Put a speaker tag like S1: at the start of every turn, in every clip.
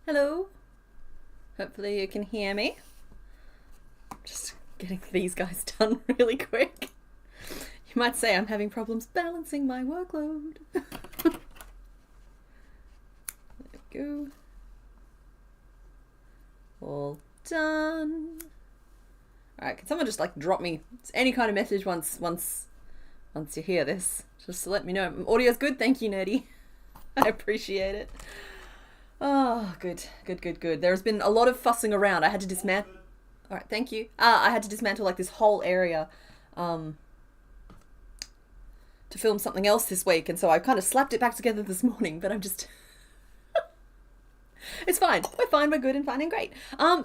S1: Hello. Hopefully you can hear me. Just getting these guys done really quick. You might say I'm having problems balancing my workload. There we go. All done. Alright, can someone just like drop me any kind of message once you hear this? Just to let me know. Audio's good, thank you, Nerdy. I appreciate it. Oh, good. There's been a lot of fussing around. I had to dismantle. Alright, thank you. I had to dismantle like this whole area to film something else this week, and so I kind of slapped it back together this morning, but I'm just... It's fine. We're fine. We're good and fine and great.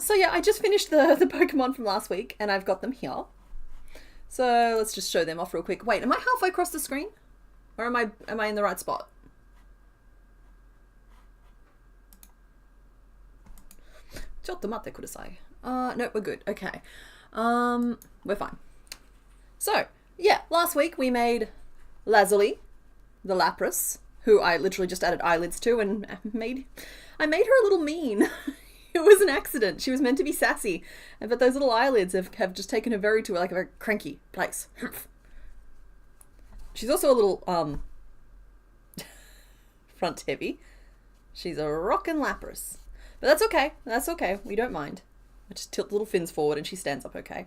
S1: So yeah, I just finished the Pokemon from last week, and I've got them here. So let's just show them off real quick. Wait, am I halfway across the screen? Or am I in the right spot? Chattomate kudasai. No, we're good. Okay. We're fine. So, yeah, last week we made Lazuli, the Lapras, who I literally just added eyelids to, and I made her a little mean. It was an accident. She was meant to be sassy, but those little eyelids have just taken her to like a very cranky place. She's also a little front heavy. She's a rockin' Lapras. But that's okay. That's okay. We don't mind. I just tilt the little fins forward and she stands up okay.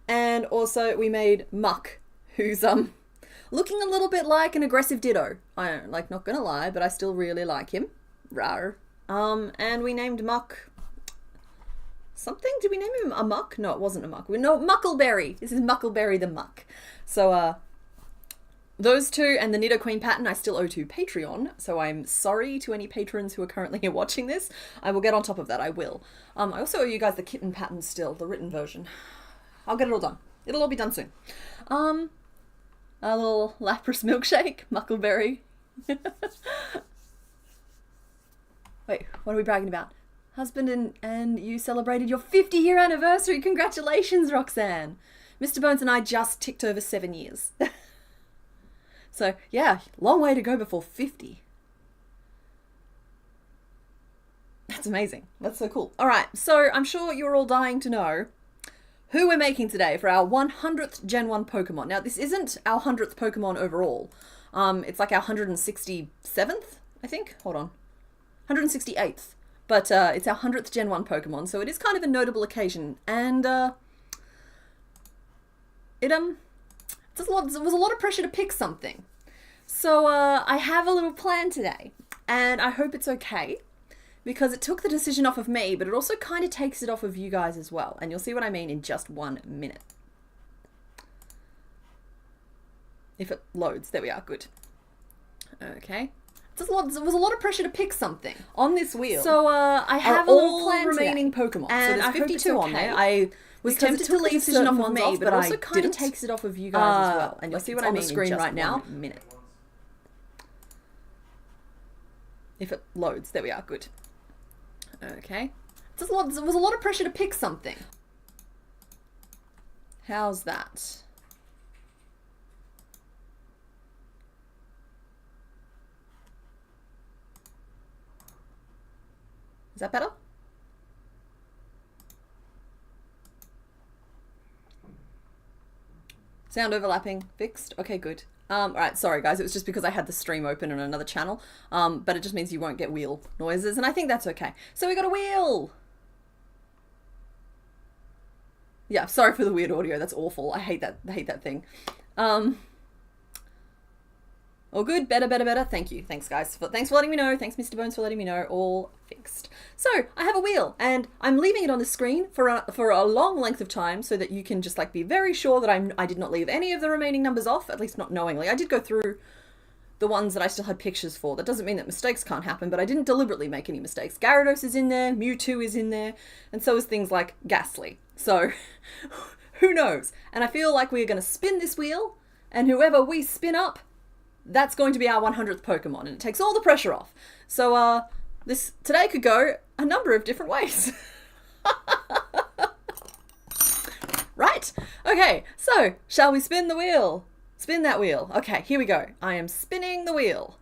S1: And also we made Muck, who's looking a little bit like an aggressive Ditto. I don't, like, not gonna lie, but I still really like him. Rawr. And we named Muck something? Did we name him a Muck? No, it wasn't a Muck. No, Muckleberry. This is Muckleberry the Muck. So, those two and the Nidoqueen pattern I still owe to Patreon, so I'm sorry to any patrons who are currently here watching this. I will get on top of that, I will. I also owe you guys the kitten pattern still, the written version. I'll get it all done. It'll all be done soon. A little Lapras milkshake, Muckleberry. Wait, what are we bragging about? Husband and you celebrated your 50-year anniversary. Congratulations, Roxanne. Mr. Bones and I just ticked over 7 years. So, yeah, long way to go before 50. That's amazing. That's so cool. All right, so I'm sure you're all dying to know who we're making today for our 100th Gen 1 Pokemon. Now, this isn't our 100th Pokemon overall. It's like our 167th, I think. Hold on. 168th. But it's our 100th Gen 1 Pokemon, so it is kind of a notable occasion. And it was a lot of pressure to pick something. So I have a little plan today, and I hope it's okay, because it took the decision off of me, but it also kind of takes it off of you guys as well, and you'll see what I mean in just 1 minute. If it loads. There we are. Good. Okay. There was a lot of pressure to pick something on this wheel. So I have a little plan remaining today. Pokemon. And so there's 52 on there. I was tempted to leave certain ones off, but it also kind of takes it off of you guys as well. And you'll see what I mean on the screen right now. 1 minute. If it loads. There we are. Good. Okay. There was a lot of pressure to pick something. How's that? Is that better? Sound overlapping fixed? Okay, good. Alright, sorry guys, it was just because I had the stream open on another channel, but it just means you won't get wheel noises, and I think that's okay. So we got a wheel! Yeah, sorry for the weird audio, that's awful. I hate that thing. All good, better. Thank you. Thanks, guys. Thanks for letting me know. Thanks, Mr. Bones, for letting me know. All fixed. So, I have a wheel, and I'm leaving it on the screen for a long length of time so that you can just, like, be very sure that I did not leave any of the remaining numbers off, at least not knowingly. I did go through the ones that I still had pictures for. That doesn't mean that mistakes can't happen, but I didn't deliberately make any mistakes. Gyarados is in there, Mewtwo is in there, and so is things like Ghastly. So, who knows? And I feel like we're going to spin this wheel, and whoever we spin up, that's going to be our 100th Pokemon, and it takes all the pressure off. So, this today could go a number of different ways. Right. Okay, so, shall we spin the wheel? Spin that wheel. Okay, here we go. I am spinning. spinning the wheel.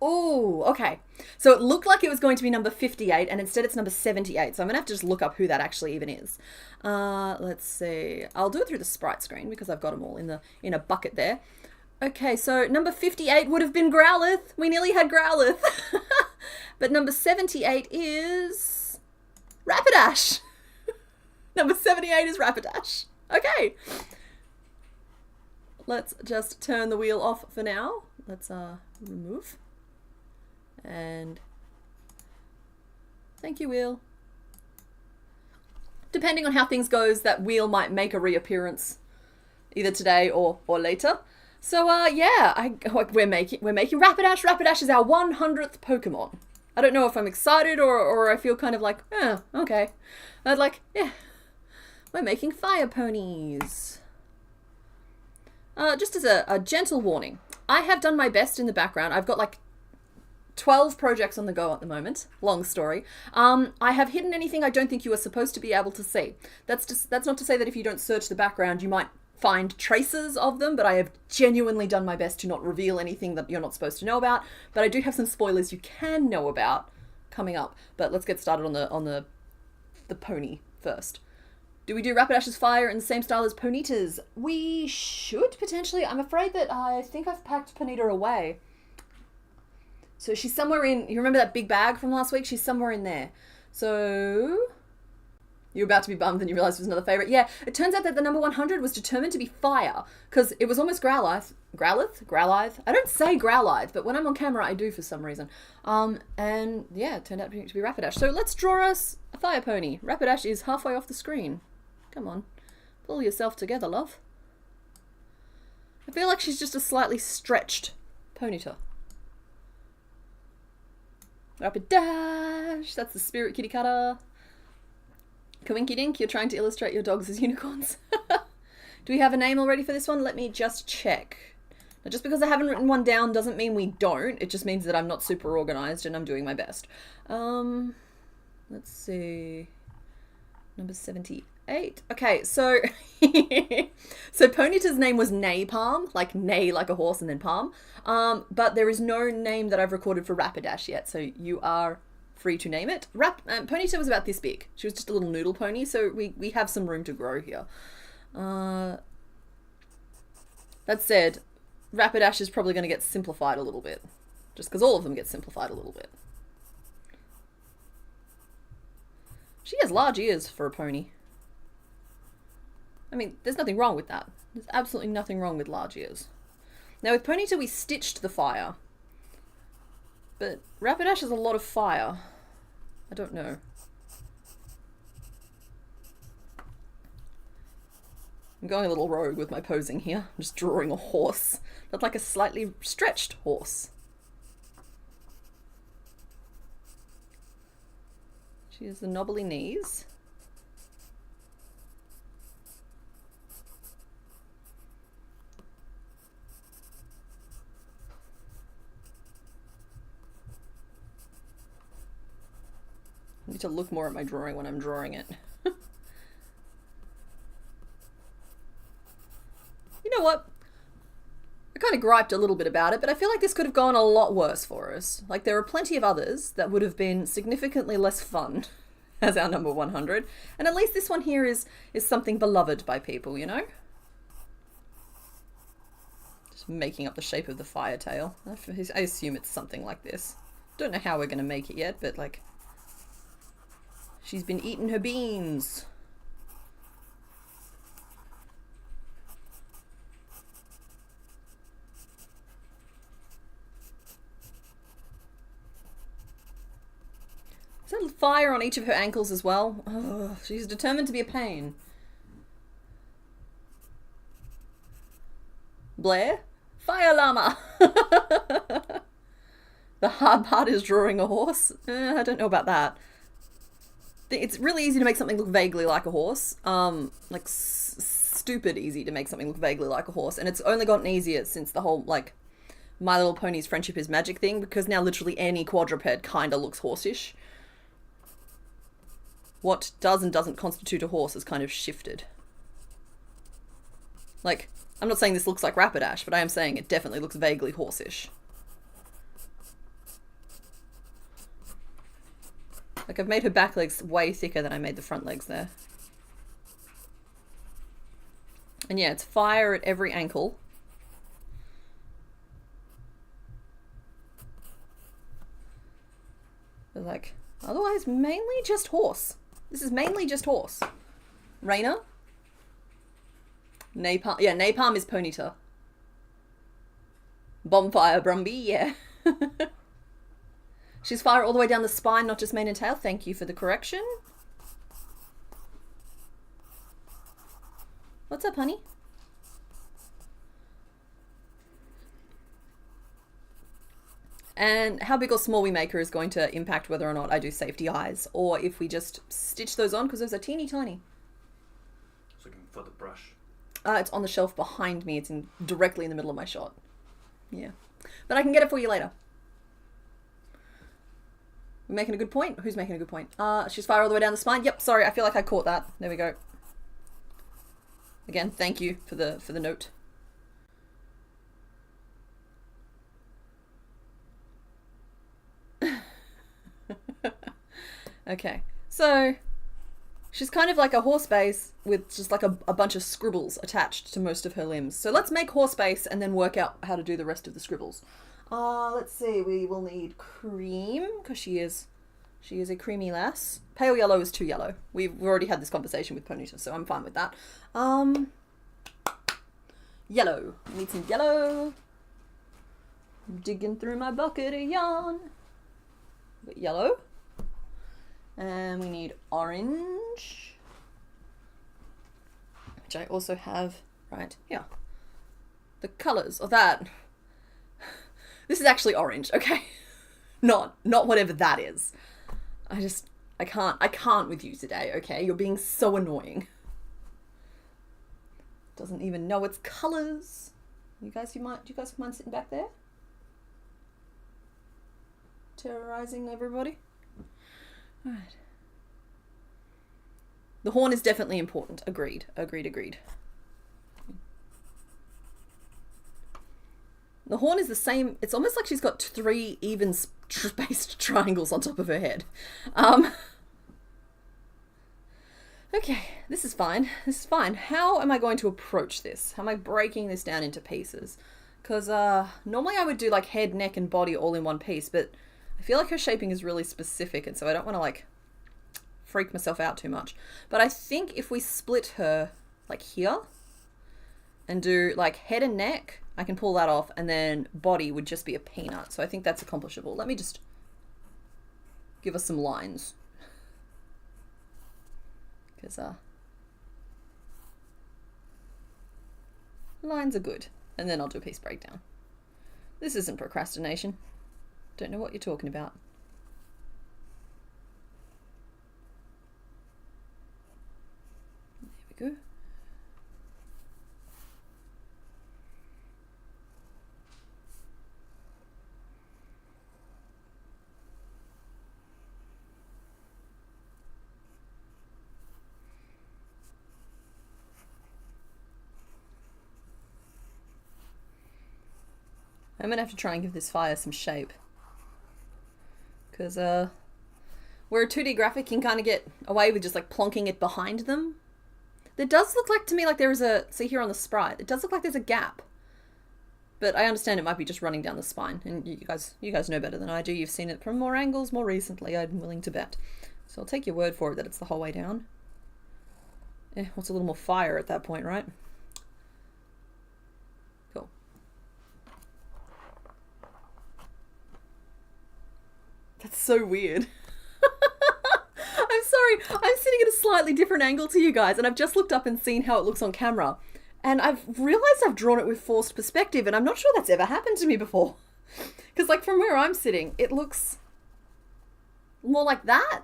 S1: Oh, okay. So it looked like it was going to be number 58, and instead it's number 78. So I'm going to have to just look up who that actually even is. Let's see. I'll do it through the sprite screen because I've got them all in a bucket there. Okay, so number 58 would have been Growlithe. We nearly had Growlithe. But number 78 is Rapidash. Number 78 is Rapidash. Okay. Let's just turn the wheel off for now. Let's remove. And thank you, wheel. Depending on how things goes, that wheel might make a reappearance either today or later. So yeah, we're making Rapidash. Rapidash is our 100th Pokemon. I don't know if I'm excited or I feel kind of like, oh, okay. I'd like, yeah, we're making fire ponies. Just as a gentle warning, I have done my best in the background. I've got like 12 projects on the go at the moment. Long story. I have hidden anything I don't think you are supposed to be able to see. That's not to say that if you don't search the background, you might find traces of them, but I have genuinely done my best to not reveal anything that you're not supposed to know about. But I do have some spoilers you can know about coming up. But let's get started on the pony first. Do we do Rapidash's fire in the same style as Ponyta's? We should, potentially. I'm afraid that I think I've packed Ponyta away. So she's somewhere in... You remember that big bag from last week? She's somewhere in there. So... You're about to be bummed and you realise it was another favourite. Yeah, it turns out that the number 100 was determined to be fire. Because it was almost Growlithe. Growlithe? I don't say Growlithe, but when I'm on camera I do for some reason. And yeah, it turned out to be Rapidash. So let's draw us a fire pony. Rapidash is halfway off the screen. Come on. Pull yourself together, love. I feel like she's just a slightly stretched Ponyta. Rapidash! That's the spirit kitty cutter. Coinky Dink, you're trying to illustrate your dogs as unicorns. Do we have a name already for this one? Let me just check. Now, just because I haven't written one down doesn't mean we don't. It just means that I'm not super organized and I'm doing my best. Let's see. Number 78. Okay, so so Ponyta's name was Napalm, like neigh like a horse and then palm. But there is no name that I've recorded for Rapidash yet, so you are free to name it. Ponyta was about this big. She was just a little noodle pony, so we have some room to grow here. That said, Rapidash is probably going to get simplified a little bit, just because all of them get simplified a little bit. She has large ears for a pony. I mean, there's nothing wrong with that. There's absolutely nothing wrong with large ears. Now with Ponyta we stitched the fire. But Rapidash has a lot of fire. I don't know. I'm going a little rogue with my posing here. I'm just drawing a horse. That's like a slightly stretched horse. She has the knobbly knees. I need to look more at my drawing when I'm drawing it. You know what? I kind of griped a little bit about it, but I feel like this could have gone a lot worse for us. Like, there are plenty of others that would have been significantly less fun as our number 100. And at least this one here is something beloved by people, you know? Just making up the shape of the fire tail. I assume it's something like this. Don't know how we're going to make it yet, but like... She's been eating her beans. Is that fire on each of her ankles as well? Oh, she's determined to be a pain. Blair? Fire llama! The hard part is drawing a horse. I don't know about that. It's really easy to make something look vaguely like a horse. Like stupid easy to make something look vaguely like a horse. And it's only gotten easier since the whole, like, My Little Pony's Friendship is Magic thing, because now literally any quadruped kind of looks horsish. What does and doesn't constitute a horse has kind of shifted. Like, I'm not saying this looks like Rapidash, but I am saying it definitely looks vaguely horsish. Like I've made her back legs way thicker than I made the front legs there. And yeah, it's fire at every ankle. But like, otherwise mainly just horse. This is mainly just horse. Raina? Napalm. Yeah, Napalm is Ponyta. Bonfire Brumby, yeah. She's fire all the way down the spine, not just mane and tail. Thank you for the correction. What's up, honey? And how big or small we make her is going to impact whether or not I do safety eyes, or if we just stitch those on, because those are teeny tiny.
S2: So looking for the brush.
S1: It's on the shelf behind me. It's directly in the middle of my shot. Yeah. But I can get it for you later. We're making a good point? Who's making a good point? She's fire all the way down the spine. Yep, sorry, I feel like I caught that. There we go. Again, thank you for the note. Okay, so she's kind of like a horse base with just like a bunch of scribbles attached to most of her limbs. So let's make horse base and then work out how to do the rest of the scribbles. Let's see, we will need cream, because she is a creamy lass. Pale yellow is too yellow. We've already had this conversation with Ponyta, so I'm fine with that. Yellow. We need some yellow. I'm digging through my bucket of yarn. Got yellow. And we need orange, which I also have right here. The colours of that. This is actually orange, okay? Not whatever that is. I can't with you today, okay? You're being so annoying. Doesn't even know its colours. Do you guys mind sitting back there? Terrorizing everybody? Alright. The horn is definitely important. Agreed. The horn is the same. It's almost like she's got 3 even spaced triangles on top of her head. Okay, this is fine. How am I going to approach this? How am I breaking this down into pieces? Because normally I would do like head, neck, and body all in one piece, but I feel like her shaping is really specific, and so I don't want to like freak myself out too much. But I think if we split her like here and do like head and neck, I can pull that off, and then body would just be a peanut. So I think that's accomplishable. Let me just give us some lines. Because lines are good. And then I'll do a piece breakdown. This isn't procrastination. Don't know what you're talking about. There we go. I'm gonna have to try and give this fire some shape. Because where a 2D graphic can kind of get away with just like plonking it behind them. It does look like to me like there is a, see here on the sprite, it does look like there's a gap. But I understand it might be just running down the spine, and you guys know better than I do. You've seen it from more angles more recently, I'm willing to bet. So I'll take your word for it that it's the whole way down. What's a little more fire at that point, right? Cool. That's so weird. I'm sorry, I'm sitting at a slightly different angle to you guys, and I've just looked up and seen how it looks on camera. And I've realized I've drawn it with forced perspective, and I'm not sure that's ever happened to me before. Because like from where I'm sitting, it looks more like that.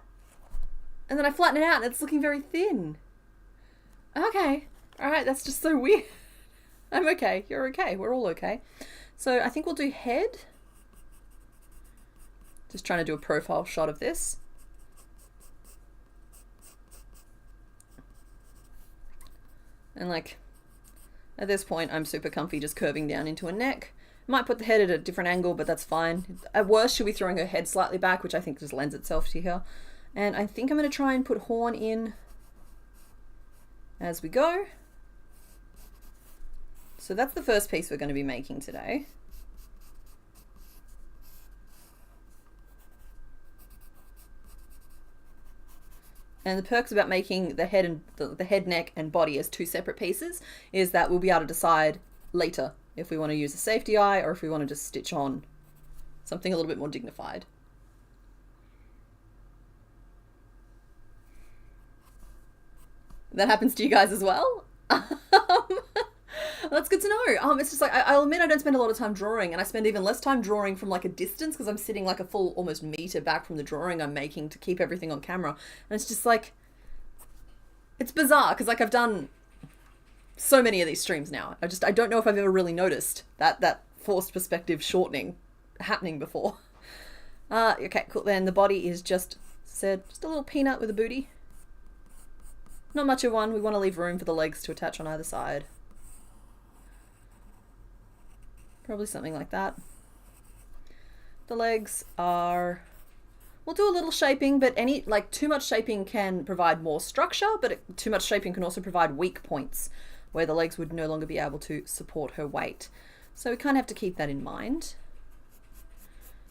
S1: And then I flatten it out and it's looking very thin. Okay. Alright, that's just so weird. I'm okay. You're okay. We're all okay. So I think we'll do head. Just trying to do a profile shot of this. And like, at this point, I'm super comfy just curving down into a neck. Might put the head at a different angle, but that's fine. At worst, she'll be throwing her head slightly back, which I think just lends itself to here. And I think I'm going to try and put horn in as we go. So that's the first piece we're going to be making today. And the perks about making the head and the head, neck, and body as two separate pieces is that we'll be able to decide later if we want to use a safety eye or if we want to just stitch on something a little bit more dignified. That happens to you guys as well? That's good to know. It's just like, I'll admit I don't spend a lot of time drawing, and I spend even less time drawing from like a distance because I'm sitting like a full almost meter back from the drawing I'm making to keep everything on camera. And it's just like, it's bizarre because like I've done so many of these streams now. I don't know if I've ever really noticed that forced perspective shortening happening before. Okay, cool. Then the body is just a little peanut with a booty. Not much of one. We want to leave room for the legs to attach on either side. Probably something like that. The legs are... We'll do a little shaping, but too much shaping can provide more structure, but too much shaping can also provide weak points where the legs would no longer be able to support her weight. So we kind of have to keep that in mind.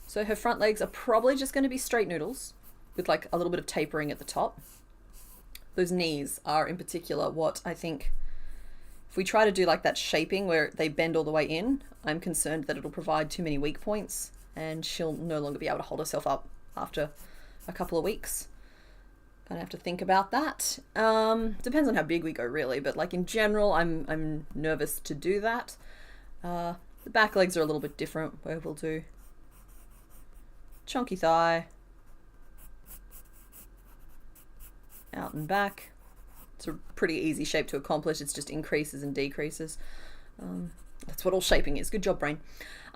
S1: So her front legs are probably just going to be straight noodles with like a little bit of tapering at the top. Those knees are in particular what I think, if we try to do like that shaping where they bend all the way in, I'm concerned that it'll provide too many weak points and she'll no longer be able to hold herself up after a couple of weeks. Gonna have to think about that. Depends on how big we go really, but like in general, I'm nervous to do that. The back legs are a little bit different, where we'll do chunky thigh, out and back. It's a pretty easy shape to accomplish. It's just increases and decreases. That's what all shaping is. Good job, brain.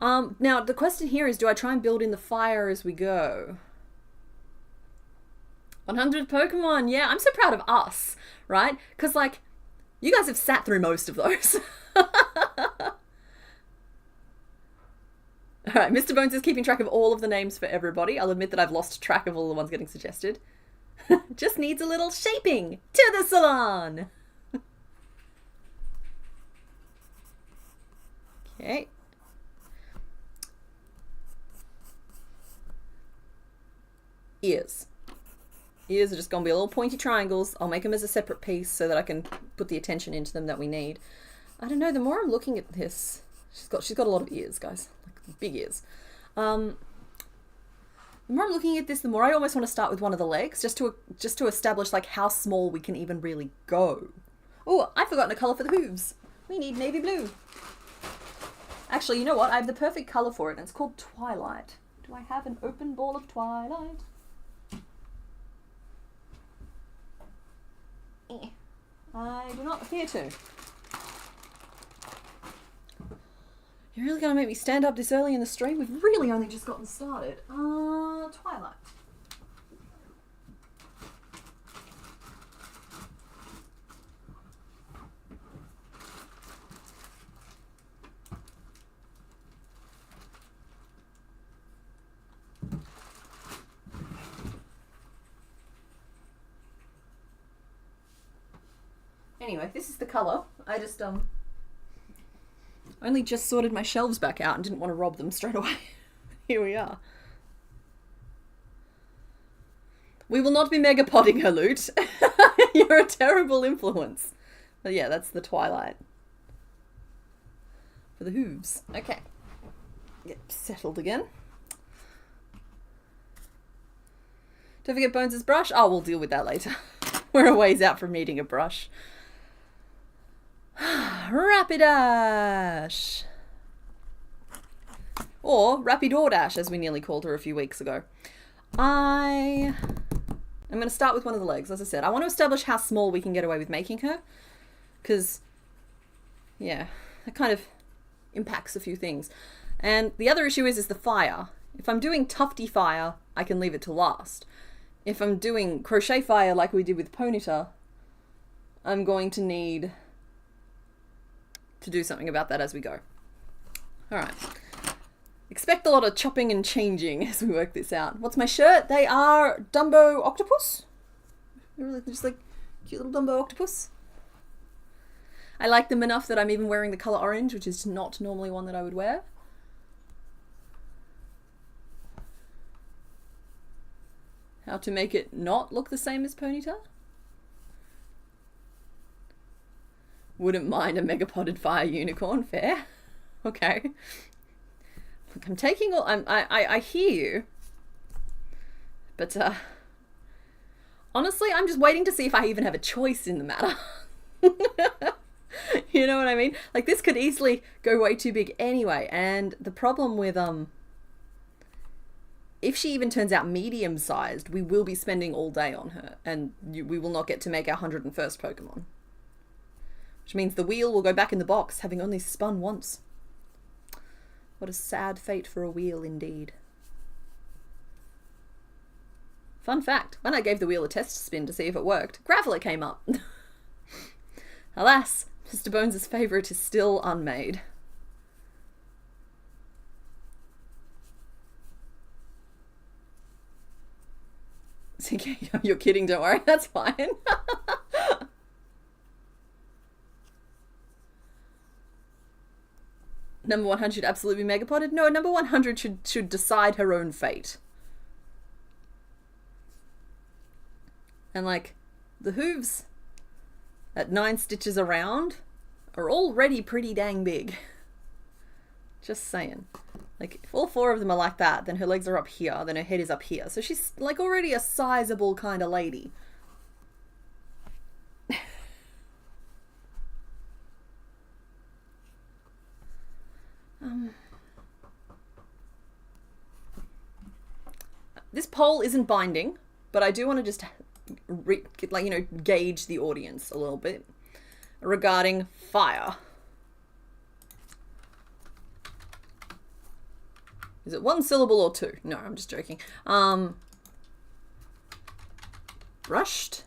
S1: Now, the question here is, do I try and build in the fire as we go? 100 Pokemon. Yeah, I'm so proud of us, right? Because, like, you guys have sat through most of those. All right, Mr. Bones is keeping track of all of the names for everybody. I'll admit that I've lost track of all the ones getting suggested. Just needs a little shaping. To the salon. Okay. Ears. Ears are just going to be little pointy triangles. I'll make them as a separate piece so that I can put the attention into them that we need. I don't know, the more I'm looking at this, she's got a lot of ears, guys. Like big ears. The more I'm looking at this, the more I almost want to start with one of the legs, just to establish like how small we can even really go. Oh, I've forgotten a colour for the hooves. We need navy blue. Actually, you know what? I have the perfect colour for it, and it's called Twilight. Do I have an open ball of Twilight? I do not appear to. You're really going to make me stand up this early in the stream? We've really only just gotten started. Twilight. Anyway, this is the colour. I just, only just sorted my shelves back out and didn't want to rob them straight away. Here we are. We will not be mega potting her loot. You're a terrible influence. But yeah, that's the Twilight. For the hooves. Okay. Get settled again. Don't forget Bones' brush. Oh, we'll deal with that later. We're a ways out from needing a brush. Rapidash. Or Rapidash, as we nearly called her a few weeks ago. I'm going to start with one of the legs, as I said. I want to establish how small we can get away with making her. Because, yeah, that kind of impacts a few things. And the other issue is the fire. If I'm doing tufty fire, I can leave it to last. If I'm doing crochet fire like we did with Ponyta, I'm going to need to do something about that as we go. Alright. Expect a lot of chopping and changing as we work this out. What's my shirt? They are Dumbo Octopus. Just like cute little Dumbo Octopus. I like them enough that I'm even wearing the colour orange, which is not normally one that I would wear. How to make it not look the same as Ponyta? Wouldn't mind a megapotted fire unicorn, fair. Okay. Look, I'm taking all, I hear you. But, honestly, I'm just waiting to see if I even have a choice in the matter. You know what I mean? Like, this could easily go way too big anyway, and the problem with, if she even turns out medium-sized, we will be spending all day on her, and we will not get to make our 101st Pokemon. Which means the wheel will go back in the box, having only spun once. What a sad fate for a wheel, indeed. Fun fact, when I gave the wheel a test spin to see if it worked, Graveler came up. Alas, Mr. Bones' favourite is still unmade. You're kidding, don't worry, that's fine. Number 100 should absolutely be megapotted? No, number 100 should decide her own fate. And like, the hooves at 9 stitches around are already pretty dang big. Just saying. Like, if all 4 of them are like that, then her legs are up here, then her head is up here. So she's like already a sizable kind of lady. This poll isn't binding, but I do want to just gauge the audience a little bit regarding fire. Is it 1 syllable or 2? No, I'm just joking. Brushed,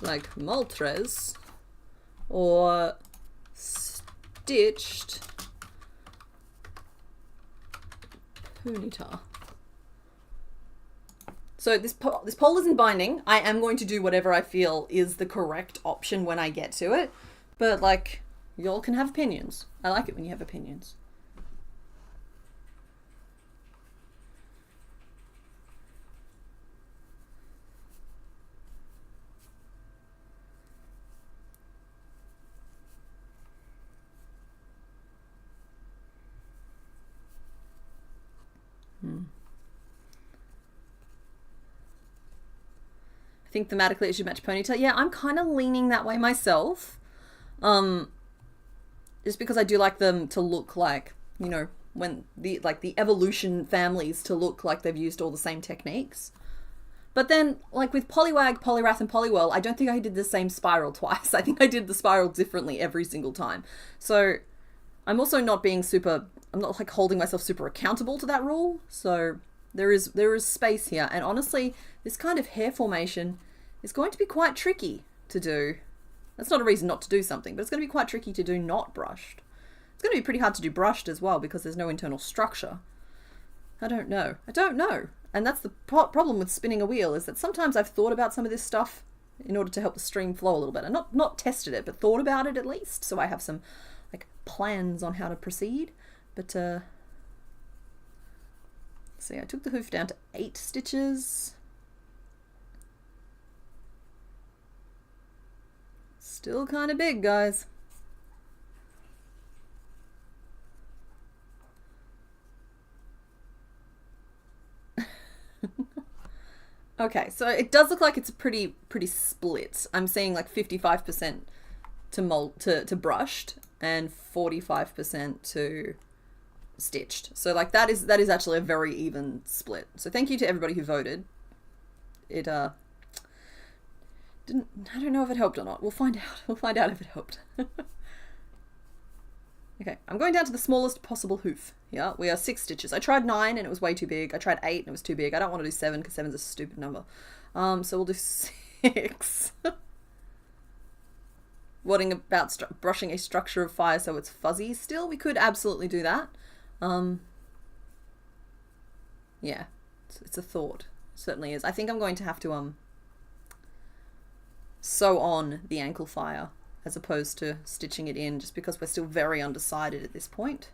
S1: like Moltres, or stitched Ponyta. So this poll isn't binding. I am going to do whatever I feel is the correct option when I get to it. But, like, y'all can have opinions. I like it when you have opinions. I think thematically it should match Ponyta. Yeah, I'm kind of leaning that way myself. Just because I do like them to look like, you know, when the evolution families to look like they've used all the same techniques. But then, like with Poliwag, Poliwrath, and Poliwhirl, I don't think I did the same spiral twice. I think I did the spiral differently every single time. So I'm also not being I'm not like holding myself super accountable to that rule. So there is space here. And honestly, this kind of hair formation is going to be quite tricky to do. That's not a reason not to do something, but it's going to be quite tricky to do not brushed. It's going to be pretty hard to do brushed as well because there's no internal structure. I don't know. And that's the problem with spinning a wheel, is that sometimes I've thought about some of this stuff in order to help the stream flow a little bit. And not tested it, but thought about it at least. So I have some like plans on how to proceed. But see, I took the hoof down to 8 stitches. Still kind of big, guys. Okay, so it does look like it's pretty split. I'm seeing like 55% to brushed and 45% to stitched. So like that is actually a very even split. So thank you to everybody who voted. It I don't know if it helped or not. We'll find out. We'll find out if it helped. Okay, I'm going down to the smallest possible hoof. Yeah, we are 6 stitches. I tried 9 and it was way too big. I tried 8 and it was too big. I don't want to do 7 because 7's a stupid number. So we'll do 6. Whatting about brushing a structure of fire so it's fuzzy still? We could absolutely do that. Yeah, it's a thought. It certainly is. I think I'm going to have to sew on the ankle fire as opposed to stitching it in, just because we're still very undecided at this point.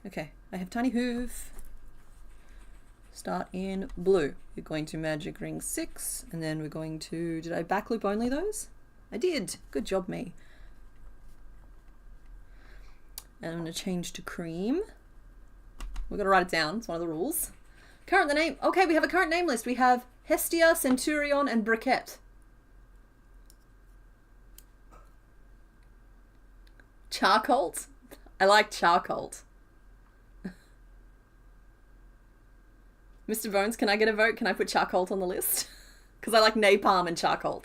S1: Okay, I have tiny hoof. Start in blue. You're going to magic ring 6, and then we're going to, did I back loop only those? I did. Good job, me. And I'm going to change to cream. We've got to write it down. It's one of the rules. Current the name. Okay, we have a current name list. We have Hestia, Centurion, and Briquette. Charcoal? I like charcoal. Mr. Bones, can I get a vote? Can I put charcoal on the list? Because I like napalm and charcoal.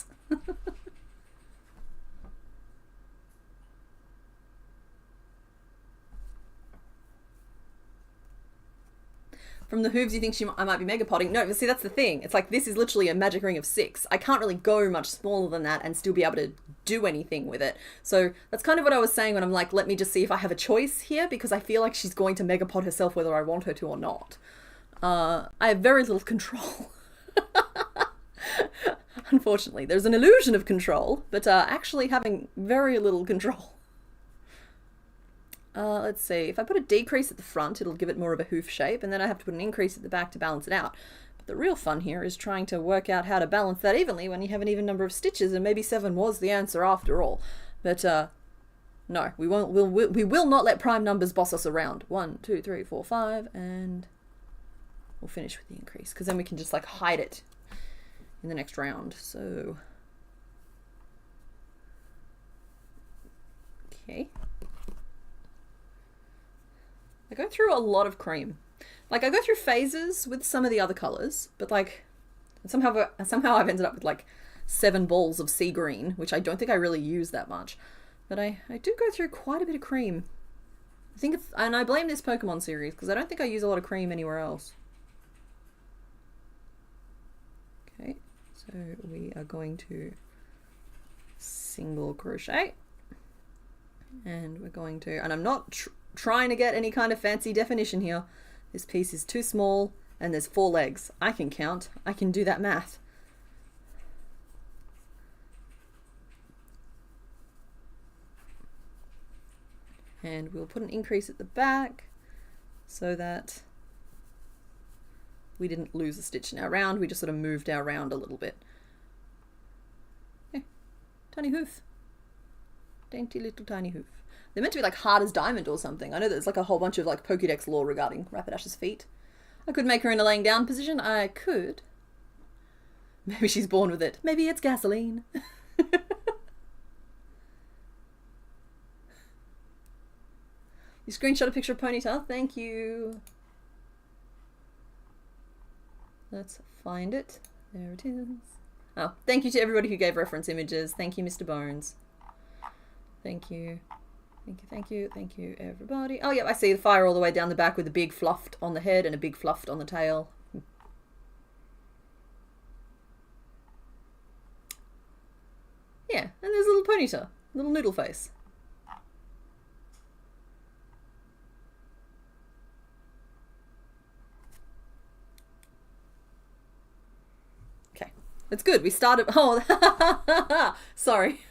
S1: From the hooves, you think I might be mega potting? No, see, that's the thing. It's like, this is literally a magic ring of 6. I can't really go much smaller than that and still be able to do anything with it. So that's kind of what I was saying when I'm like, let me just see if I have a choice here, because I feel like she's going to mega pot herself whether I want her to or not. I have very little control. Unfortunately, there's an illusion of control, but actually having very little control. Let's see, if I put a decrease at the front, it'll give it more of a hoof shape, and then I have to put an increase at the back to balance it out. But the real fun here is trying to work out how to balance that evenly when you have an even number of stitches, and maybe 7 was the answer after all. But no, we will not let prime numbers boss us around. 1, 2, 3, 4, 5, and we'll finish with the increase, because then we can just like hide it in the next round. So, okay. I go through a lot of cream. Like, I go through phases with some of the other colors, but like somehow I've ended up with like 7 balls of sea green, which I don't think I really use that much. But I do go through quite a bit of cream. I think it's, and I blame this Pokemon series, because I don't think I use a lot of cream anywhere else. Okay, so we are going to single crochet, and we're going to, and I'm not trying to get any kind of fancy definition here. This piece is too small and there's 4 legs. I can count. I can do that math. And we'll put an increase at the back so that we didn't lose a stitch in our round. We just sort of moved our round a little bit. Okay. Tiny hoof. Dainty little tiny hoof. They're meant to be like hard as diamond or something. I know there's like a whole bunch of like Pokédex lore regarding Rapidash's feet. I could make her in a laying down position. I could. Maybe she's born with it. Maybe it's gasoline. You screenshot a picture of Ponyta. Thank you. Let's find it. There it is. Oh, thank you to everybody who gave reference images. Thank you, Mr. Bones. Thank you. Thank you, thank you, thank you, everybody. Oh, yeah, I see the fire all the way down the back with a big fluffed on the head and a big fluffed on the tail. Yeah, and there's a little Ponyta, little noodle face. Okay, that's good. We started. Oh, sorry.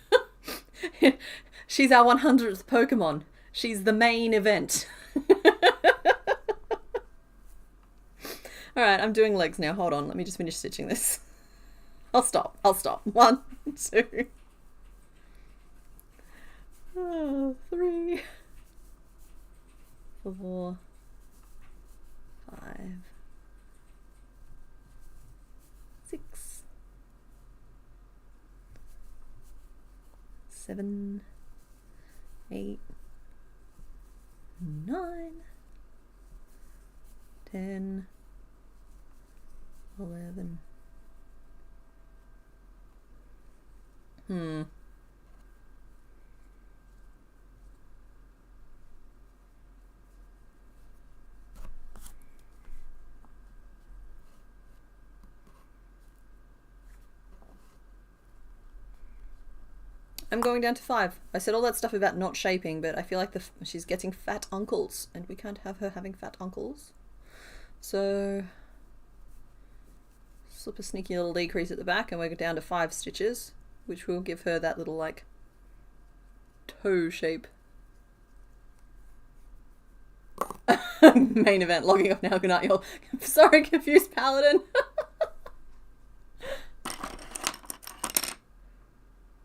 S1: She's our 100th Pokemon. She's the main event. Alright, I'm doing legs now. Hold on, let me just finish stitching this. I'll stop. 1, 2, 3, 4, 5, 6, 7, 8, 9, 10, 11. I'm going down to 5. I said all that stuff about not shaping, but I feel like she's getting fat uncles, and we can't have her having fat uncles. So slip a sneaky little decrease at the back, and we're down to 5 stitches, which will give her that little like toe shape. Main event logging off now. Good night, y'all. Sorry, confused paladin.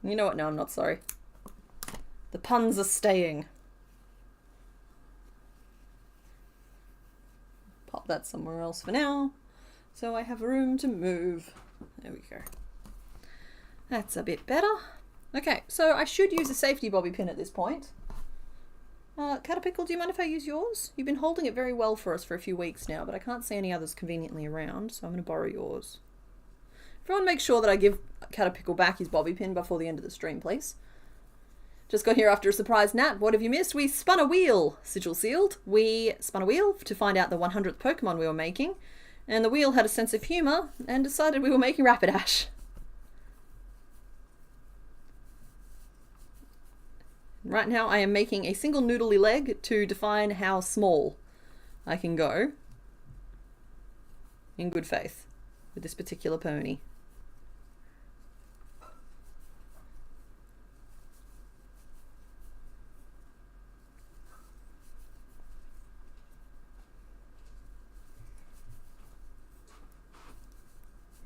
S1: You know what? No, I'm not sorry. The puns are staying. Pop that somewhere else for now, so I have room to move. There we go. That's a bit better. Okay, so I should use a safety bobby pin at this point. Caterpickle, do you mind if I use yours? You've been holding it very well for us for a few weeks now, but I can't see any others conveniently around, so I'm going to borrow yours. Everyone make sure that I give Caterpickle back his bobby pin before the end of the stream, please. Just got here after a surprise nap. What have you missed? We spun a wheel, sigil sealed. We spun a wheel to find out the 100th Pokemon we were making, and the wheel had a sense of humour and decided we were making Rapidash. Right now I am making a single noodly leg to define how small I can go in good faith with this particular pony.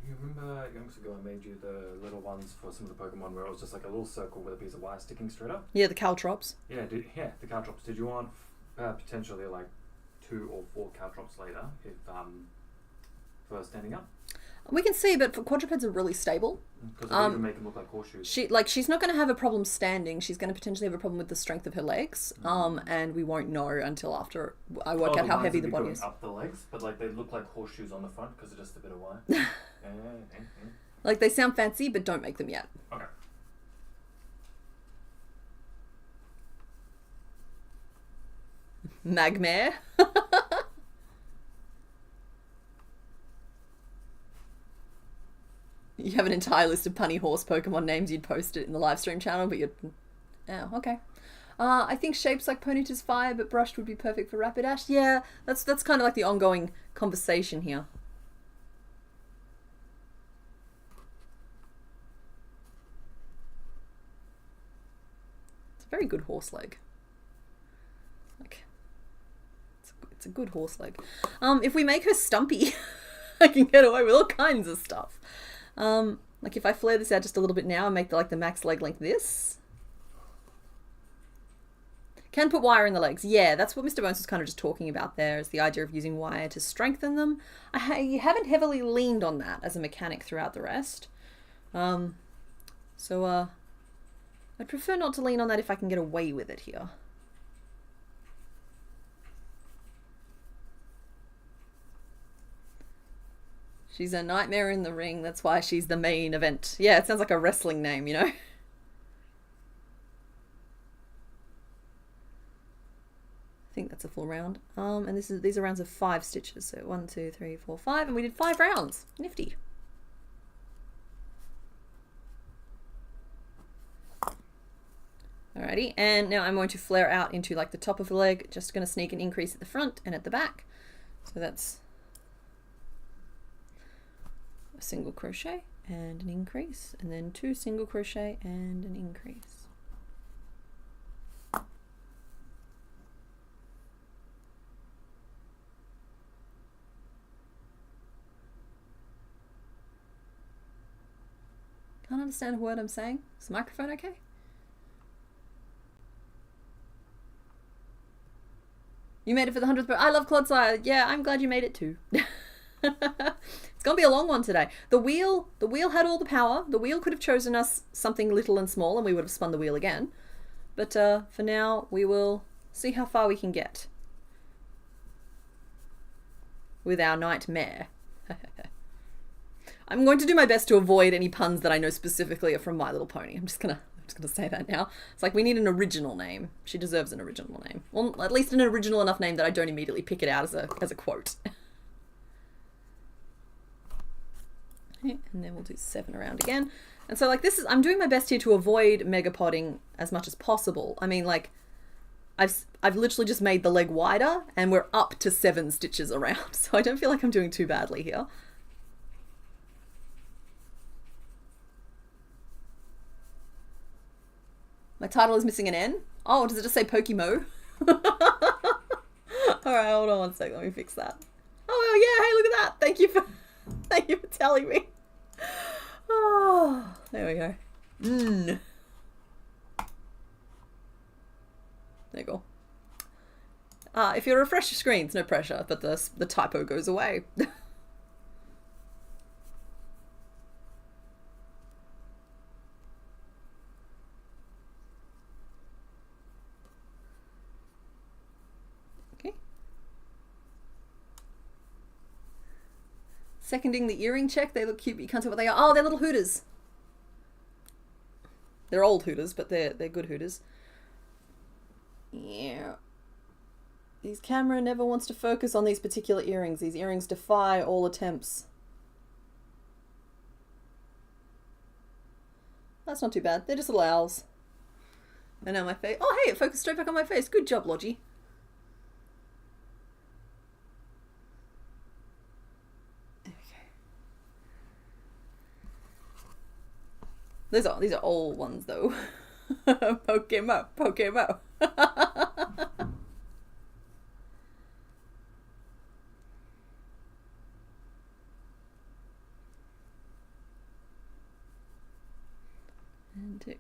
S2: You remember yonks ago I made you the little ones for some of the Pokemon where it was just like a little circle with a piece of wire sticking straight up?
S1: Yeah, the Caltrops.
S2: Yeah, the Caltrops. Did you want potentially like 2 or 4 Caltrops later if for standing up?
S1: We can see, but quadrupeds are really stable.
S2: Because they even make them look like horseshoes.
S1: She's not going to have a problem standing. She's going to potentially have a problem with the strength of her legs. And we won't know until after I work out how heavy the body is.
S2: Up the legs, but like they look like horseshoes on the front because they're just a bit of wire.
S1: Like they sound fancy, but don't make them yet.
S2: Okay.
S1: Magmare. You have an entire list of punny horse Pokemon names. You'd post it in the live stream channel, but you'd... Oh, okay. I think shapes like Ponyta's fire, but brushed would be perfect for Rapidash. Yeah, that's kind of like the ongoing conversation here. It's a very good horse leg. Like, it's a good horse leg. If we make her stumpy, I can get away with all kinds of stuff. Like if I flare this out just a little bit now and make the max leg length this. Can put wire in the legs. Yeah, that's what Mr. Bones was kind of just talking about there, is the idea of using wire to strengthen them. I haven't heavily leaned on that as a mechanic throughout the rest. I'd prefer not to lean on that if I can get away with it here. She's a nightmare in the ring. That's why she's the main event. Yeah, it sounds like a wrestling name, you know? I think that's a full round. And these are rounds of 5 stitches. So 1, 2, 3, 4, 5. And we did 5 rounds. Nifty. Alrighty. And now I'm going to flare out into like the top of the leg. Just going to sneak an increase at the front and at the back. So that's a single crochet and an increase, and then 2 single crochet and an increase. Can't understand a word I'm saying. Is the microphone okay? You made it for the 100th, but I love Clodsire. Yeah, I'm glad you made it too. It's gonna be a long one today. The wheel had all the power. The wheel could have chosen us something little and small and we would have spun the wheel again. But for now, we will see how far we can get with our nightmare. I'm going to do my best to avoid any puns that I know specifically are from My Little Pony. I'm just gonna say that now. It's like we need an original name. She deserves an original name. Well, at least an original enough name that I don't immediately pick it out as a quote. Okay, and then we'll do 7 around again. And so like this is, I'm doing my best here to avoid megapotting as much as possible. I mean, like I've literally just made the leg wider and we're up to 7 stitches around. So I don't feel like I'm doing too badly here. My title is missing an N. Oh, does it just say Pokemon? Alright, hold on one sec, let me fix that. Oh yeah, hey, look at that. Thank you for telling me. Oh, there we go. There you go. If you refresh your screens, no pressure, but the typo goes away. Okay. Seconding the earring check. They look cute, but you can't tell what they are. Oh, they're little hooters. They're old hooters, but they're good hooters. Yeah. These camera never wants to focus on these particular earrings. These earrings defy all attempts. That's not too bad. They're just little owls. And now my face. Oh, hey, it focused straight back on my face. Good job, Logie. These are old ones though. Pokemon. And 2.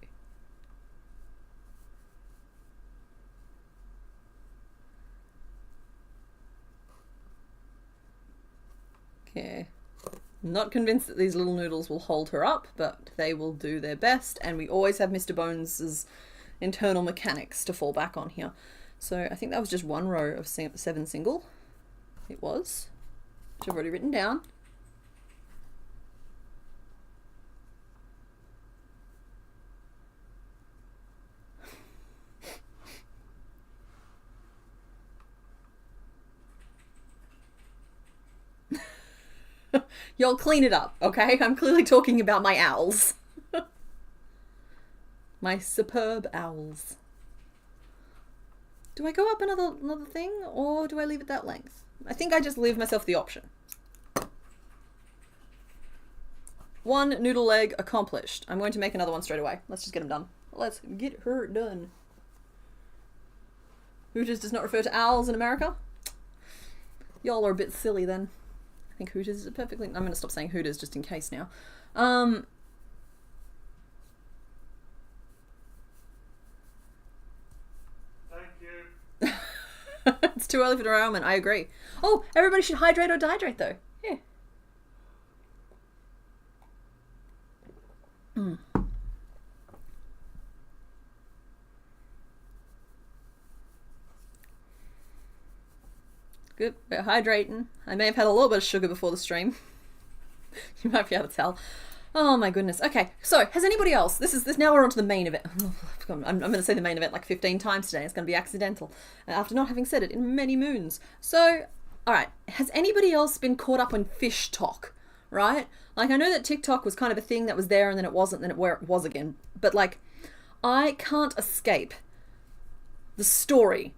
S1: Okay. Not convinced that these little noodles will hold her up, but they will do their best, and we always have Mr. Bones's internal mechanics to fall back on here. So I think that was just 1 row of 7 single. It was, which I've already written down. Y'all clean it up, okay? I'm clearly talking about my owls. My superb owls. Do I go up another thing, or do I leave it that length? I think I just leave myself the option. 1 noodle leg accomplished. I'm going to make another one straight away. Let's just get them done. Let's get her done. Hooters does not refer to owls in America? Y'all are a bit silly then. I think Hooters is perfectly... I'm going to stop saying Hooters just in case now.
S2: Thank you.
S1: It's too early for derailment, I agree. Oh, everybody should hydrate or dehydrate though. Yeah. Good, we're hydrating. I may have had a little bit of sugar before the stream. You might be able to tell. Oh my goodness. Okay, so has anybody else? This now we're on to the main event. I'm going to say the main event like 15 times today. It's going to be accidental after not having said it in many moons. So, all right, has anybody else been caught up on fish talk? Right? Like I know that TikTok was kind of a thing that was there and then it wasn't, then where it was again. But like, I can't escape the story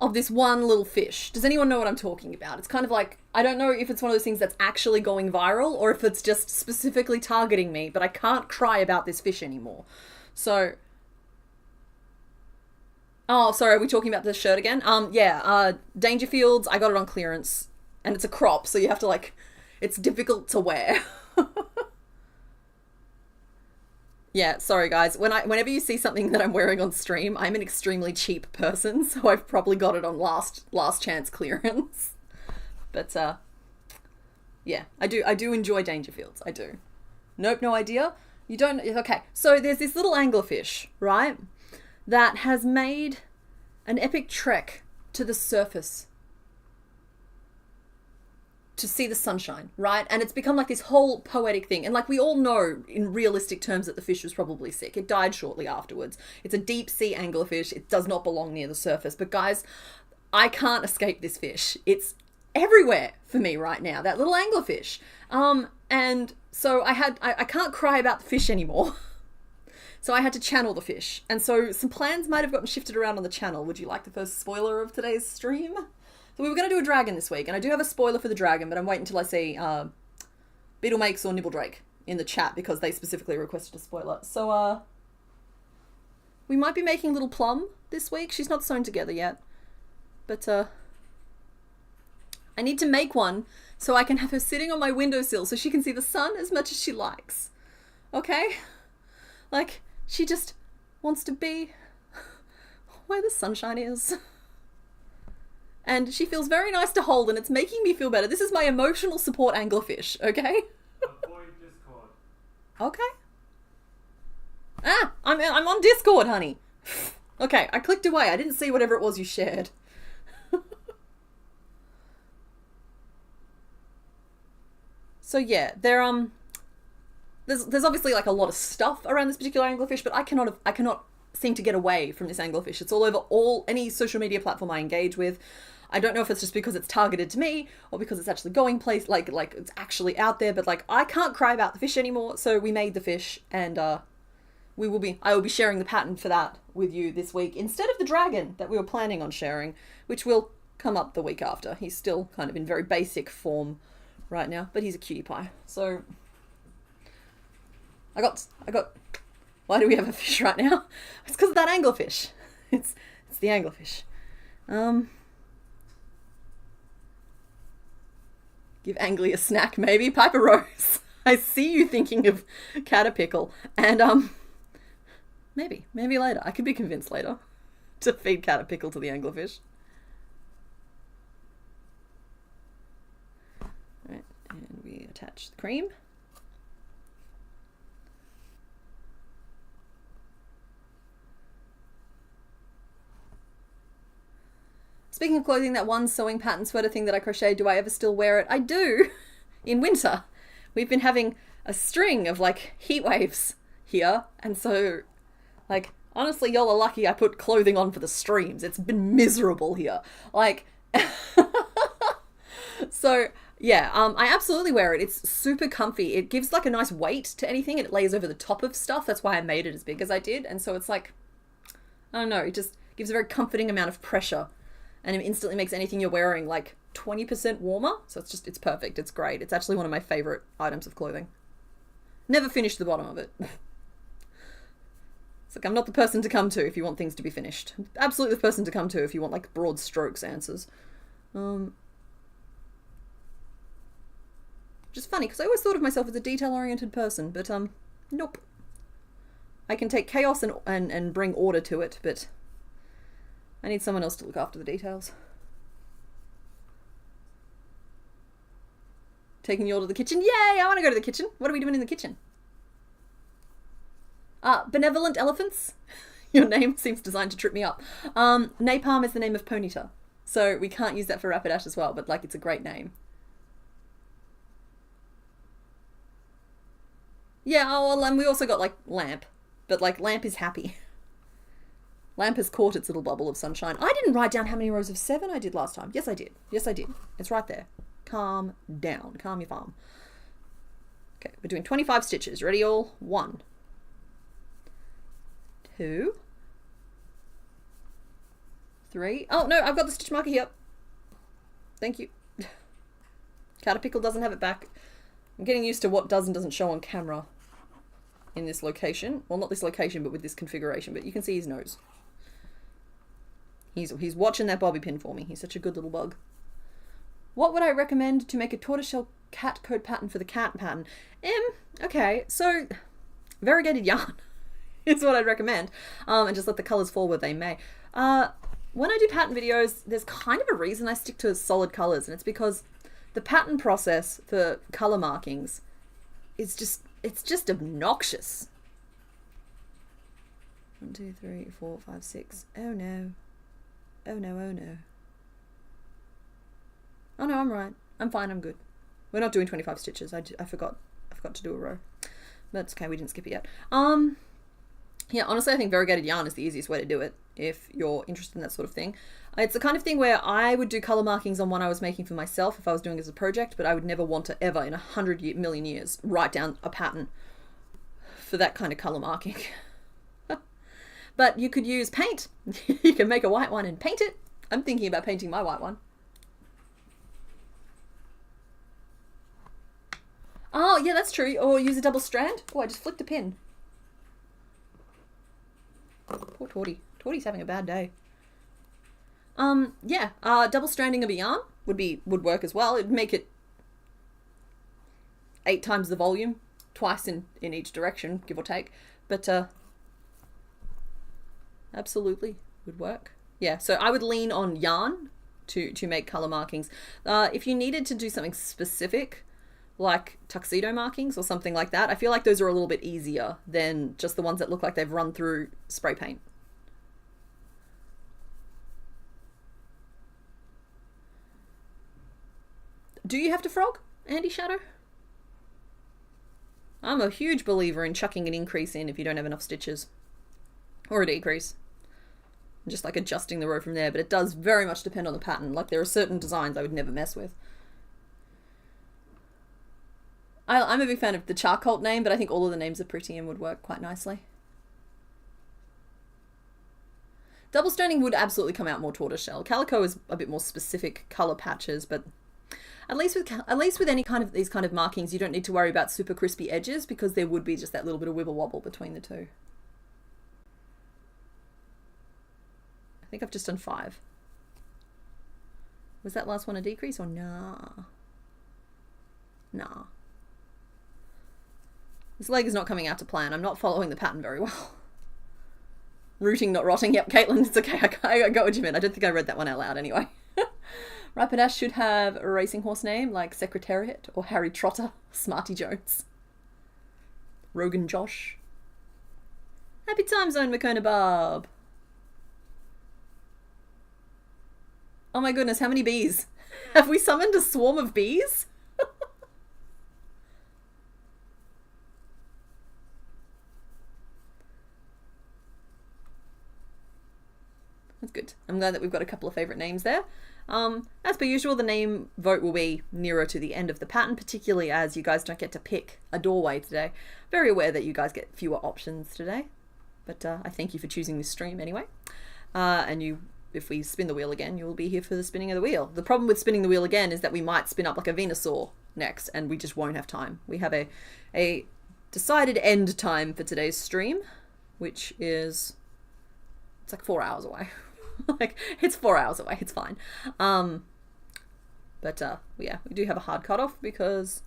S1: of this one little fish. Does anyone know what I'm talking about? It's kind of like, I don't know if it's one of those things that's actually going viral or if it's just specifically targeting me, but I can't cry about this fish anymore. So, oh, sorry, are we talking about this shirt again? Yeah, Dangerfields, I got it on clearance, and it's a crop, so you have to like, it's difficult to wear. Yeah, sorry guys. Whenever you see something that I'm wearing on stream, I'm an extremely cheap person, so I've probably got it on last chance clearance. But yeah, I do enjoy Dangerfields. I do. Nope, no idea. You don't. Okay, so there's this little anglerfish, right, that has made an epic trek to the surface to see the sunshine, right? And it's become like this whole poetic thing. And like we all know in realistic terms that the fish was probably sick. It died shortly afterwards. It's a deep sea anglerfish. It does not belong near the surface. But guys, I can't escape this fish. It's everywhere for me right now, that little anglerfish. And so I can't cry about the fish anymore. So I had to channel the fish. And so some plans might have gotten shifted around on the channel. Would you like the first spoiler of today's stream? So we were going to do a dragon this week, and I do have a spoiler for the dragon, but I'm waiting until I see Beetle Makes or Nibbledrake in the chat because they specifically requested a spoiler. So we might be making Little Plum this week. She's not sewn together yet. But I need to make one so I can have her sitting on my windowsill so she can see the sun as much as she likes. Okay? Like, she just wants to be where the sunshine is. And she feels very nice to hold, and it's making me feel better. This is my emotional support anglerfish, okay?
S2: Avoid Discord.
S1: Okay. Ah, I'm on Discord, honey. Okay, I clicked away. I didn't see whatever it was you shared. So yeah, there's obviously like a lot of stuff around this particular anglerfish, but I cannot seem to get away from this anglerfish. It's all over any social media platform I engage with. I don't know if it's just because it's targeted to me or because it's actually going place like it's actually out there, but like I can't cry about the fish anymore. So we made the fish, and I will be sharing the pattern for that with you this week instead of the dragon that we were planning on sharing, which will come up the week after. He's still kind of in very basic form right now, but he's a cutie pie. So I got why do we have a fish right now? It's because of that anglerfish. It's the anglerfish. Give Angly a snack, maybe. Piper Rose. I see you thinking of Caterpickle. And, maybe later. I could be convinced later to feed Caterpickle to the anglerfish. Alright, and we attach the cream. Speaking of clothing, that one sewing pattern sweater thing that I crocheted, do I ever still wear it? I do, in winter. We've been having a string of, like, heat waves here, and so, like, honestly, y'all are lucky I put clothing on for the streams. It's been miserable here. Like, so, yeah, I absolutely wear it. It's super comfy. It gives, like, a nice weight to anything, and it lays over the top of stuff. That's why I made it as big as I did, and so it's like, I don't know, it just gives a very comforting amount of pressure. And it instantly makes anything you're wearing like 20% warmer. So it's perfect. It's great. It's actually one of my favorite items of clothing. Never finished the bottom of it. It's like I'm not the person to come to if you want things to be finished. Absolutely the person to come to if you want like broad strokes answers. Just funny because I always thought of myself as a detail-oriented person, but nope. I can take chaos and bring order to it, but I need someone else to look after the details. Taking you all to the kitchen. Yay! I want to go to the kitchen. What are we doing in the kitchen? Benevolent Elephants. Your name seems designed to trip me up. Napalm is the name of Ponyta. So we can't use that for Rapidash as well, but like it's a great name. Yeah, oh, well, and we also got like Lamp. But like Lamp is happy. Lamp has caught its little bubble of sunshine. I didn't write down how many rows of 7 I did last time. Yes, I did. Yes, I did. It's right there. Calm down. Calm your farm. Okay, we're doing 25 stitches. Ready all? 1, 2, 3. Oh, no, I've got the stitch marker here. Thank you. Caterpickle doesn't have it back. I'm getting used to what does and doesn't show on camera in this location. Well, not this location, but with this configuration. But you can see his nose. He's watching that bobby pin for me. He's such a good little bug. What would I recommend to make a tortoiseshell cat coat pattern for the cat pattern? Okay, so variegated yarn is what I'd recommend. And just let the colours fall where they may. When I do pattern videos, there's kind of a reason I stick to solid colours, and it's because the pattern process for colour markings is just obnoxious. 1, 2, 3, 4, 5, 6. Oh no. Oh no, oh no. Oh no, I'm right. I'm fine, I'm good. We're not doing 25 stitches. I forgot to do a row. But it's okay, we didn't skip it yet. Yeah, honestly, I think variegated yarn is the easiest way to do it. if you're interested in that sort of thing. It's the kind of thing where I would do color markings on one I was making for myself if I was doing it as a project, but I would never want to ever in 100 million years write down a pattern for that kind of color marking. But you could use paint. You can make a white one and paint it. I'm thinking about painting my white one. Oh, yeah, that's true. Or use a double strand. Oh, I just flicked a pin. Poor Torty. Torty's having a bad day. Yeah, double stranding of a yarn would work as well. It'd make it 8 times the volume, twice in each direction, give or take. But absolutely would work. Yeah, so I would lean on yarn to make color markings. If you needed to do something specific, like tuxedo markings or something like that, I feel like those are a little bit easier than just the ones that look like they've run through spray paint. Do you have to frog, Andy Shadow? I'm a huge believer in chucking an increase in if you don't have enough stitches. Or a decrease. Just like adjusting the row from there, but it does very much depend on the pattern. Like there are certain designs I would never mess with. I'm a big fan of the charcoal name, but I think all of the names are pretty and would work quite nicely. Double stranding would absolutely come out more tortoiseshell. Calico is a bit more specific color patches, but at least with any kind of these kind of markings, you don't need to worry about super crispy edges because there would be just that little bit of wibble wobble between the two. I think I've just done 5. Was that last one a decrease or nah? Nah. This leg is not coming out to plan. I'm not following the pattern very well. Rooting, not rotting. Yep, Caitlin, it's okay. I got what you meant. I don't think I read that one out loud anyway. Rapidash should have a racing horse name like Secretariat or Harry Trotter, Smarty Jones. Rogan Josh. Happy time zone, Makona Barb. Oh my goodness, how many bees? Have we summoned a swarm of bees? That's good. I'm glad that we've got a couple of favourite names there. As per usual, the name vote will be nearer to the end of the pattern, particularly as you guys don't get to pick a doorway today. Very aware that you guys get fewer options today, but I thank you for choosing this stream anyway. And if we spin the wheel again, you'll be here for the spinning of the wheel. The problem with spinning the wheel again is that we might spin up like a Venusaur next, and we just won't have time. We have a decided end time for today's stream, which is, it's like 4 hours away. Like, it's 4 hours away, it's fine. But yeah, we do have a hard cutoff because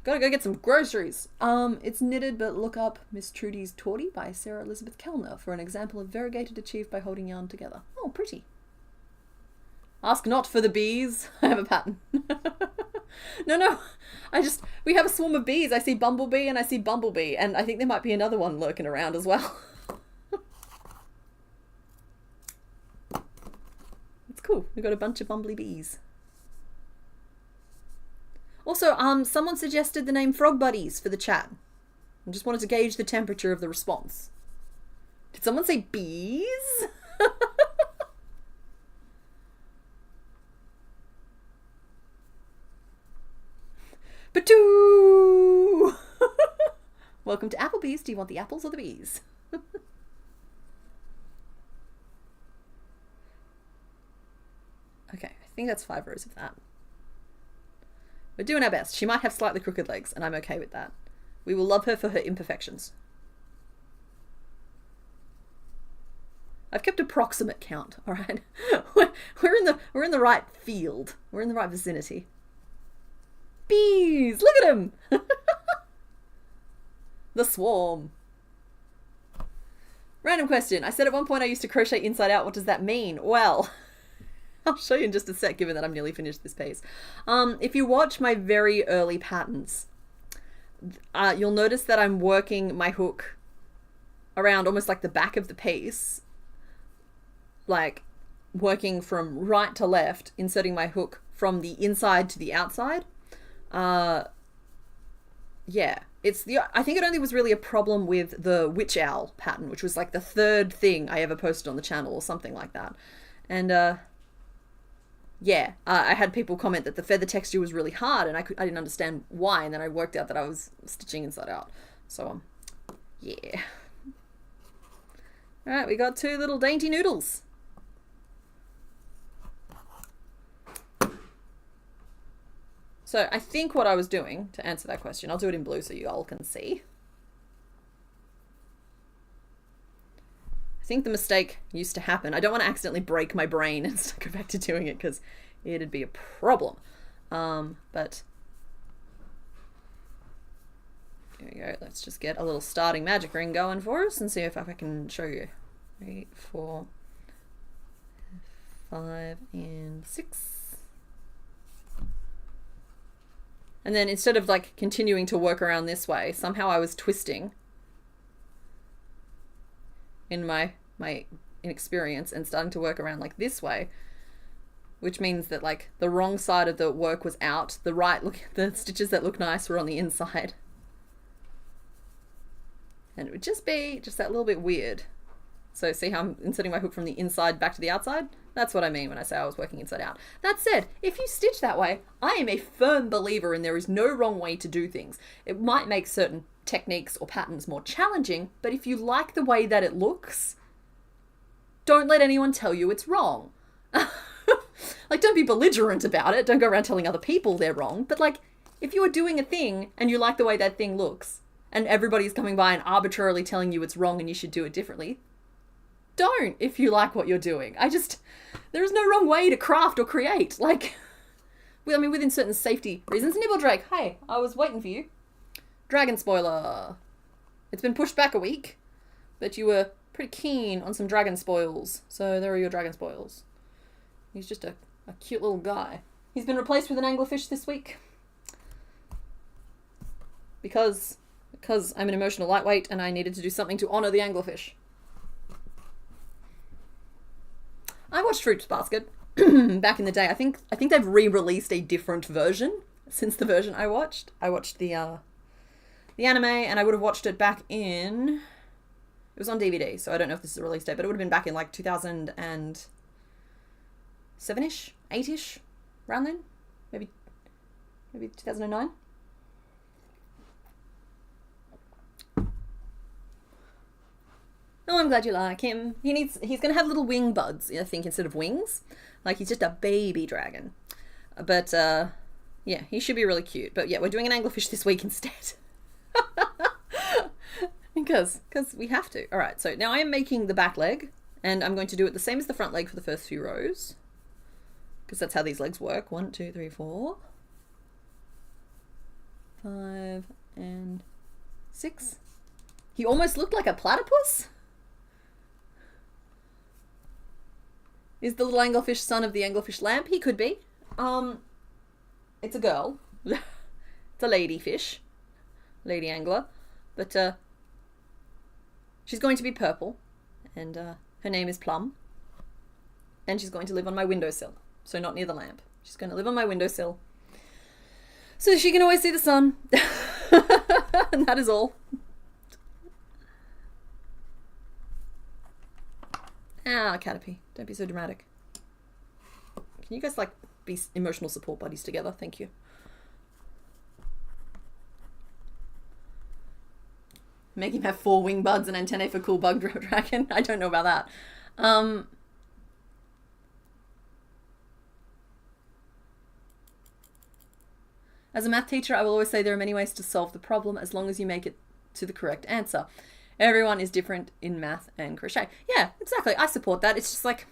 S1: gotta go get some groceries. It's knitted, but look up Miss Trudy's Torty by Sarah Elizabeth Kellner for an example of variegated achieved by holding yarn together. Oh, pretty. Ask not for the bees. I have a pattern. No, we have a swarm of bees. I see Bumblebee and I see Bumblebee, and I think there might be another one lurking around as well. Cool, we've got a bunch of bumblebees. Also, someone suggested the name Frog Buddies for the chat. I just wanted to gauge the temperature of the response. Did someone say bees? Patoo! Welcome to Applebee's. Do you want the apples or the bees? Okay, I think that's 5 rows of that. We're doing our best. She might have slightly crooked legs, and I'm okay with that. We will love her for her imperfections. I've kept approximate count, all right? We're in the right field. We're in the right vicinity. Bees! Look at them! The swarm. Random question. I said at one point I used to crochet inside out. What does that mean? Well, I'll show you in just a sec, given that I'm nearly finished this piece. If you watch my very early patterns, you'll notice that I'm working my hook around almost like the back of the piece, like working from right to left, inserting my hook from the inside to the outside. Yeah, I think it only was really a problem with the witch owl pattern, which was like the third thing I ever posted on the channel or something like that. And yeah, I had people comment that the feather texture was really hard, and I didn't understand why, and then I worked out that I was stitching inside out. So yeah. All right, we got 2 little dainty noodles. So I think what I was doing to answer that question, I'll do it in blue so you all can see. I think the mistake used to happen. I don't want to accidentally break my brain and go back to doing it because it'd be a problem. But here we go. Let's just get a little starting magic ring going for us and see if I can show you. 3, 4, 5, and 6. And then instead of like continuing to work around this way, somehow I was twisting in my inexperience and starting to work around like this way, which means that like the wrong side of the work was out. The stitches that look nice were on the inside. And it would just be just that little bit weird. So see how I'm inserting my hook from the inside back to the outside? That's what I mean when I say I was working inside out. That said, if you stitch that way, I am a firm believer in there is no wrong way to do things. It might make certain techniques or patterns more challenging, but if you like the way that it looks, don't let anyone tell you it's wrong. Like, don't be belligerent about it. Don't go around telling other people they're wrong. But like, if you are doing a thing and you like the way that thing looks, and everybody's coming by and arbitrarily telling you it's wrong and you should do it differently, don't if you like what you're doing. There is no wrong way to craft or create. Like, I mean, within certain safety reasons. Nibble Drake, hey, I was waiting for you. Dragon spoiler. It's been pushed back a week, but you were pretty keen on some dragon spoils. So there are your dragon spoils. He's just a cute little guy. He's been replaced with an anglerfish this week. Because I'm an emotional lightweight and I needed to do something to honor the anglerfish. I watched Fruits Basket back in the day. I think they've re-released a different version since the version I watched. I watched the anime, and I would have watched it back in... It was on DVD, so I don't know if this is a release date, but it would have been back in like 2007-ish, 8-ish, around then. Maybe 2009. Oh, I'm glad you like him. He's going to have little wing buds, I think, instead of wings. Like, he's just a baby dragon. But, yeah, he should be really cute. But, yeah, we're doing an anglerfish this week instead. Because we have to. All right, so now I am making the back leg. And I'm going to do it the same as the front leg for the first few rows. Because that's how these legs work. 1, 2, 3, 4. 5, and 6. He almost looked like a platypus. Is the little anglerfish son of the anglerfish lamp? He could be. It's a girl. It's a lady fish. Lady angler. But, she's going to be purple. And, her name is Plum. And she's going to live on my windowsill. So not near the lamp. She's going to live on my windowsill. So she can always see the sun. And that is all. Ah, Caterpie, don't be so dramatic. Can you guys, like, be emotional support buddies together? Thank you. Make him have 4 wing buds and antennae for cool bug dragon. I don't know about that. As a math teacher, I will always say there are many ways to solve the problem as long as you make it to the correct answer. Everyone is different in math and crochet. Yeah, exactly. I support that. It's just like,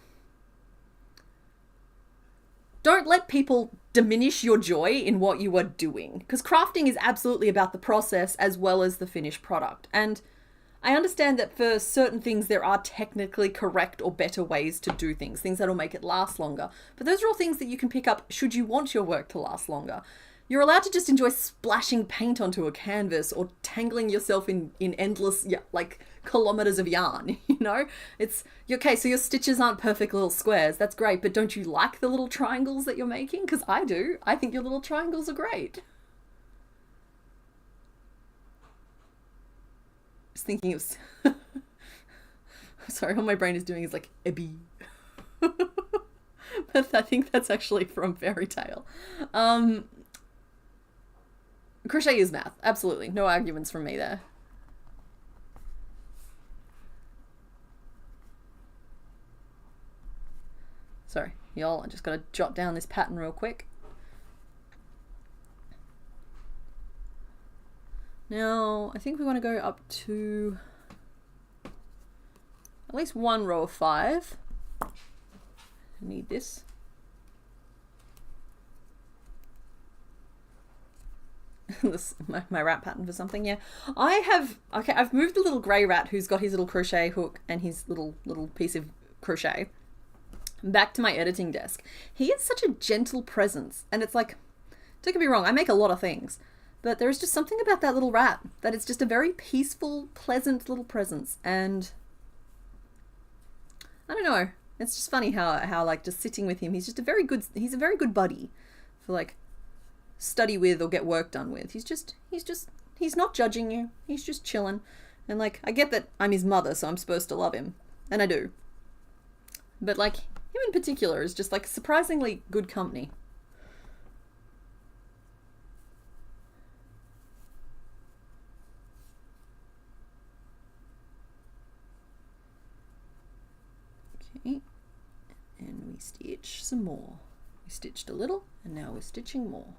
S1: don't let people diminish your joy in what you are doing. Because crafting is absolutely about the process as well as the finished product. And I understand that for certain things there are technically correct or better ways to do things that'll make it last longer. But those are all things that you can pick up should you want your work to last longer. You're allowed to just enjoy splashing paint onto a canvas or tangling yourself in endless, like, kilometers of yarn, you know? It's, okay, so your stitches aren't perfect little squares. That's great, but don't you like the little triangles that you're making? Because I do. I think your little triangles are great. just thinking of... Sorry, all my brain is doing is like, Ebby. But I think that's actually from Fairy Tale. Crochet is math. Absolutely. No arguments from me there. Sorry, y'all. I just got to jot down this pattern real quick. Now, I think we want to go up to at least one row of 5. I need this. my rat pattern for something, yeah. I've moved the little grey rat who's got his little crochet hook and his little piece of crochet back to my editing desk. He is such a gentle presence, and it's like, don't get me wrong, I make a lot of things, but there is just something about that little rat that it's just a very peaceful, pleasant little presence, and I don't know. It's just funny how like just sitting with him, he's a very good buddy for like study with or get work done with. He's not judging you. He's just chilling. And like, I get that I'm his mother, so I'm supposed to love him. And I do. But like, him in particular is just like surprisingly good company. Okay. And we stitch some more. We stitched a little, and now we're stitching more.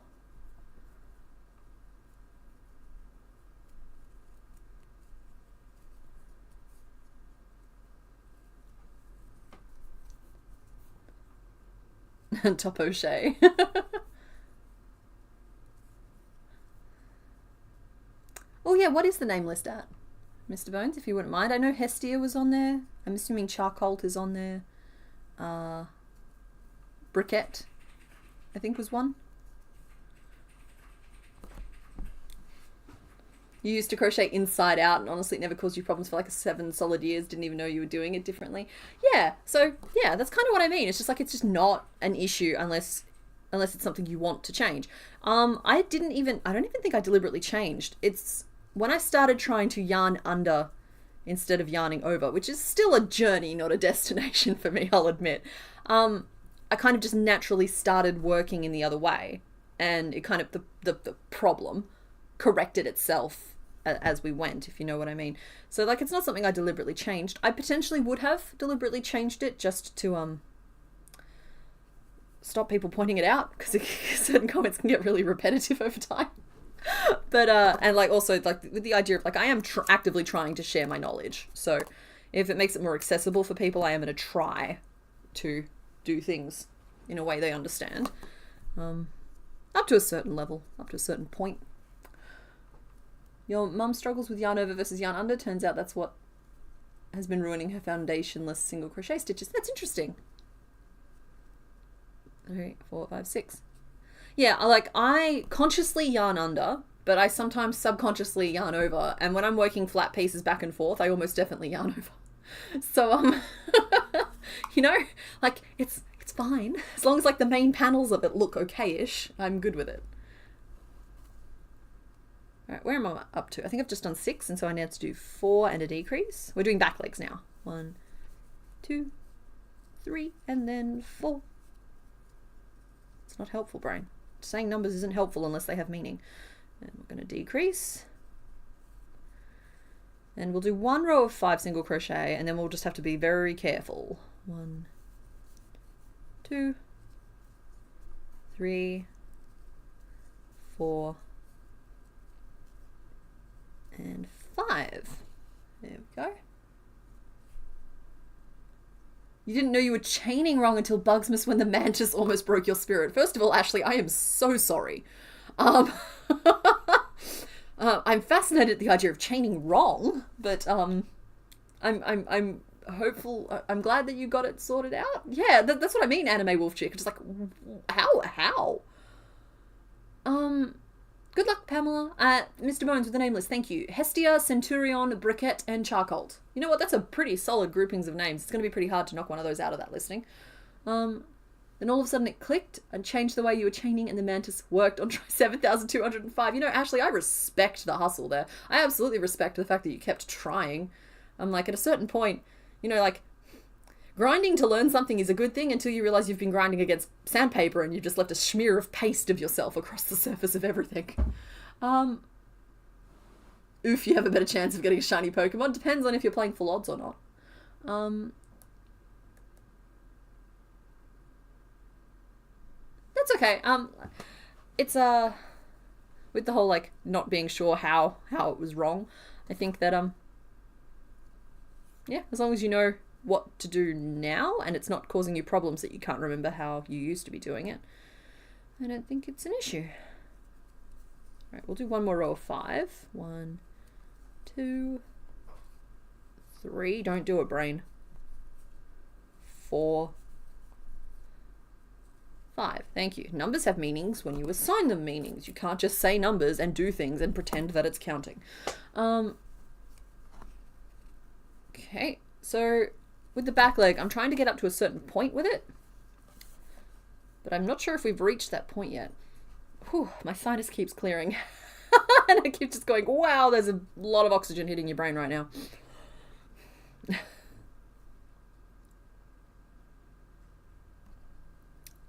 S1: Top O'Shea. Oh yeah, what is the name list at, Mr. Bones, if you wouldn't mind? I know Hestia was on there. I'm assuming Charcoal is on there. Briquette, I think, was one. You used to crochet inside out, and honestly it never caused you problems for like 7 solid years, didn't even know you were doing it differently. Yeah, so yeah, that's kind of what I mean. It's just like, it's just not an issue unless it's something you want to change. I don't even think I deliberately changed. It's when I started trying to yarn under instead of yarning over, which is still a journey, not a destination for me, I'll admit. I kind of just naturally started working in the other way, and it kind of, the problem corrected itself as we went, if you know what I mean. So like, it's not something I deliberately changed. I potentially would have deliberately changed it just to stop people pointing it out, because certain comments can get really repetitive over time. But and like also like with the idea of like, I am actively trying to share my knowledge, so if it makes it more accessible for people, I am going to try to do things in a way they understand, up to a certain level, up to a certain point. Your mum struggles with yarn over versus yarn under. Turns out that's what has been ruining her foundationless single crochet stitches. That's interesting. 3, 4, 5, 6. Yeah, I consciously yarn under, but I sometimes subconsciously yarn over. And when I'm working flat pieces back and forth, I almost definitely yarn over. So, you know, like, it's fine. As long as like the main panels of it look okay-ish, I'm good with it. Alright, where am I up to? I think I've just done 6, and so I now have to do 4 and a decrease. We're doing back legs now. 1, 2, 3, and then 4. It's not helpful, brain. Saying numbers isn't helpful unless they have meaning. And we're going to decrease. And we'll do 1 row of 5 single crochet, and then we'll just have to be very careful. 1, 2, 3, 4, and 5. There we go. You didn't know you were chaining wrong until Bugsmas when the mantis almost broke your spirit. First of all, Ashley, I am so sorry. I'm fascinated at the idea of chaining wrong, but I'm hopeful. I'm glad that you got it sorted out. Yeah, that's what I mean, anime wolf chick. Just like, how? Good luck, Pamela. Mr. Bones with the name list, thank you. Hestia, Centurion, Briquette, and Charcoal. You know what? That's a pretty solid groupings of names. It's going to be pretty hard to knock one of those out of that listing. Then all of a sudden it clicked and changed the way you were chaining, and the mantis worked on try 7,205. You know, Ashley, I respect the hustle there. I absolutely respect the fact that you kept trying. I'm like, at a certain point, you know, like, grinding to learn something is a good thing until you realize you've been grinding against sandpaper and you've just left a smear of paste of yourself across the surface of everything. Oof, you have a better chance of getting a shiny Pokemon. Depends on if you're playing full odds or not. That's okay. It's with the whole like not being sure how it was wrong. I think that yeah, as long as you know what to do now and it's not causing you problems that you can't remember how you used to be doing it, I don't think it's an issue. All right, we'll do one more row of 5. 1, 2, 3. Don't do it, brain. 4, 5. Thank you. Numbers have meanings when you assign them meanings. You can't just say numbers and do things and pretend that it's counting. Okay, so with the back leg, I'm trying to get up to a certain point with it, but I'm not sure if we've reached that point yet. Whew, my sinus keeps clearing. And I keep just going, wow, there's a lot of oxygen hitting your brain right now. I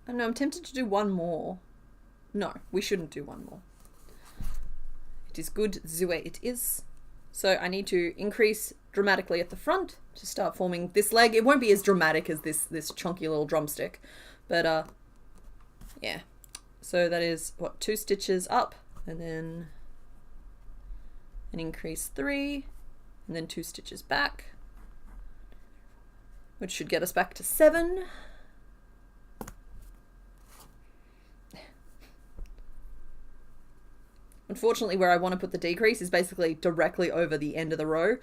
S1: don't know, I'm tempted to do one more. No, we shouldn't do one more. It is good the way it is. So I need to increase dramatically at the front to start forming this leg. It won't be as dramatic as this chunky little drumstick, but yeah. So that is, what, 2 stitches up, and then an increase 3, and then 2 stitches back, which should get us back to 7. Unfortunately, where I want to put the decrease is basically directly over the end of the row,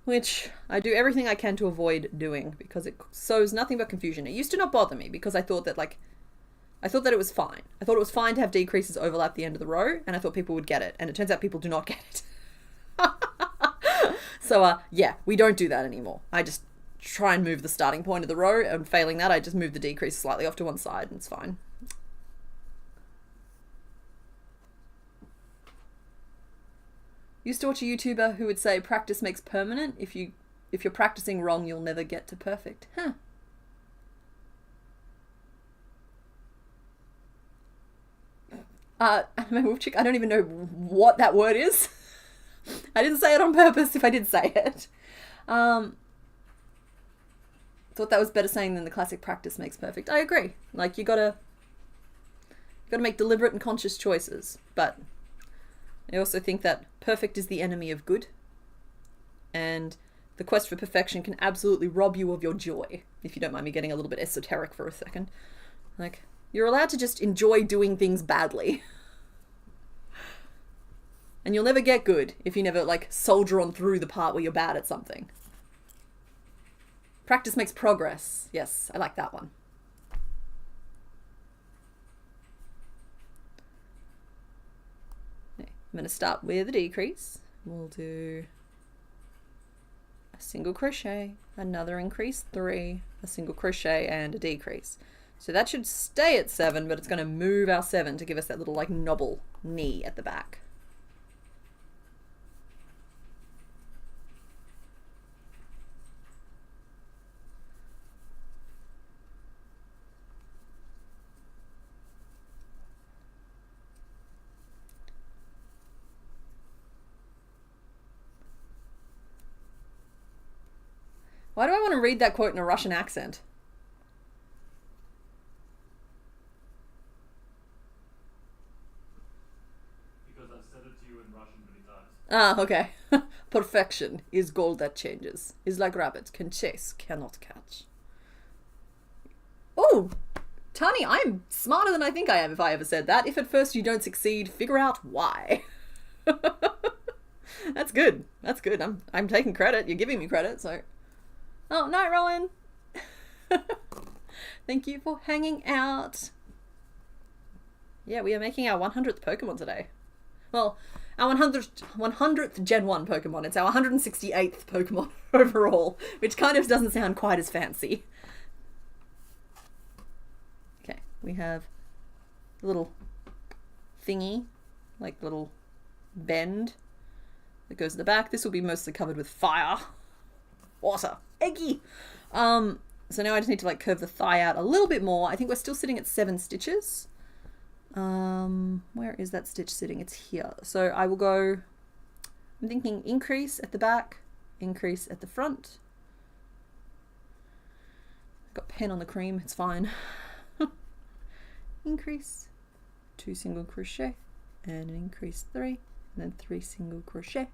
S1: which I do everything I can to avoid doing because it sows nothing but confusion. It used to not bother me because I thought that it was fine. I thought it was fine to have decreases overlap the end of the row, and I thought people would get it, and it turns out people do not get it. So yeah, we don't do that anymore. I just try and move the starting point of the row, and failing that, I just move the decrease slightly off to one side, and it's fine. Used to watch a YouTuber who would say practice makes permanent. If you're practicing wrong, you'll never get to perfect. Huh. I don't even know what that word is. I didn't say it on purpose if I did say it. Thought that was better saying than the classic practice makes perfect. I agree. Like, you gotta make deliberate and conscious choices, but I also think that perfect is the enemy of good, and the quest for perfection can absolutely rob you of your joy, if you don't mind me getting a little bit esoteric for a second. Like, you're allowed to just enjoy doing things badly. And you'll never get good if you never, like, soldier on through the part where you're bad at something. Practice makes progress. Yes, I like that one. I'm going to start with a decrease. We'll do a single crochet, another increase 3, a single crochet, and a decrease. So that should stay at 7, but it's going to move our 7 to give us that little like knobble knee at the back. Why do I want to read that quote in a Russian accent?
S2: Because I've said it to you in Russian many times.
S1: Ah, okay. Perfection is gold that changes, is like rabbit, can chase, cannot catch. Oh, Tani, I'm smarter than I think I am if I ever said that. If at first you don't succeed, figure out why. That's good. That's good. I'm taking credit. You're giving me credit, so... Oh, night, Rowan. Thank you for hanging out. Yeah, we are making our 100th Pokemon today. Well, our 100th Gen 1 Pokemon. It's our 168th Pokemon overall, which kind of doesn't sound quite as fancy. Okay, we have a little thingy, like little bend that goes at the back. This will be mostly covered with fire, water, eggy. So now I just need to like curve the thigh out a little bit more. I think we're still sitting at 7 stitches. Where is that stitch sitting? It's here. So I will go, I'm thinking increase at the back, increase at the front. Got pen on the cream, it's fine. Increase, 2 single crochet, and an increase 3, and then 3 single crochet.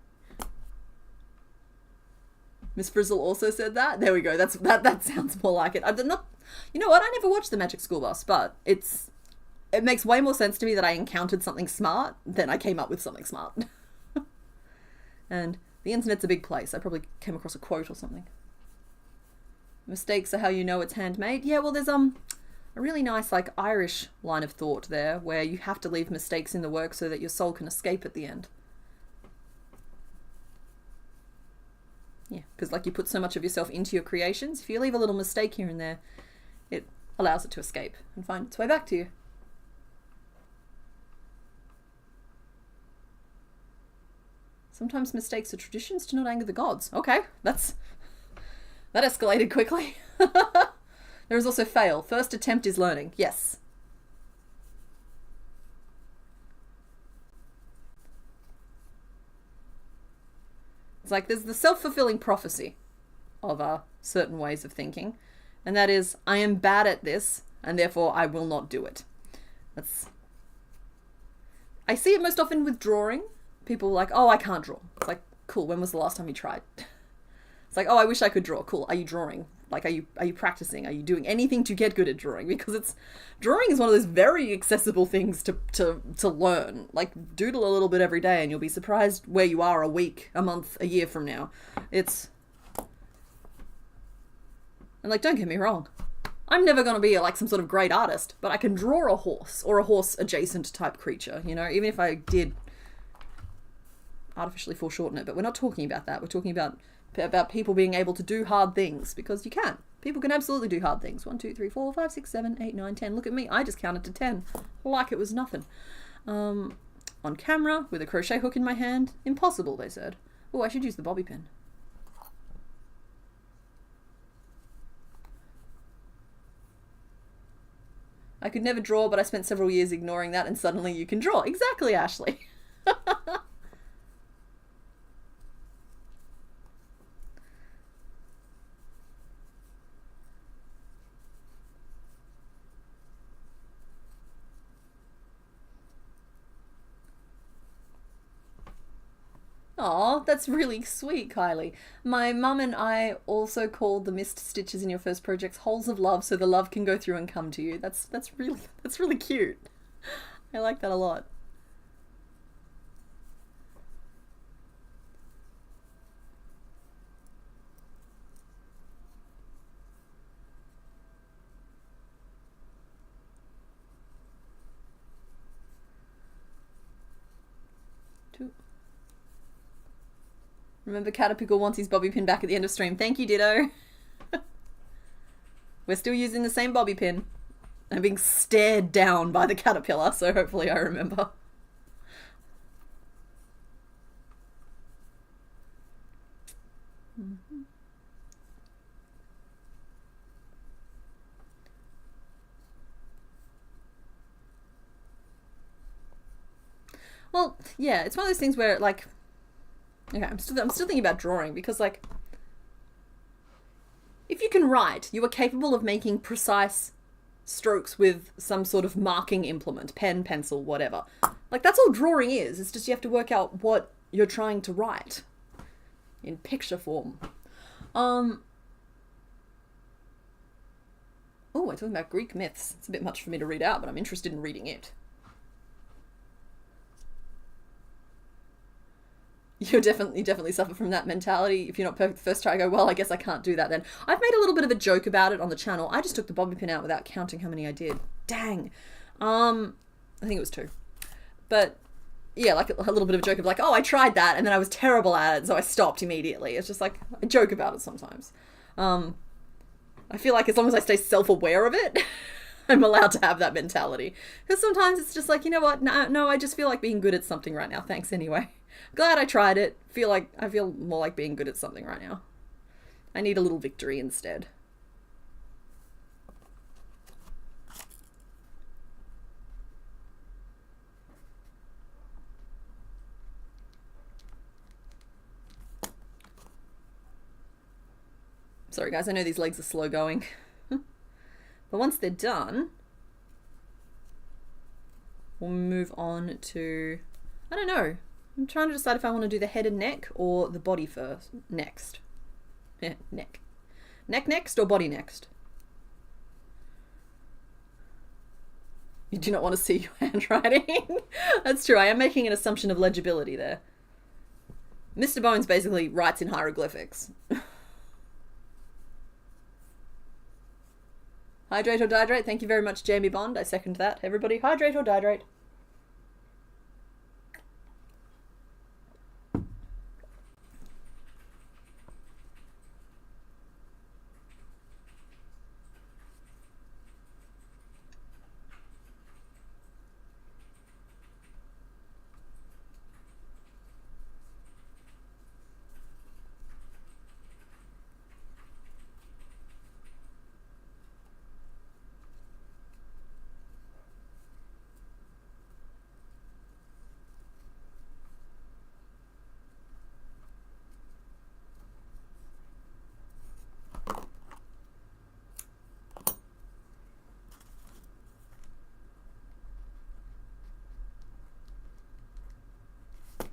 S1: Miss Frizzle also said that. There we go. That sounds more like it. I'm not. You know what? I never watched the Magic School Bus, but it makes way more sense to me that I encountered something smart than I came up with something smart. And the internet's a big place. I probably came across a quote or something. Mistakes are how you know it's handmade. Yeah, well, there's a really nice like Irish line of thought there where you have to leave mistakes in the work so that your soul can escape at the end. Yeah, because like you put so much of yourself into your creations, if you leave a little mistake here and there, it allows it to escape and find its way back to you. Sometimes mistakes are traditions to not anger the gods. Okay, that escalated quickly. There is also fail. First attempt is learning. Yes. It's like there's the self-fulfilling prophecy of certain ways of thinking, and that is, I am bad at this, and therefore I will not do it. I see it most often with drawing. People are like, oh, I can't draw. It's like, cool, when was the last time you tried? It's like, oh, I wish I could draw. Cool, are you drawing? Like, are you practicing? Are you doing anything to get good at drawing? Because drawing is one of those very accessible things to learn. Like, doodle a little bit every day and you'll be surprised where you are a week, a month, a year from now. And like, don't get me wrong. I'm never going to be like some sort of great artist, but I can draw a horse or a horse adjacent type creature, you know, even if I did artificially foreshorten it. But we're not talking about that. We're talking about people being able to do hard things, because you can. People can absolutely do hard things. 1, 2, 3, 4, 5, 6, 7, 8, 9, 10. Look at me. I just counted to 10 like it was nothing. On camera with a crochet hook in my hand. Impossible, they said. Oh, I should use the bobby pin. I could never draw, but I spent several years ignoring that, and suddenly you can draw. Exactly, Ashley. Aw, that's really sweet, Kylie. My mum and I also called the missed stitches in your first projects holes of love, so the love can go through and come to you. That's really cute. I like that a lot. Remember, Caterpillar wants his bobby pin back at the end of stream. Thank you, Ditto. We're still using the same bobby pin. I'm being stared down by the caterpillar, so hopefully I remember. Well, yeah, it's one of those things where, like, okay, I'm still thinking about drawing, because, like, if you can write, you are capable of making precise strokes with some sort of marking implement, pen, pencil, whatever. Like, that's all drawing is. It's just you have to work out what you're trying to write in picture form. Oh, we're talking about Greek myths. It's a bit much for me to read out, but I'm interested in reading it. You definitely suffer from that mentality. If you're not perfect the first try, I go, well, I guess I can't do that then. I've made a little bit of a joke about it on the channel. I just took the bobby pin out without counting how many I did. Dang. I think it was 2. But yeah, like a little bit of a joke of like, oh, I tried that and then I was terrible at it, so I stopped immediately. It's just like, I joke about it sometimes. I feel like as long as I stay self-aware of it, I'm allowed to have that mentality. Because sometimes it's just like, you know what? No, I just feel like being good at something right now. Thanks anyway. Glad I tried it. I feel more like being good at something right now. I need a little victory instead. Sorry guys, I know these legs are slow going. But once they're done, we'll move on to, I don't know. I'm trying to decide if I want to do the head and neck or the body first. Next. Yeah, neck. Neck next or body next? You do not want to see your handwriting. That's true, I am making an assumption of legibility there. Mr. Bones basically writes in hieroglyphics. Hydrate or dihydrate? Thank you very much, Jamie Bond. I second that. Everybody, hydrate or dihydrate?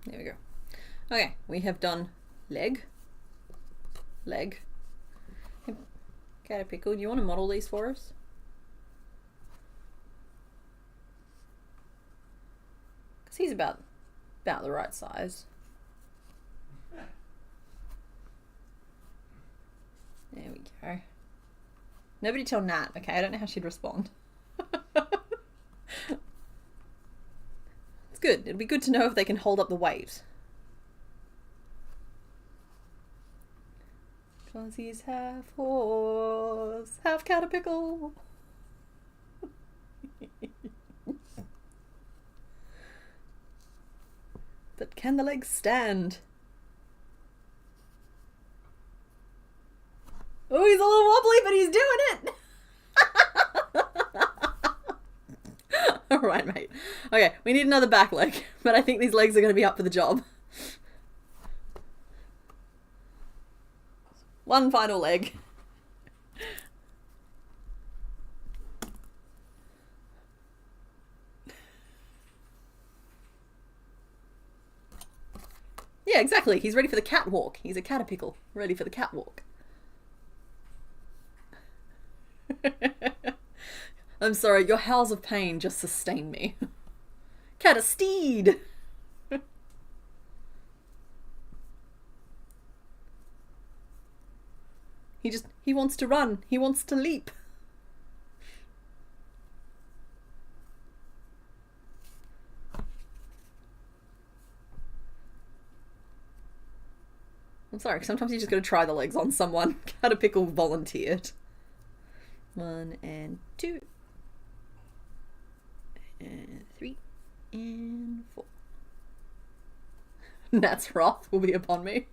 S1: There we go. Okay, we have done leg. Caterpickle, do you want to model these for us? Because he's about the right size. There we go. Nobody tell Nat, okay? I don't know how she'd respond. Good. It'll be good to know if they can hold up the weight. Cause he's half horse, half caterpickle. But can the legs stand? Oh, he's a little wobbly, but he's doing it! Alright, mate. Okay, we need another back leg, but I think these legs are going to be up for the job. One final leg. Yeah, exactly. He's ready for the catwalk. He's a caterpickle, ready for the catwalk. I'm sorry, your howls of pain just sustain me. Cat a steed! He wants to run. He wants to leap. I'm sorry, sometimes you just gotta try the legs on someone. Caterpickle volunteered. 1 and 2. And 3 and 4. Nat's wrath will be upon me.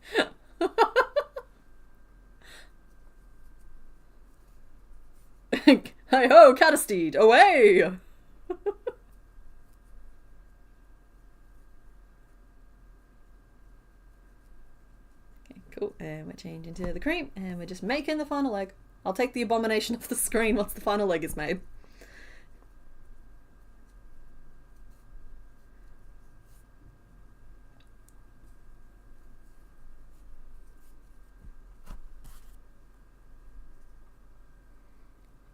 S1: Hey ho, Catesteed, away! Okay, cool. And we're changing to the cream, and we're just making the final leg. I'll take the abomination off the screen once the final leg is made.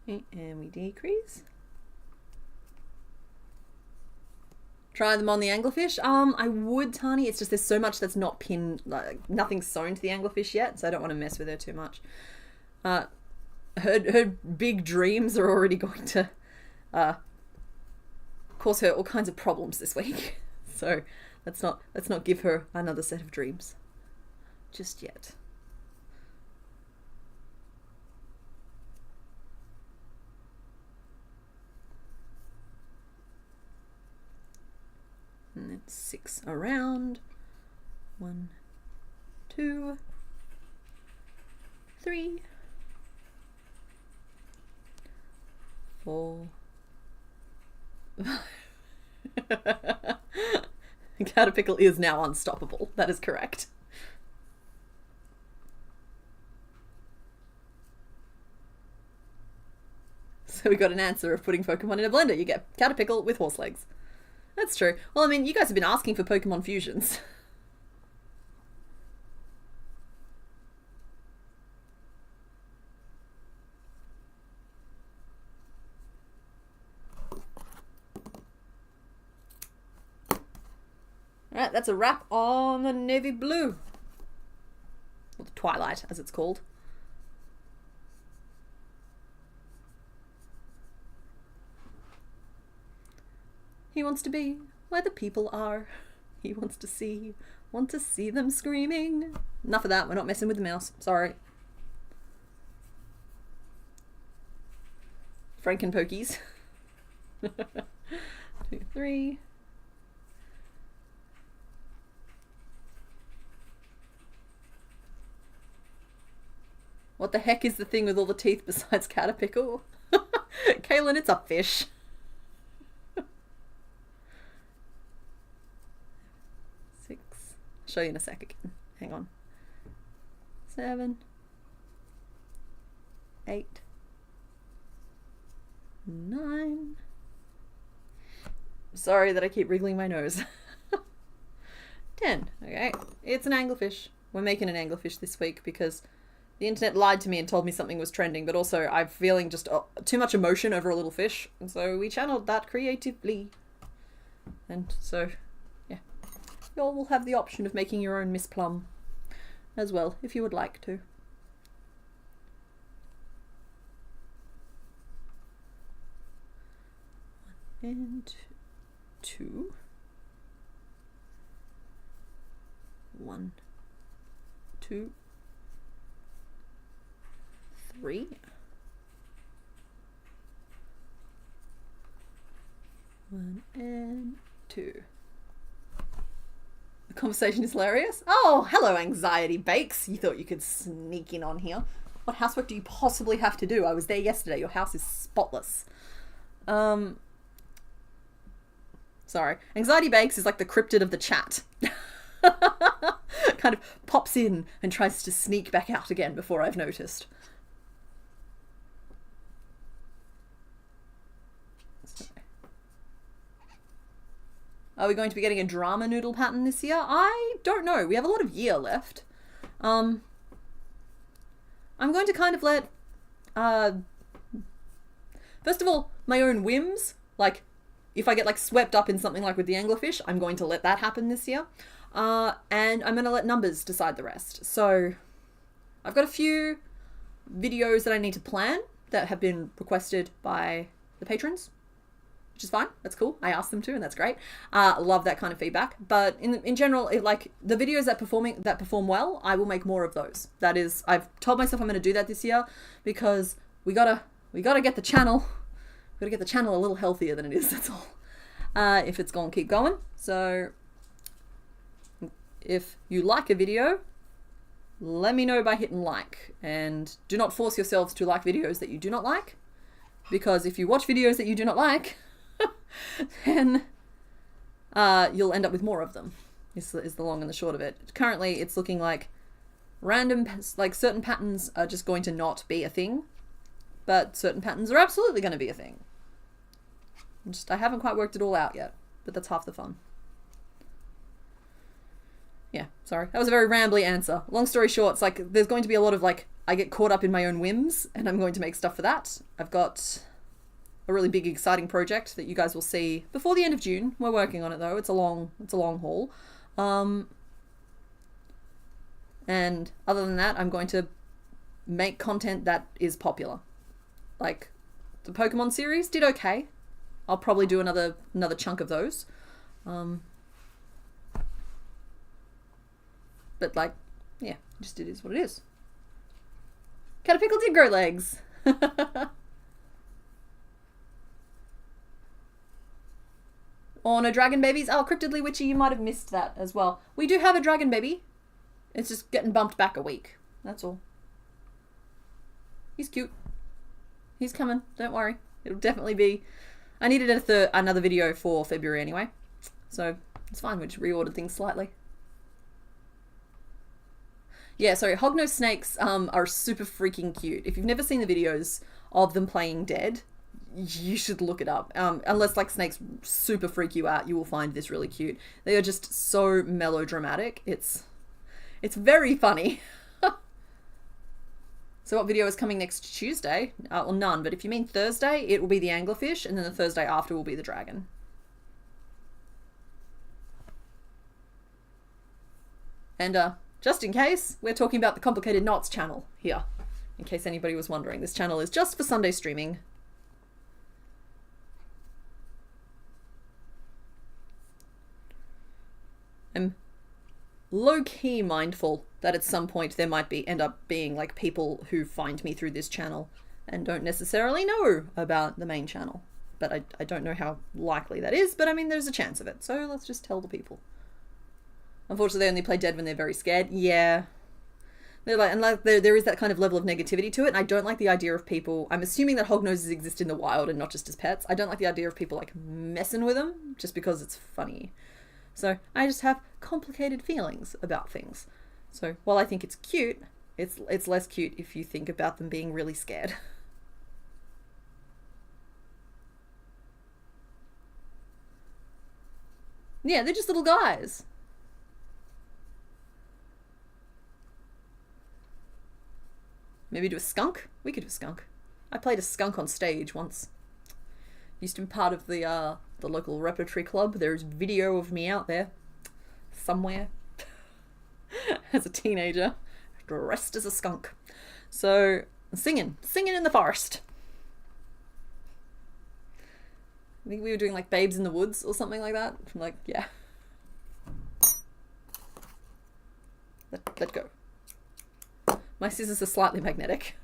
S1: Okay, and we decrease. Try them on the anglerfish. I would, Tani. It's just there's so much that's not pinned, like nothing's sewn to the anglerfish yet, so I don't want to mess with her too much. Her big dreams are already going to cause her all kinds of problems this week. So let's not give her another set of dreams just yet. 6 around. 1, 2, 3, 4. Caterpillar is now unstoppable. That is correct. So we got an answer of putting Pokemon in a blender. You get Caterpillar with horse legs. That's true. Well, I mean, you guys have been asking for Pokemon fusions. Alright, that's a wrap on the navy blue. Or the twilight, as it's called. He wants to be where the people are. He wants to want to see them screaming. Enough of that, we're not messing with the mouse. Sorry. Franken-pokies. 2, 3. What the heck is the thing with all the teeth besides Caterpillar? Kaylin, it's a fish. 6. I'll show you in a sec again. Hang on. 7. 8. 9. Sorry that I keep wriggling my nose. 10. Okay. It's an anglerfish. We're making an anglerfish this week because the internet lied to me and told me something was trending, but also I'm feeling just too much emotion over a little fish, and so we channeled that creatively. And so, yeah. Y'all will have the option of making your own Miss Plum as well, if you would like to. And 2. 1, 2, 3. 1 and 2. The conversation is hilarious. Oh, hello, Anxiety Bakes. You thought you could sneak in on here. What housework do you possibly have to do? I was there yesterday. Your house is spotless. Sorry. Anxiety Bakes is like the cryptid of the chat. Kind of pops in and tries to sneak back out again before I've noticed. Are we going to be getting a drama noodle pattern this year? I don't know. We have a lot of year left. I'm going to kind of let, first of all, my own whims, like if I get like swept up in something like with the anglerfish, I'm going to let that happen this year. And I'm going to let numbers decide the rest. So I've got a few videos that I need to plan that have been requested by the patrons, which is fine. That's cool. I asked them to, and that's great. Love that kind of feedback. But in general, like the videos that perform well, I will make more of those. That is, I've told myself I'm going to do that this year because we gotta get the channel. We gotta get the channel a little healthier than it is. That's all. If it's going to keep going. So if you like a video, let me know by hitting like, and do not force yourselves to like videos that you do not like, because if you watch videos that you do not like, then you'll end up with more of them, is the long and the short of it. Currently, it's looking like certain patterns are just going to not be a thing, but certain patterns are absolutely going to be a thing. I haven't quite worked it all out yet, but that's half the fun. Yeah, sorry. That was a very rambly answer. Long story short, it's like there's going to be a lot of like, I get caught up in my own whims and I'm going to make stuff for that. I've got a really big, exciting project that you guys will see before the end of June. We're working on it though. It's a long haul. And other than that, I'm going to make content that is popular. Like the Pokemon series did okay. I'll probably do another chunk of those. But like, yeah, just it is what it is. Caterpillar did grow legs. Oh, no dragon babies. Oh, Cryptidly Witchy, you might have missed that as well. We do have a dragon baby. It's just getting bumped back a week. That's all. He's cute. He's coming. Don't worry. It'll definitely be... I needed another video for February anyway. So, it's fine. We just reordered things slightly. Yeah, sorry. Hognose snakes are super freaking cute. If you've never seen the videos of them playing dead, you should look it up. Unless like snakes super freak you out, you will find this really cute. They are just so melodramatic. It's very funny. So what video is coming next Tuesday? Well, none, but if you mean Thursday, it will be the anglerfish, and then the Thursday after will be the dragon. And just in case, we're talking about the Complicated Knots channel here. In case anybody was wondering, this channel is just for Sunday streaming. I'm low-key mindful that at some point there might end up being like people who find me through this channel and don't necessarily know about the main channel. But I don't know how likely that is, but I mean there's a chance of it, so let's just tell the people. Unfortunately they only play dead when they're very scared. Yeah. They're like, and like there is that kind of level of negativity to it, and I don't like the idea of people... I'm assuming that hognoses exist in the wild and not just as pets. I don't like the idea of people like messing with them just because it's funny. So I just have complicated feelings about things. So while I think it's cute, it's less cute if you think about them being really scared. Yeah, they're just little guys. Maybe do a skunk? We could do a skunk. I played a skunk on stage once. Used to be part of the local repertory club. There's video of me out there somewhere as a teenager dressed as a skunk. So singing in the forest. I think we were doing like Babes in the Woods or something like that. I'm like, yeah. Let go. My scissors are slightly magnetic.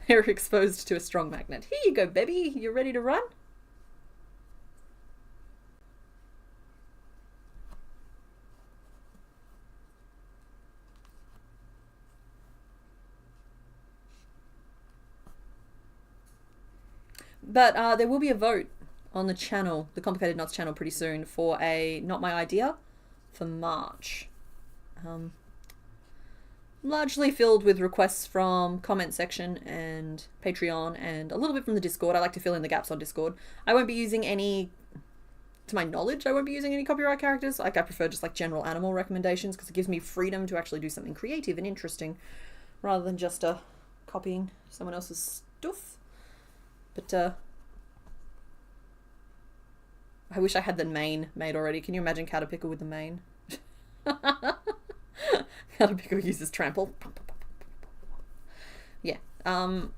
S1: They're exposed to a strong magnet. Here you go, baby. You ready to run? But there will be a vote on the channel, the Complicated Knots channel, pretty soon for a Not My Idea for March. Largely filled with requests from comment section and Patreon and a little bit from the Discord. I like to fill in the gaps on Discord. I won't be using any, to my knowledge, I won't be using any copyright characters. Like I prefer just like general animal recommendations because it gives me freedom to actually do something creative and interesting rather than just copying someone else's stuff. But I wish I had the mane made already. Can you imagine Caterpillar with the mane? Caterpillar uses trample. Yeah. The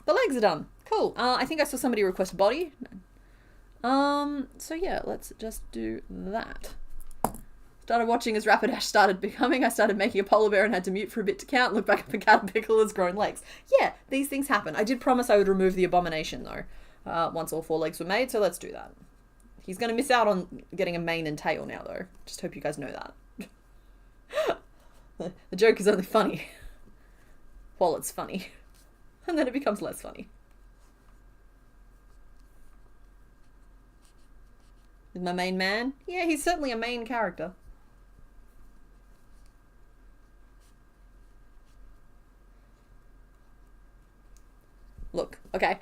S1: legs are done. Cool. I think I saw somebody request body. So yeah, let's just do that. Started watching as Rapidash started becoming. I started making a polar bear and had to mute for a bit to count. Look back up and Caterpillar's grown legs. Yeah, these things happen. I did promise I would remove the abomination though, once all 4 legs were made, so let's do that. He's going to miss out on getting a mane and tail now though. Just hope you guys know that. The joke is only funny while it's funny, and then it becomes less funny. Is my main man? Yeah, he's certainly a main character. Look, okay.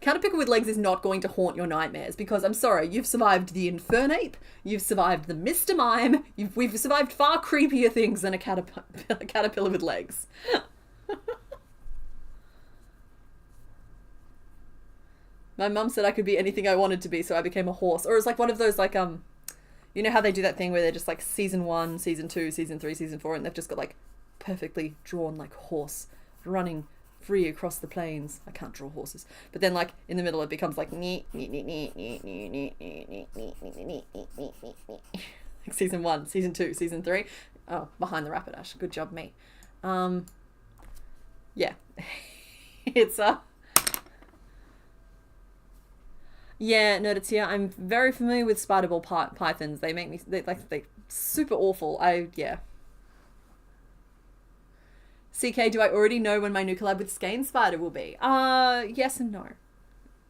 S1: Caterpillar with legs is not going to haunt your nightmares because I'm sorry, you've survived the Infernape, you've survived the Mr. Mime, we've survived far creepier things than a caterpillar with legs. My mum said I could be anything I wanted to be, so I became a horse. Or it's like one of those like you know how they do that thing where they're just like season 1, season 2, season 3, season 4, and they've just got like perfectly drawn like horse running free across the plains. I can't draw horses. But then like in the middle it becomes like like season 1, season 2, season 3. Oh, behind the Rapidash. Good job, me. Yeah. It's Yeah, Nerdits here. I'm very familiar with spider ball pythons. They make me they super awful. Yeah. CK, do I already know when my new collab with Skein Spider will be? Yes and no.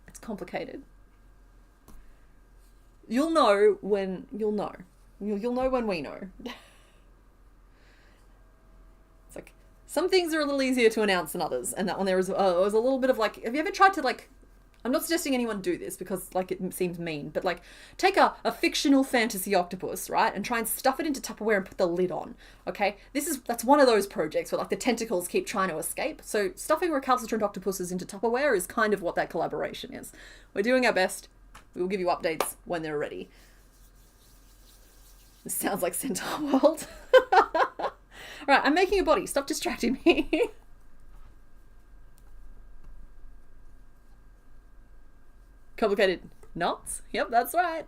S1: It's complicated. You'll know when you'll know. You'll know when we know. It's like some things are a little easier to announce than others, and that one there was a little bit of like. Have you ever tried to like? I'm not suggesting anyone do this because like it seems mean, but like take a fictional fantasy octopus, right, and try and stuff it into Tupperware and put the lid on. Okay, that's one of those projects where like the tentacles keep trying to escape. So stuffing recalcitrant octopuses into Tupperware is kind of what that collaboration is. We're doing our best. We will give you updates when they're ready. This sounds like Centaur World. Alright, I'm making a body. Stop distracting me. Complicated knots? Yep, that's right.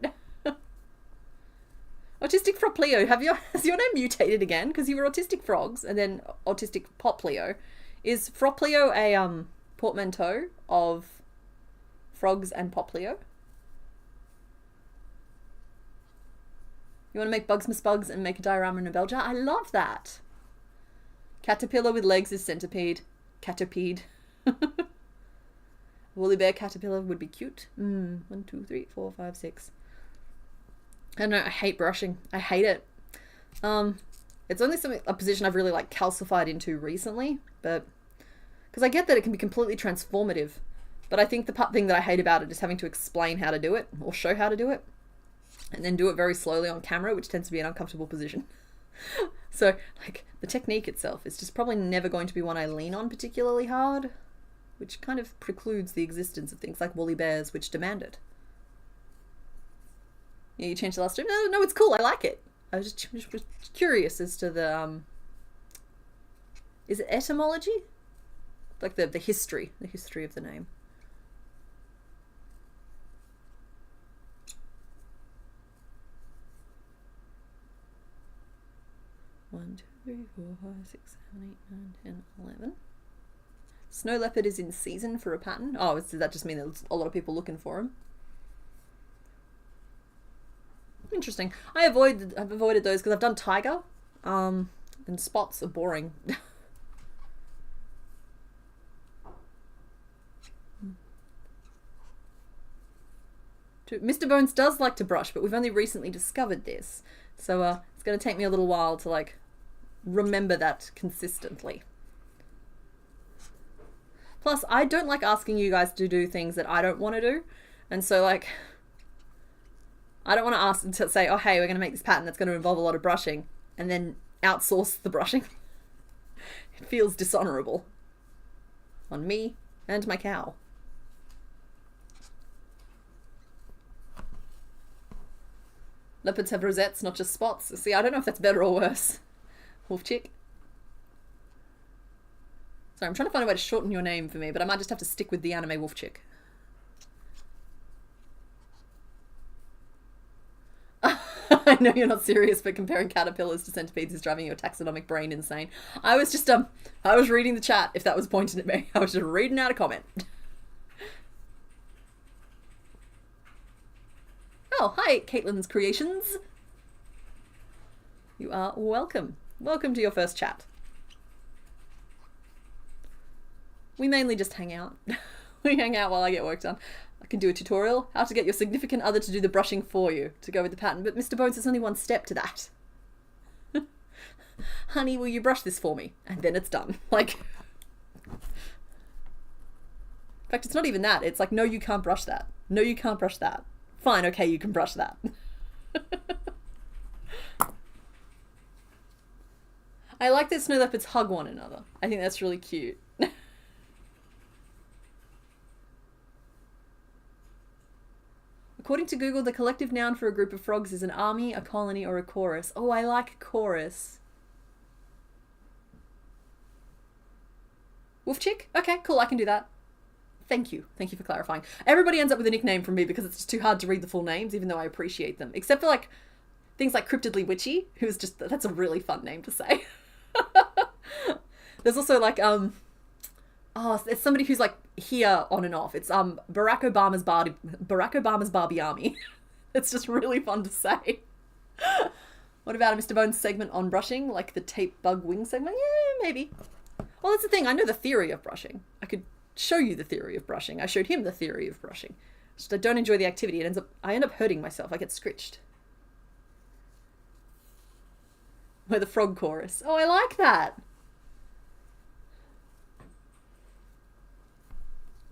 S1: Autistic Fropleo. Has your name mutated again? Because you were Autistic Frogs and then Autistic Popleo. Is Fropleo a portmanteau of frogs and Popleo? You want to make Bugs Miss Bugs and make a diorama in a bell jar? I love that. Caterpillar with legs is centipede. Caterpede. Woolly bear caterpillar would be cute. 1, 2, 3, 4, 5, 6. I don't know. I hate brushing. I hate it. It's only a position I've really like calcified into recently, but because I get that it can be completely transformative, but I think the thing that I hate about it is having to explain how to do it or show how to do it, and then do it very slowly on camera, which tends to be an uncomfortable position. So like the technique itself is just probably never going to be one I lean on particularly hard, which kind of precludes the existence of things like woolly bears, which demand it. Yeah, you changed the last stream? No, it's cool. I like it. I was just curious as to the, is it etymology? Like the history of the name. One, 2, 3, 4, 5, 6, 7, 8, 9, 10, 11. Snow leopard is in season for a pattern. Oh, does that just mean there's a lot of people looking for him? Interesting. I've avoided those because I've done tiger, and spots are boring. Mr. Bones does like to brush, but we've only recently discovered this, so it's going to take me a little while to like remember that consistently. Plus, I don't like asking you guys to do things that I don't want to do, and so like I don't want to ask to say, oh hey, we're going to make this pattern that's going to involve a lot of brushing, and then outsource the brushing. It feels dishonorable on me and my cow. Leopards have rosettes, not just spots. See, I don't know if that's better or worse. Wolf chick. Sorry, I'm trying to find a way to shorten your name for me, but I might just have to stick with the anime wolf chick. I know you're not serious, but comparing caterpillars to centipedes is driving your taxonomic brain insane. I was just, I was reading the chat, if that was pointed at me. I was just reading out a comment. Oh, hi, Caitlin's Creations. You are welcome. Welcome to your first chat. We mainly just hang out. We hang out while I get work done. I can do a tutorial, how to get your significant other to do the brushing for you, to go with the pattern, but Mr. Bones, there's only one step to that. Honey, will you brush this for me? And then it's done. Like, in fact, it's not even that. It's like, no, you can't brush that. No, you can't brush that. Fine, okay, you can brush that. I like that snow leopards hug one another. I think that's really cute. According to Google, the collective noun for a group of frogs is an army, a colony, or a chorus. Oh, I like chorus. Wolf chick? Okay, cool, I can do that. Thank you. Thank you for clarifying. Everybody ends up with a nickname from me because it's just too hard to read the full names, even though I appreciate them. Except for like things like Cryptidly Witchy, who's just, that's a really fun name to say. There's also like, Oh, it's somebody who's like here on and off. It's Barack Obama's Barbie Army. It's just really fun to say. What about a Mr. Bones segment on brushing, like the tape bug wing segment? Yeah, maybe. Well, that's the thing. I know the theory of brushing. I could show you the theory of brushing. I showed him the theory of brushing. Just I don't enjoy the activity. I end up hurting myself. I get scritched. Where the frog chorus. Oh, I like that.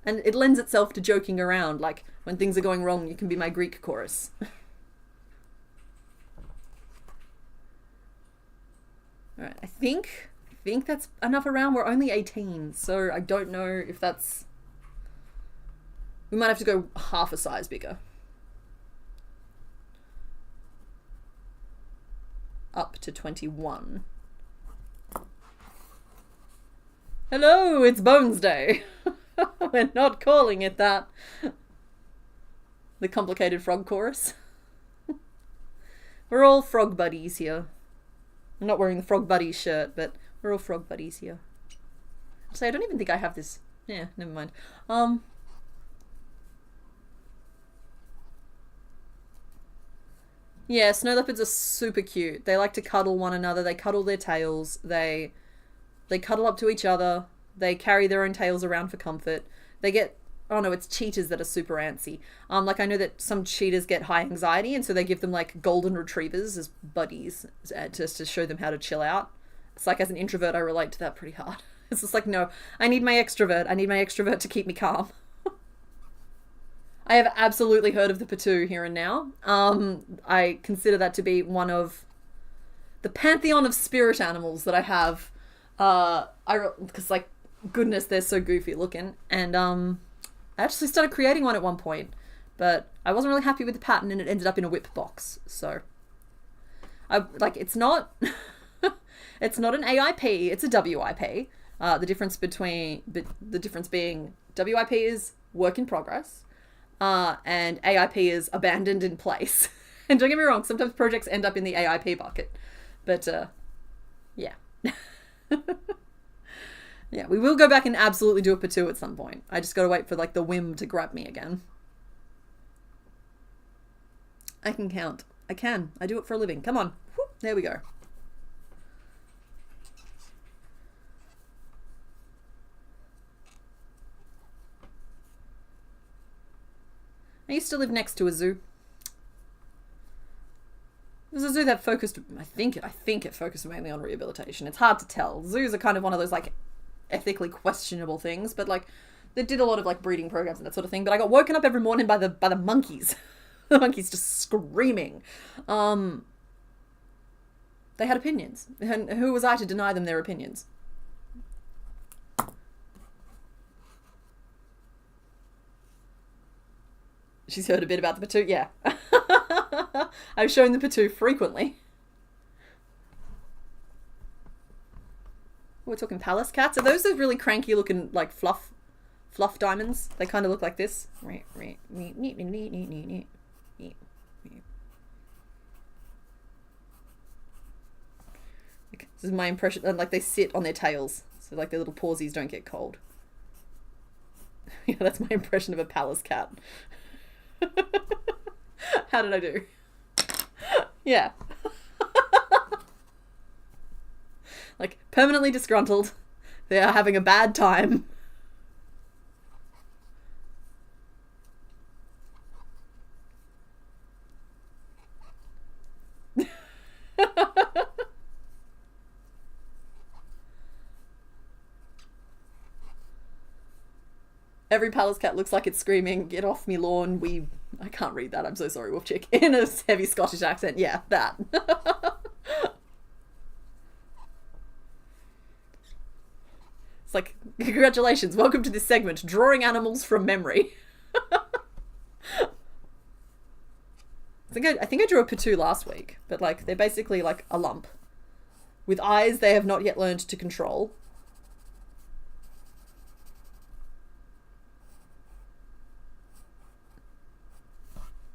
S1: And it lends itself to joking around. Like, when things are going wrong, you can be my Greek chorus. Alright, I think that's enough around. We're only 18, so I don't know if that's... We might have to go half a size bigger. Up to 21. Hello, it's Bones Day. We're not calling it that. The complicated frog chorus. We're all frog buddies here. I'm not wearing the frog buddies shirt, but we're all frog buddies here. So I don't even think I have this. Yeah, never mind. Yeah, snow leopards are super cute. They like to cuddle one another. They cuddle their tails. They cuddle up to each other. They carry their own tails around for comfort. They get... Oh no, it's cheetahs that are super antsy. Like I know that some cheetahs get high anxiety, and so they give them like golden retrievers as buddies just to show them how to chill out. It's like as an introvert, I relate to that pretty hard. It's just like, no, I need my extrovert. I need my extrovert to keep me calm. I have absolutely heard of the patoo here and now. I consider that to be one of the pantheon of spirit animals that I have. Because like, goodness, they're so goofy looking. And I actually started creating one at one point, but I wasn't really happy with the pattern, and it ended up in a whip box. So, it's not, it's not an AIP, it's a WIP. The difference being WIP is work in progress, and AIP is abandoned in place. And don't get me wrong, sometimes projects end up in the AIP bucket, but yeah. Yeah, we will go back and absolutely do a patoo at some point. I just gotta wait for like the whim to grab me again. I can count. I can. I do it for a living. Come on. Whoop, there we go. I used to live next to a zoo. It was a zoo that focused, I think it focused mainly on rehabilitation. It's hard to tell. Zoos are kind of one of those like ethically questionable things, but like they did a lot of like breeding programs and that sort of thing. But I got woken up every morning by the monkeys. The monkeys just screaming. They had opinions, and who was I to deny them their opinions? She's heard a bit about the patoo. Yeah. I've shown the patoo frequently. We're talking palace cats. Are those really cranky looking like fluff diamonds? They kind of look like this. This is my impression. And like they sit on their tails, so like their little pawsies don't get cold. Yeah, that's my impression of a palace cat. How did I do? Yeah. Like, permanently disgruntled. They are having a bad time. Every palace cat looks like it's screaming, "Get off me lawn, I can't read that, I'm so sorry, Wolf Chick." In a heavy Scottish accent. Yeah, that. It's like, congratulations, welcome to this segment, drawing animals from memory. I think I drew a patoo last week, but like they're basically like a lump with eyes they have not yet learned to control.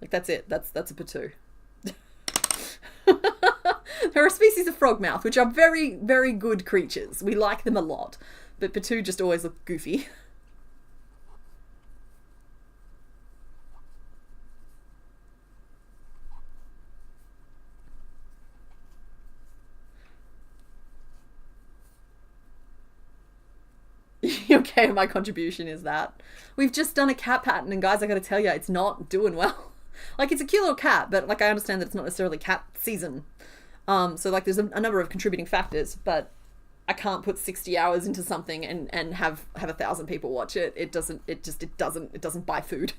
S1: Like that's it. That's a patoo. They're a species of frogmouth, which are very, very good creatures. We like them a lot. But Patu just always look goofy. Okay, my contribution is that we've just done a cat pattern, and guys, I gotta tell you, it's not doing well. Like, it's a cute little cat, but like, I understand that it's not necessarily cat season. So like, there's a number of contributing factors, but I can't put 60 hours into something and have 1,000 people watch it. It doesn't buy food.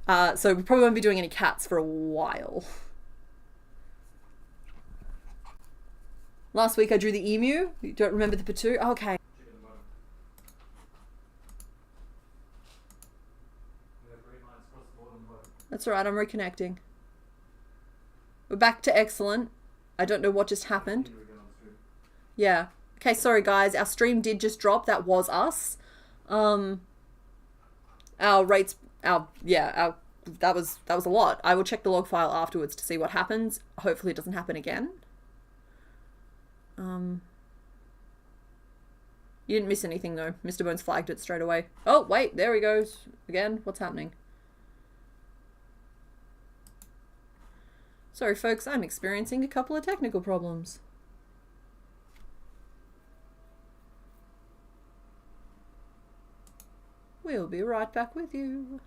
S1: So we probably won't be doing any cats for a while. Last week I drew the emu. You don't remember the Patu? Oh, okay. That's alright, I'm reconnecting. We're back to excellent. I don't know what just happened. Yeah. Okay, sorry guys, our stream did just drop. That was us. Our rates, that was a lot. I will check the log file afterwards to see what happens. Hopefully it doesn't happen again. You didn't miss anything though. Mr. Bones flagged it straight away. Oh, wait, there he goes. Again, what's happening? Sorry folks, I'm experiencing a couple of technical problems. We'll be right back with you.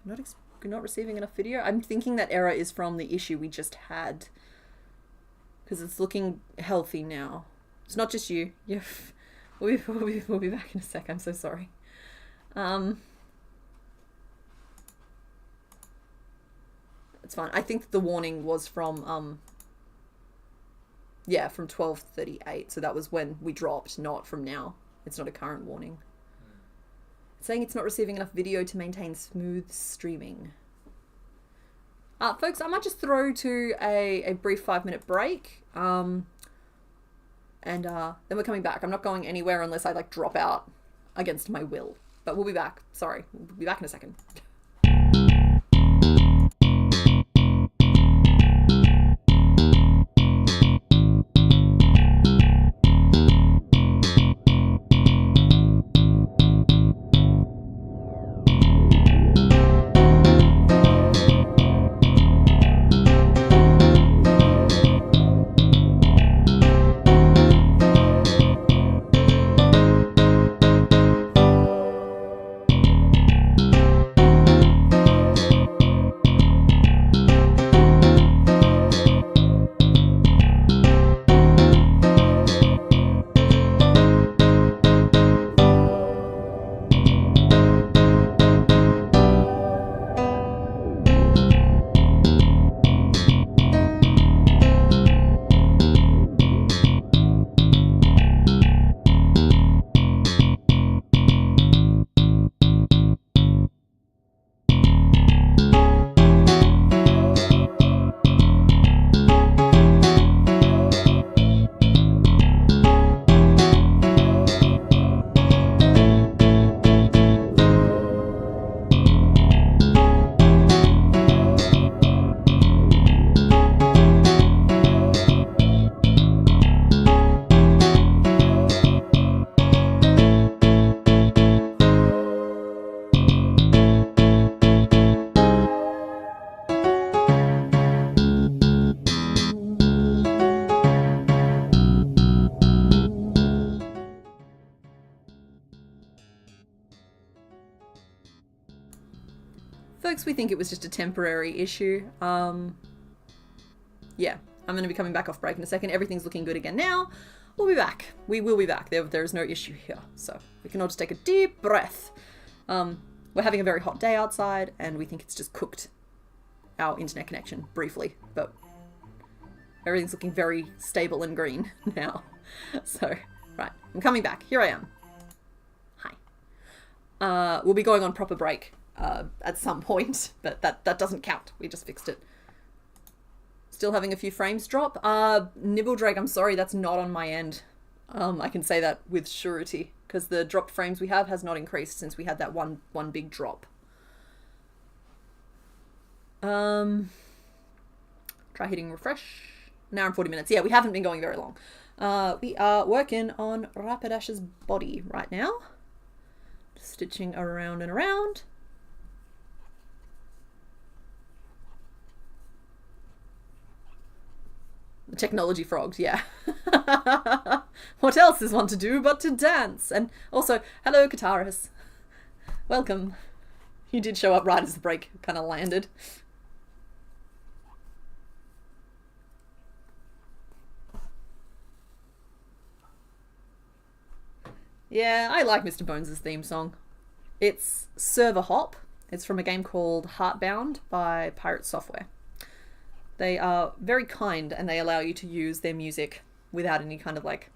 S1: Not receiving enough video. I'm thinking that error is from the issue we just had. Because it's looking healthy now. It's not just you. Yeah, we'll be back in a sec. I'm so sorry. It's fine. I think the warning was from from 12:38. So that was when we dropped, not from now. It's not a current warning. It's saying it's not receiving enough video to maintain smooth streaming. Folks, I might just throw to a brief 5-minute break. And then we're coming back. I'm not going anywhere unless I like drop out against my will. But we'll be back. Sorry. We'll be back in a second. Folks, we think it was just a temporary issue. Yeah, I'm going to be coming back off break in a second. Everything's looking good again now. We'll be back. We will be back. There's no issue here. So we can all just take a deep breath. We're having a very hot day outside, and we think it's just cooked our internet connection briefly. But everything's looking very stable and green now. So, right, I'm coming back. Here I am. Hi. We'll be going on proper break at some point, but that doesn't count. We just fixed it. Still having a few frames drop. Nibble Drake, I'm sorry, that's not on my end. I can say that with surety, because the dropped frames we have has not increased since we had that one big drop. Try hitting refresh. An hour and 40 minutes. Yeah, we haven't been going very long. We are working on Rapidash's body right now. Stitching around and around. The technology frogs, yeah. What else is one to do but to dance? And also, hello, Kataris. Welcome. You did show up right as the break kind of landed. Yeah, I like Mr. Bones' theme song. It's Server Hop. It's from a game called Heartbound by Pirate Software. They are very kind and they allow you to use their music without any kind of like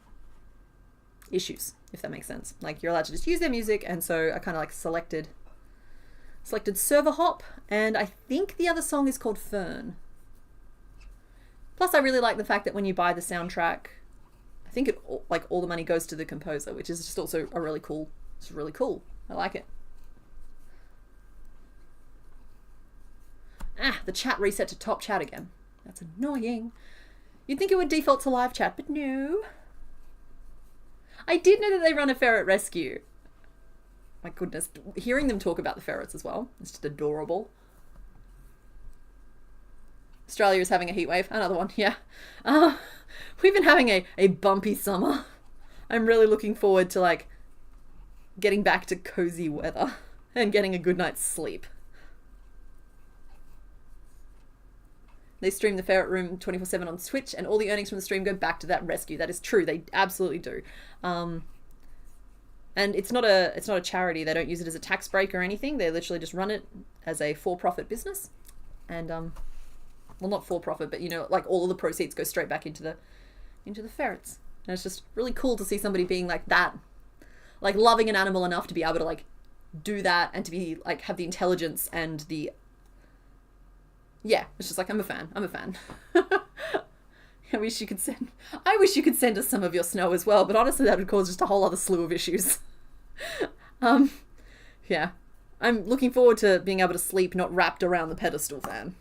S1: issues, if that makes sense. Like you're allowed to just use their music, and so I kind of like selected Server Hop, and I think the other song is called Fern. Plus I really like the fact that when you buy the soundtrack, I think it like all the money goes to the composer, which is just also a really cool. It's really cool. I like it. Ah, the chat reset to top chat again. That's annoying. You'd think it would default to live chat, but no. I did know that they run a ferret rescue. My goodness, hearing them talk about the ferrets as well, it's just adorable. Australia is having a heat wave. Another one, yeah. We've been having a bumpy summer. I'm really looking forward to like getting back to cozy weather and getting a good night's sleep. They stream the Ferret Room 24/7 on Twitch, and all the earnings from the stream go back to that rescue. That is true. They absolutely do. And it's not a charity. They don't use it as a tax break or anything. They literally just run it as a for-profit business. And well, not for-profit, but you know, like all of the proceeds go straight back into the ferrets. And it's just really cool to see somebody being like that, like loving an animal enough to be able to like do that and to be like have the intelligence and the it's just like I'm a fan. I wish you could send us some of your snow as well, but honestly that would cause just a whole other slew of issues. Yeah. I'm looking forward to being able to sleep not wrapped around the pedestal fan.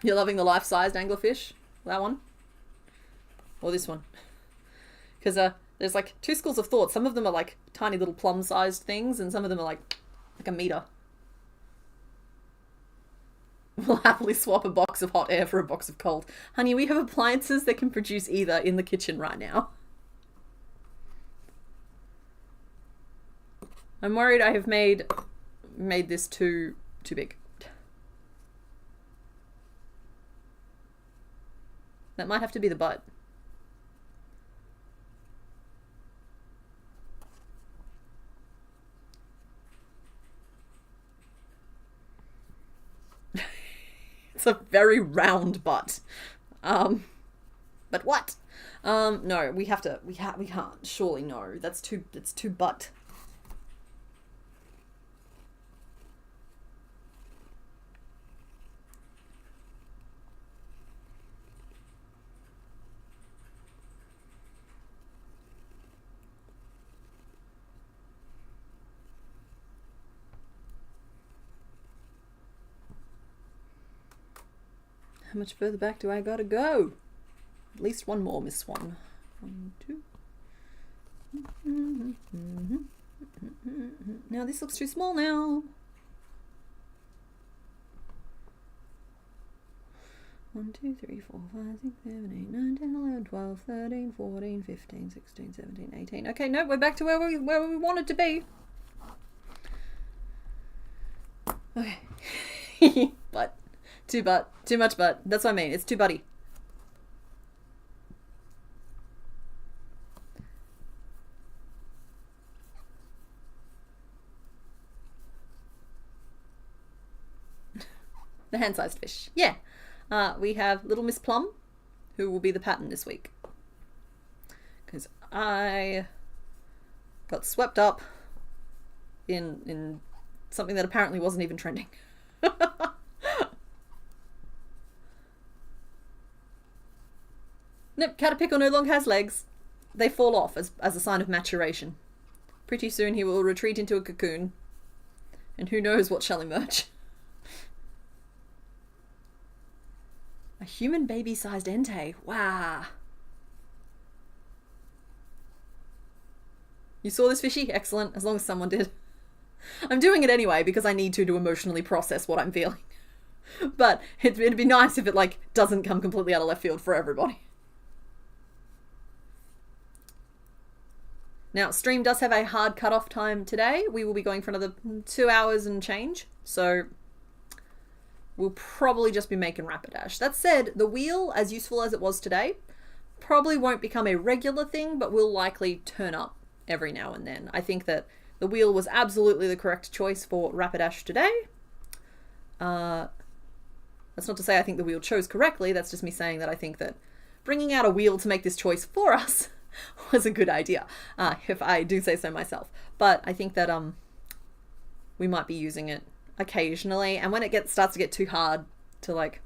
S1: You're loving the life-sized anglerfish? That one? Or this one? Because there's like two schools of thought. Some of them are like tiny little plum-sized things, and some of them are like a meter. We'll happily swap a box of hot air for a box of cold. Honey, we have appliances that can produce either in the kitchen right now. I'm worried I have made this too big. That might have to be the butt. It's a very round butt. But what? No, we can't. Surely no. That's too butt. How much further back do I gotta go? At least one more, Miss Swan. 1, 2. Now this looks too small now. 1, 2, 3, 4, 5, 6, 7, 8, 9, 10, 11, 12, 13, 14, 15, 16, 17, 18. Okay, no, we're back to where we wanted to be. Okay. But. Too much butt. That's what I mean. It's too butty. The hand-sized fish. Yeah. We have Little Miss Plum, who will be the pattern this week. Because I got swept up in something that apparently wasn't even trending. Nope, Caterpillar no longer has legs. They fall off as a sign of maturation. Pretty soon he will retreat into a cocoon And who knows what shall emerge. A human baby-sized Entei. Wow. You saw this, Fishy? Excellent, as long as someone did. I'm doing it anyway because I need to emotionally process what I'm feeling. But it'd be nice if it, like, doesn't come completely out of left field for everybody. Now, stream does have a hard cutoff time today. We will be going for another 2 hours and change. So we'll probably just be making Rapidash. That said, the wheel, as useful as it was today, probably won't become a regular thing, but will likely turn up every now and then. I think that the wheel was absolutely the correct choice for Rapidash today. That's not to say I think the wheel chose correctly. That's just me saying that I think that bringing out a wheel to make this choice for us was a good idea, if I do say so myself. But I think that we might be using it occasionally, and when it starts to get too hard to like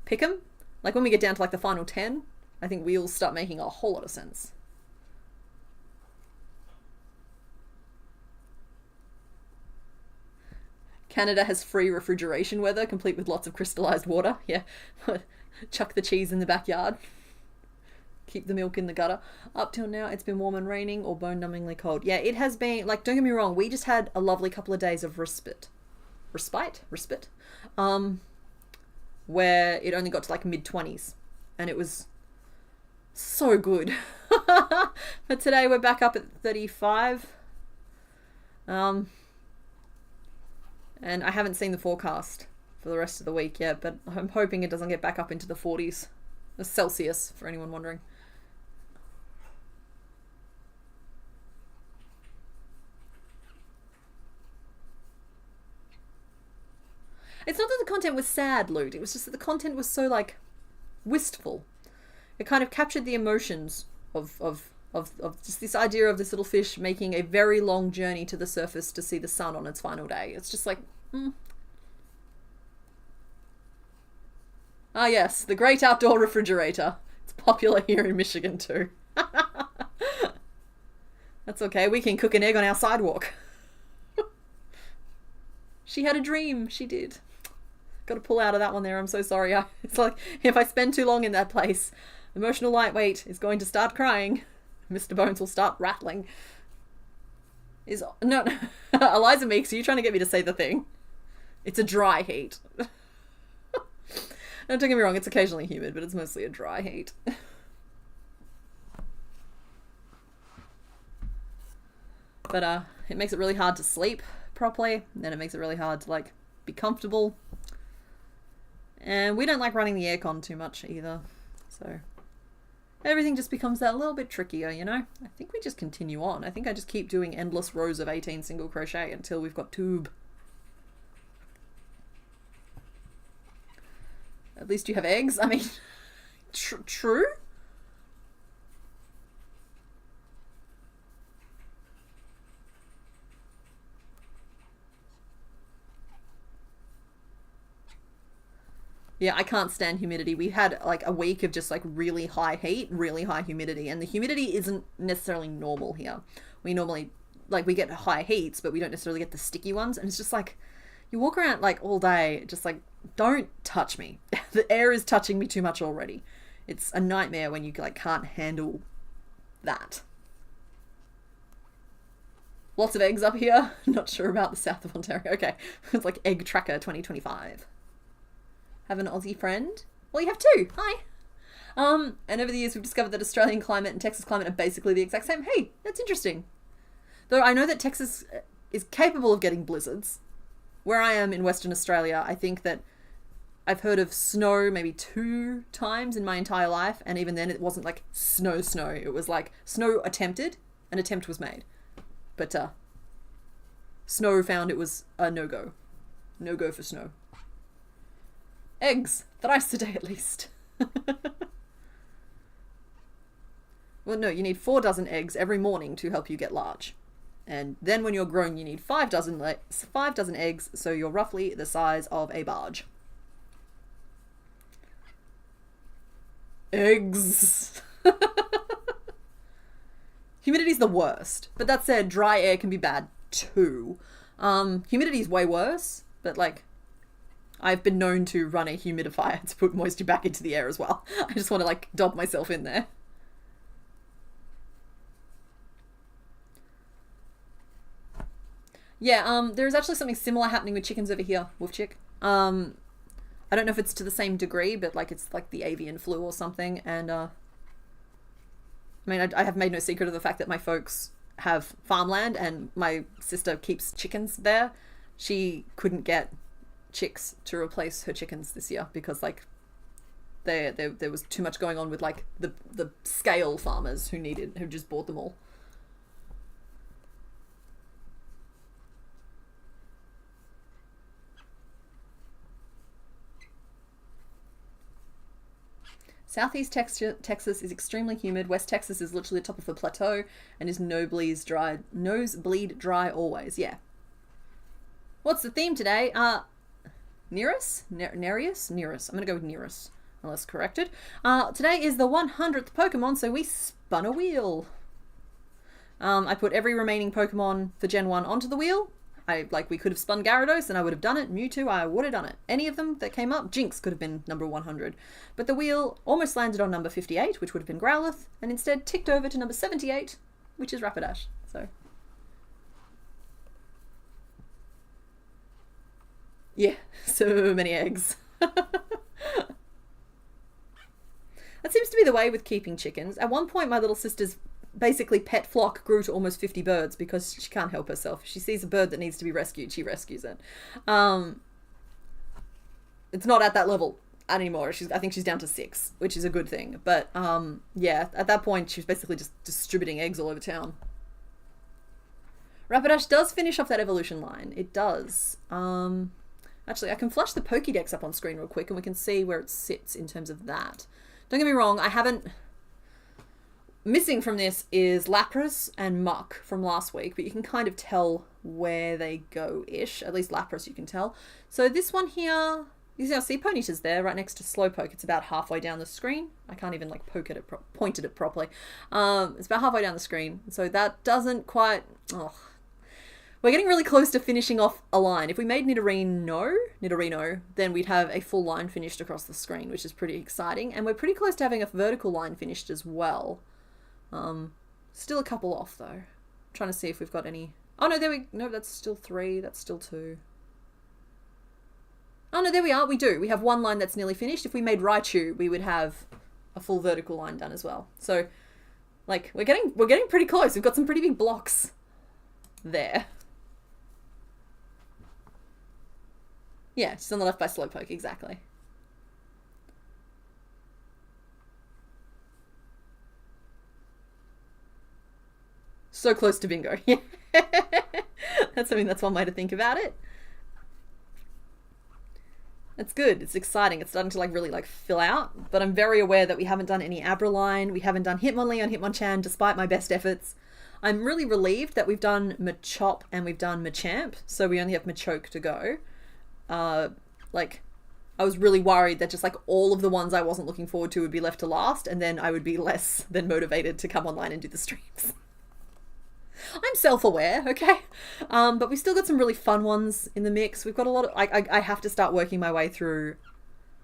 S1: pick them, like when we get down to like the final 10, I think wheels start making a whole lot of sense. Canada has free refrigeration weather, complete with lots of crystallized water. Yeah, chuck the cheese in the backyard. Keep the milk in the gutter. Up till now, it's been warm and raining or bone-numbingly cold. Yeah, it has been, like, don't get me wrong, we just had a lovely couple of days of respite, where it only got to, like, mid-20s, and it was so good. But today we're back up at 35. And I haven't seen the forecast for the rest of the week yet, but I'm hoping it doesn't get back up into the 40s. Celsius, for anyone wondering. It's not that the content was sad, Loot. It was just that the content was so, like, wistful. It kind of captured the emotions of just this idea of this little fish making a very long journey to the surface to see the sun on its final day. It's just like, Ah yes, the great outdoor refrigerator. It's popular here in Michigan too. That's okay, we can cook an egg on our sidewalk. She had a dream, she did. Got to pull out of that one there, I'm so sorry. It's like, if I spend too long in that place, emotional lightweight is going to start crying. Mr. Bones will start rattling. No, Eliza Meeks, are you trying to get me to say the thing? It's a dry heat. No, don't get me wrong, it's occasionally humid, but it's mostly a dry heat. But it makes it really hard to sleep properly, and then it makes it really hard to, like, be comfortable. And we don't like running the aircon too much either, so everything just becomes that little bit trickier, you know? I think we just continue on. I think I just keep doing endless rows of 18 single crochet until we've got tube. At least you have eggs. I mean, true? Yeah, I can't stand humidity. We had like a week of just like really high heat, really high humidity, and the humidity isn't necessarily normal here. We normally, like, we get high heats, but we don't necessarily get the sticky ones, and it's just like, you walk around like all day, just like, don't touch me. The air is touching me too much already. It's a nightmare when you like can't handle that. Lots of eggs up here. Not sure about the south of Ontario. Okay, it's like Egg Tracker 2025. Have an Aussie friend? Well, you have two. Hi. And over the years we've discovered that Australian climate and Texas climate are basically the exact same. Hey, that's interesting. Though I know that Texas is capable of getting blizzards. Where I am in Western Australia, I think that I've heard of snow maybe 2 times in my entire life, and even then it wasn't like snow. It was like snow attempted, an attempt was made. But snow found it was a no-go. No-go for snow. Eggs, thrice a day at least. Well, no, you need 4 dozen eggs every morning to help you get large. And then when you're grown, you need 5 dozen eggs, so you're roughly the size of a barge. Eggs. Humidity's the worst. But that said, dry air can be bad too. Humidity is way worse, but like, I've been known to run a humidifier to put moisture back into the air as well. I just want to like dob myself in there. Yeah, there's actually something similar happening with chickens over here, Wolf Chick. I don't know if it's to the same degree, but like it's like the avian flu or something. And I mean, I have made no secret of the fact that my folks have farmland and my sister keeps chickens there. She couldn't get chicks to replace her chickens this year because like there was too much going on with like the scale farmers who just bought them all. Southeast Texas is extremely humid. West Texas is literally the top of a plateau and is nosebleed dry always. Yeah. What's the theme today? Nearus? Nereus? Nearus. I'm going to go with Nearus, unless corrected. Today is the 100th Pokemon, so we spun a wheel. I put every remaining Pokemon for Gen 1 onto the wheel. We could have spun Gyarados and I would have done it. Mewtwo, I would have done it. Any of them that came up, Jinx could have been number 100. But the wheel almost landed on number 58, which would have been Growlithe, and instead ticked over to number 78, which is Rapidash. So, yeah, so many eggs. That seems to be the way with keeping chickens. At one point, my little sister's basically pet flock grew to almost 50 birds because she can't help herself. If she sees a bird that needs to be rescued, she rescues it. It's not at that level anymore. I think she's down to 6, which is a good thing. But yeah, at that point, she was basically just distributing eggs all over town. Rapidash does finish off that evolution line. It does. Actually, I can flash the Pokédex up on screen real quick and we can see where it sits in terms of that. Don't get me wrong, I haven't... Missing from this is Lapras and Muck from last week, but you can kind of tell where they go-ish. At least Lapras you can tell. So this one here, you see our Sea Ponyta's there, right next to Slowpoke. It's about halfway down the screen. I can't even like point at it properly. It's about halfway down the screen. So that doesn't quite... Oh. We're getting really close to finishing off a line. If we made Nidorino, then we'd have a full line finished across the screen, which is pretty exciting. And we're pretty close to having a vertical line finished as well. Still a couple off though. I'm trying to see if we've got any. Oh no, no, that's still 3. That's still 2. Oh no, there we are. We do. We have one line that's nearly finished. If we made Raichu, we would have a full vertical line done as well. So, like, we're getting pretty close. We've got some pretty big blocks there. Yeah, she's on the left by Slowpoke, exactly. So close to bingo. Yeah. That's one way to think about it. It's good. It's exciting. It's starting to like really like fill out. But I'm very aware that we haven't done any Abraline. We haven't done Hitmonlee on Hitmonchan despite my best efforts. I'm really relieved that we've done Machop and we've done Machamp. So we only have Machoke to go. Like, I was really worried that just like all of the ones I wasn't looking forward to would be left to last. And then I would be less than motivated to come online and do the streams. I'm self-aware, okay? But we've still got some really fun ones in the mix. We've got a lot of... I have to start working my way through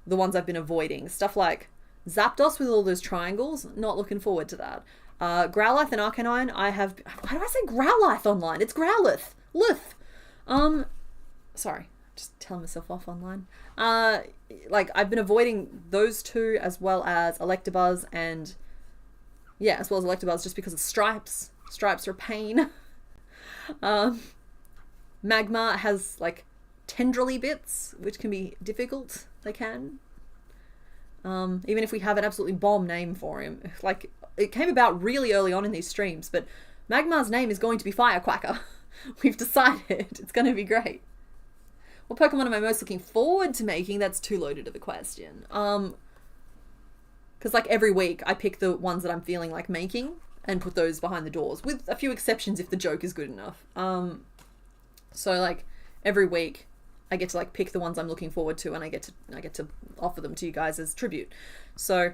S1: the ones I've been avoiding. Stuff like Zapdos with all those triangles. Not looking forward to that. Growlithe and Arcanine, I have... Why do I say Growlithe online? It's Growlithe. Lith. Sorry. Just telling myself off online. Like, I've been avoiding those two as well as Electabuzz and... Yeah, as well as Electabuzz just because of Stripes. Stripes are a pain. Magma has like tendrily bits, which can be difficult. They can. Even if we have an absolutely bomb name for him. Like, it came about really early on in these streams, but Magma's name is going to be Firecracker. We've decided. It's going to be great. What Pokemon am I most looking forward to making? That's too loaded of a question. Because like every week I pick the ones that I'm feeling like making and put those behind the doors, with a few exceptions if the joke is good enough. So like every week I get to like pick the ones I'm looking forward to, and I get to offer them to you guys as tribute. So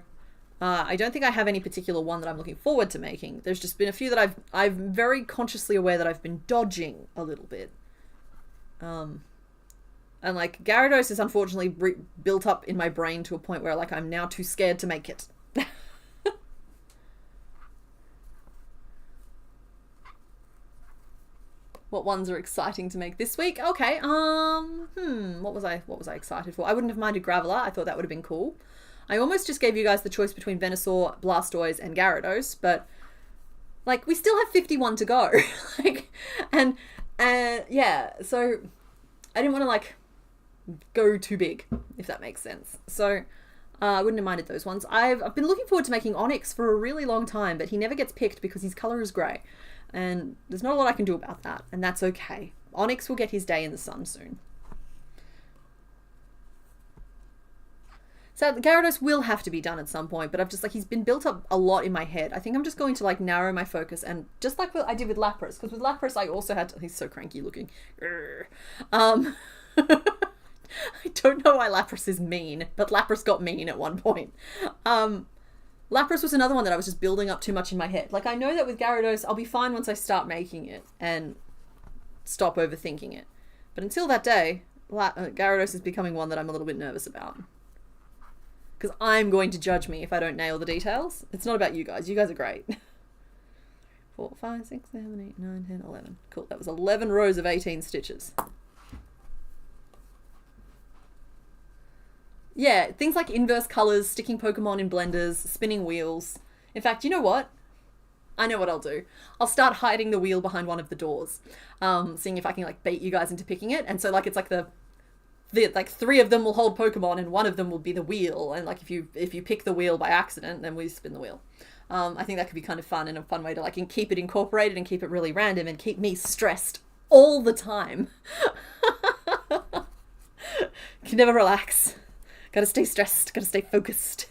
S1: I don't think I have any particular one that I'm looking forward to making. There's just been a few that I'm very consciously aware that I've been dodging a little bit. And like Gyarados is unfortunately built up in my brain to a point where like I'm now too scared to make it. What ones are exciting to make this week? Okay, what was I excited for? I wouldn't have minded Graveler. I thought that would have been cool. I almost just gave you guys the choice between Venusaur, Blastoise, and Gyarados, but like we still have 51 to go. Like, and yeah, so I didn't want to like go too big, if that makes sense. So I wouldn't have minded those ones. I've been looking forward to making Onyx for a really long time, but he never gets picked because his color is grey. And there's not a lot I can do about that, and that's okay. Onyx will get his day in the sun soon. So Gyarados will have to be done at some point, but I've just like, he's been built up a lot in my head. I think I'm just going to like narrow my focus, and just like what I did with Lapras, because with Lapras I also had to, he's so cranky looking. I don't know why Lapras is mean, but Lapras got mean at one point. Lapras was another one that I was just building up too much in my head. Like, I know that with Gyarados, I'll be fine once I start making it and stop overthinking it. But until that day, Gyarados is becoming one that I'm a little bit nervous about. Because I'm going to judge me if I don't nail the details. It's not about you guys. You guys are great. 4, 5, 6, 7, 8, 9, 10, 11. Cool. That was 11 rows of 18 stitches. Yeah, things like inverse colors, sticking Pokemon in blenders, spinning wheels. In fact, you know what? I know what I'll do. I'll start hiding the wheel behind one of the doors, seeing if I can like bait you guys into picking it. And so like it's like the like 3 of them will hold Pokemon and 1 of them will be the wheel. And like if you pick the wheel by accident, then we spin the wheel. I think that could be kind of fun, and a fun way to like keep it incorporated and keep it really random and keep me stressed all the time. Can never relax. Gotta stay stressed, gotta stay focused.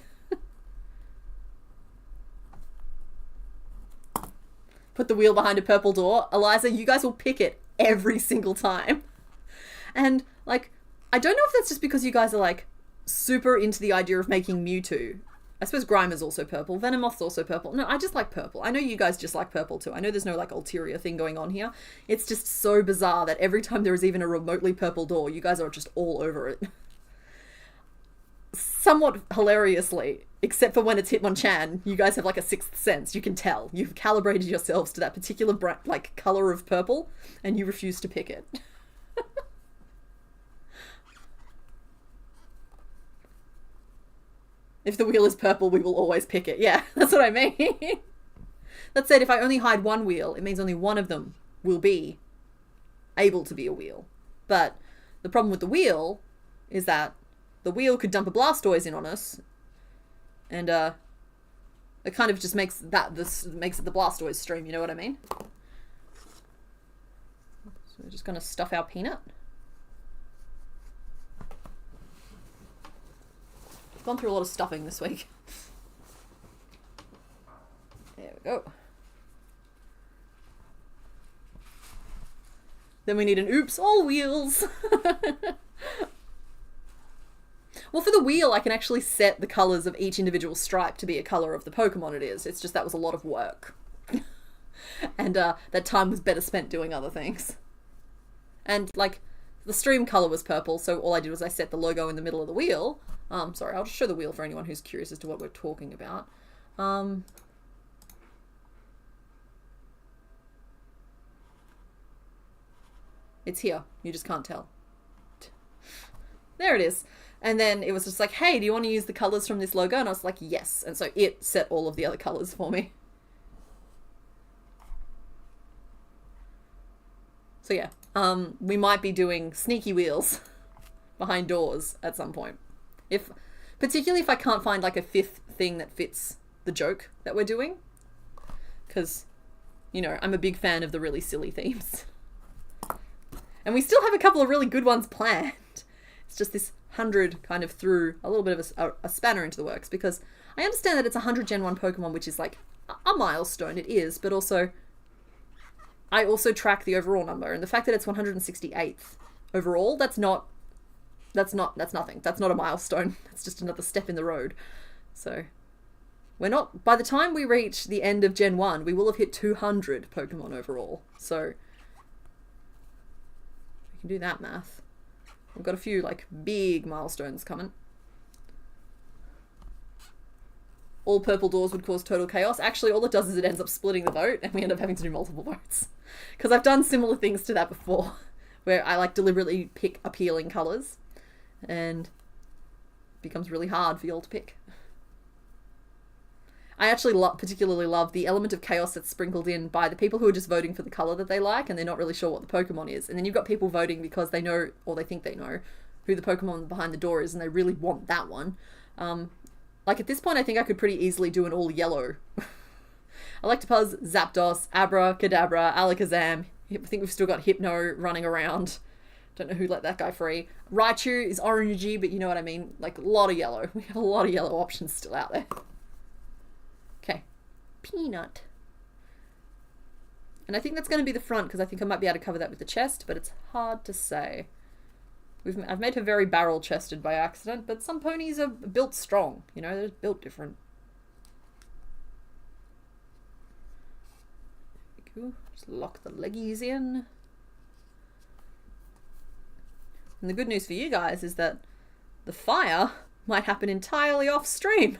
S1: Put the wheel behind a purple door. Eliza, you guys will pick it every single time. And, like, I don't know if that's just because you guys are, like, super into the idea of making Mewtwo. I suppose Grimer's also purple. Venomoth's also purple. No, I just like purple. I know you guys just like purple too. I know there's no, like, ulterior thing going on here. It's just so bizarre that every time there is even a remotely purple door, you guys are just all over it. Somewhat hilariously, except for when it's Hitmonchan, you guys have like a sixth sense. You can tell. You've calibrated yourselves to that particular like color of purple, and you refuse to pick it. If the wheel is purple, we will always pick it. Yeah, that's what I mean. That said, if I only hide one wheel, it means only one of them will be able to be a wheel. But the problem with the wheel is that the wheel could dump a Blastoise in on us, and it kind of just makes it the Blastoise stream, you know what I mean? So we're just going to stuff our peanut. I've gone through a lot of stuffing this week. There we go. Then we need an oops, all wheels. Well, for the wheel, I can actually set the colours of each individual stripe to be a colour of the Pokemon it is. It's just that was a lot of work. And that time was better spent doing other things. And, like, the stream colour was purple, so all I did was I set the logo in the middle of the wheel. Sorry, I'll just show the wheel for anyone who's curious as to what we're talking about. It's here. You just can't tell. There it is. And then it was just like, hey, do you want to use the colours from this logo? And I was like, yes. And so it set all of the other colours for me. So yeah, we might be doing sneaky wheels behind doors at some point. Particularly if I can't find like a 5th thing that fits the joke that we're doing. Because, you know, I'm a big fan of the really silly themes. And we still have a couple of really good ones planned. It's just this 100 kind of threw a little bit of a spanner into the works, because I understand that it's 100 Gen 1 Pokemon, which is like a milestone, it is, but also I also track the overall number, and the fact that it's 168th overall, that's nothing. That's not a milestone. That's just another step in the road. So we're not, by the time we reach the end of Gen 1, we will have hit 200 Pokemon overall. So You can do that math. We've got a few like big milestones coming. All purple doors would cause total chaos. Actually, all it does is it ends up splitting the vote and we end up having to do multiple votes. Because I've done similar things to that before, where I like deliberately pick appealing colours and it becomes really hard for you all to pick. I actually particularly love the element of chaos that's sprinkled in by the people who are just voting for the colour that they like and they're not really sure what the Pokemon is. And then you've got people voting because they know, or they think they know, who the Pokemon behind the door is and they really want that one. Like at this point, I think I could pretty easily do an all yellow. Electabuzz, Zapdos, Abracadabra, Alakazam. I think we've still got Hypno running around. Don't know who let that guy free. Raichu is orangey, but you know what I mean. Like a lot of yellow. We have a lot of yellow options still out there. Okay. Peanut. And I think that's going to be the front because I think I might be able to cover that with the chest, but it's hard to say. I've made her very barrel-chested by accident, but some ponies are built strong. You know, they're built different. Just lock the leggies in. And the good news for you guys is that the fire might happen entirely off stream.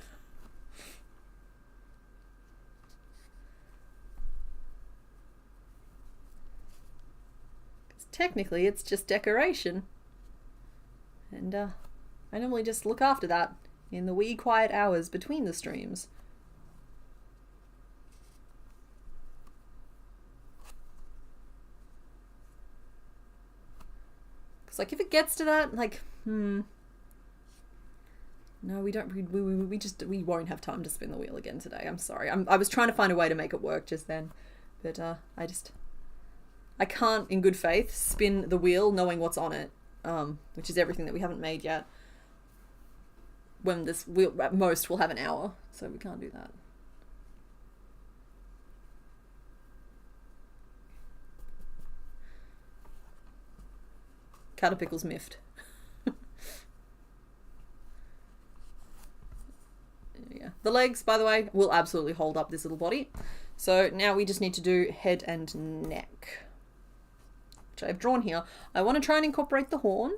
S1: Because technically it's just decoration. And I normally just look after that in the wee quiet hours between the streams. Because like if it gets to that, like, no, we don't, we won't have time to spin the wheel again today. I'm sorry. I was trying to find a way to make it work just then, but I can't in good faith spin the wheel knowing what's on it. Which is everything that we haven't made yet. When this wheel, at most, we'll have an hour, so we can't do that. Caterpickle's miffed. Yeah. The legs, by the way, will absolutely hold up this little body. So now we just need to do head and neck. I've drawn here. I want to try and incorporate the horn.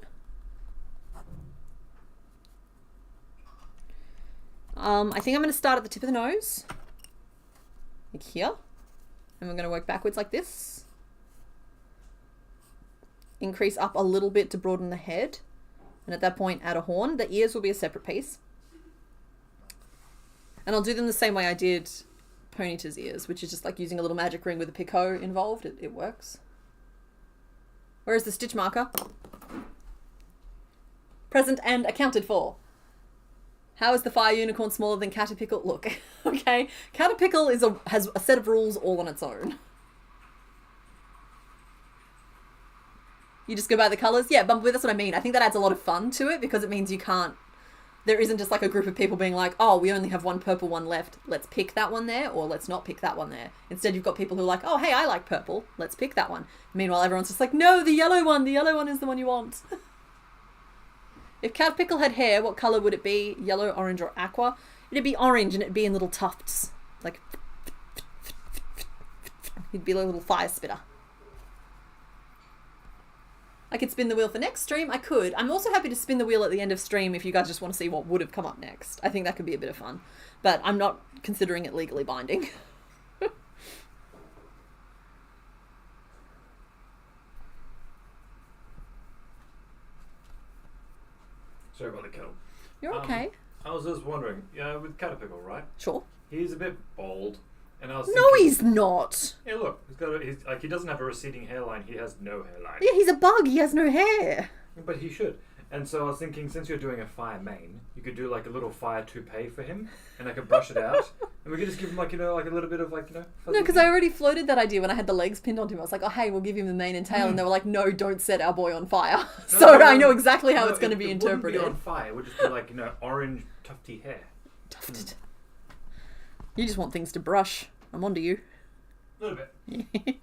S1: I think I'm going to start at the tip of the nose, like here, and we're going to work backwards like this. Increase up a little bit to broaden the head, and at that point add a horn. The ears will be a separate piece. And I'll do them the same way I did Ponyta's ears, which is just like using a little magic ring with a picot involved. It works. Where is the stitch marker? Present and accounted for. How is the fire unicorn smaller than Caterpillar? Look, okay, Caterpillar has a set of rules all on its own. You just go by the colours? Yeah, but that's what I mean. I think that adds a lot of fun to it because it means you can't... There isn't just like a group of people being like, oh, we only have one purple one left. Let's pick that one there, or let's not pick that one there. Instead, you've got people who are like, oh, hey, I like purple. Let's pick that one. Meanwhile, everyone's just like, no, the yellow one. The yellow one is the one you want. If Caterpillar had hair, what colour would it be? Yellow, orange, or aqua? It'd be orange, and it'd be in little tufts. Like, he'd be like a little fire spitter. I could spin the wheel for next stream. I could. I'm also happy to spin the wheel at the end of stream if you guys just want to see what would have come up next. I think that could be a bit of fun. But I'm not considering it legally binding.
S2: Sorry about the kettle.
S1: You're okay.
S2: I was just wondering, with Caterpillar, right?
S1: Sure.
S2: He's a bit bald. And I was
S1: no,
S2: thinking,
S1: he's not.
S2: Yeah, look, he doesn't have a receding hairline. He has no hairline.
S1: Yeah, he's a bug. He has no hair.
S2: But he should. And so I was thinking, since you're doing a fire mane, you could do like a little fire toupee for him, and I could brush it out, and we could just give him like like a little bit of fuzzy.
S1: No, because I already floated that idea when I had the legs pinned onto him. I was like, oh hey, we'll give him the mane and tail, and they were like, no, don't set our boy on fire. No, I know exactly how it's going to be interpreted.
S2: It wouldn't be on fire. It would just be like orange tufty hair.
S1: Tufted. You just want things to brush. I'm onto you.
S2: A little bit.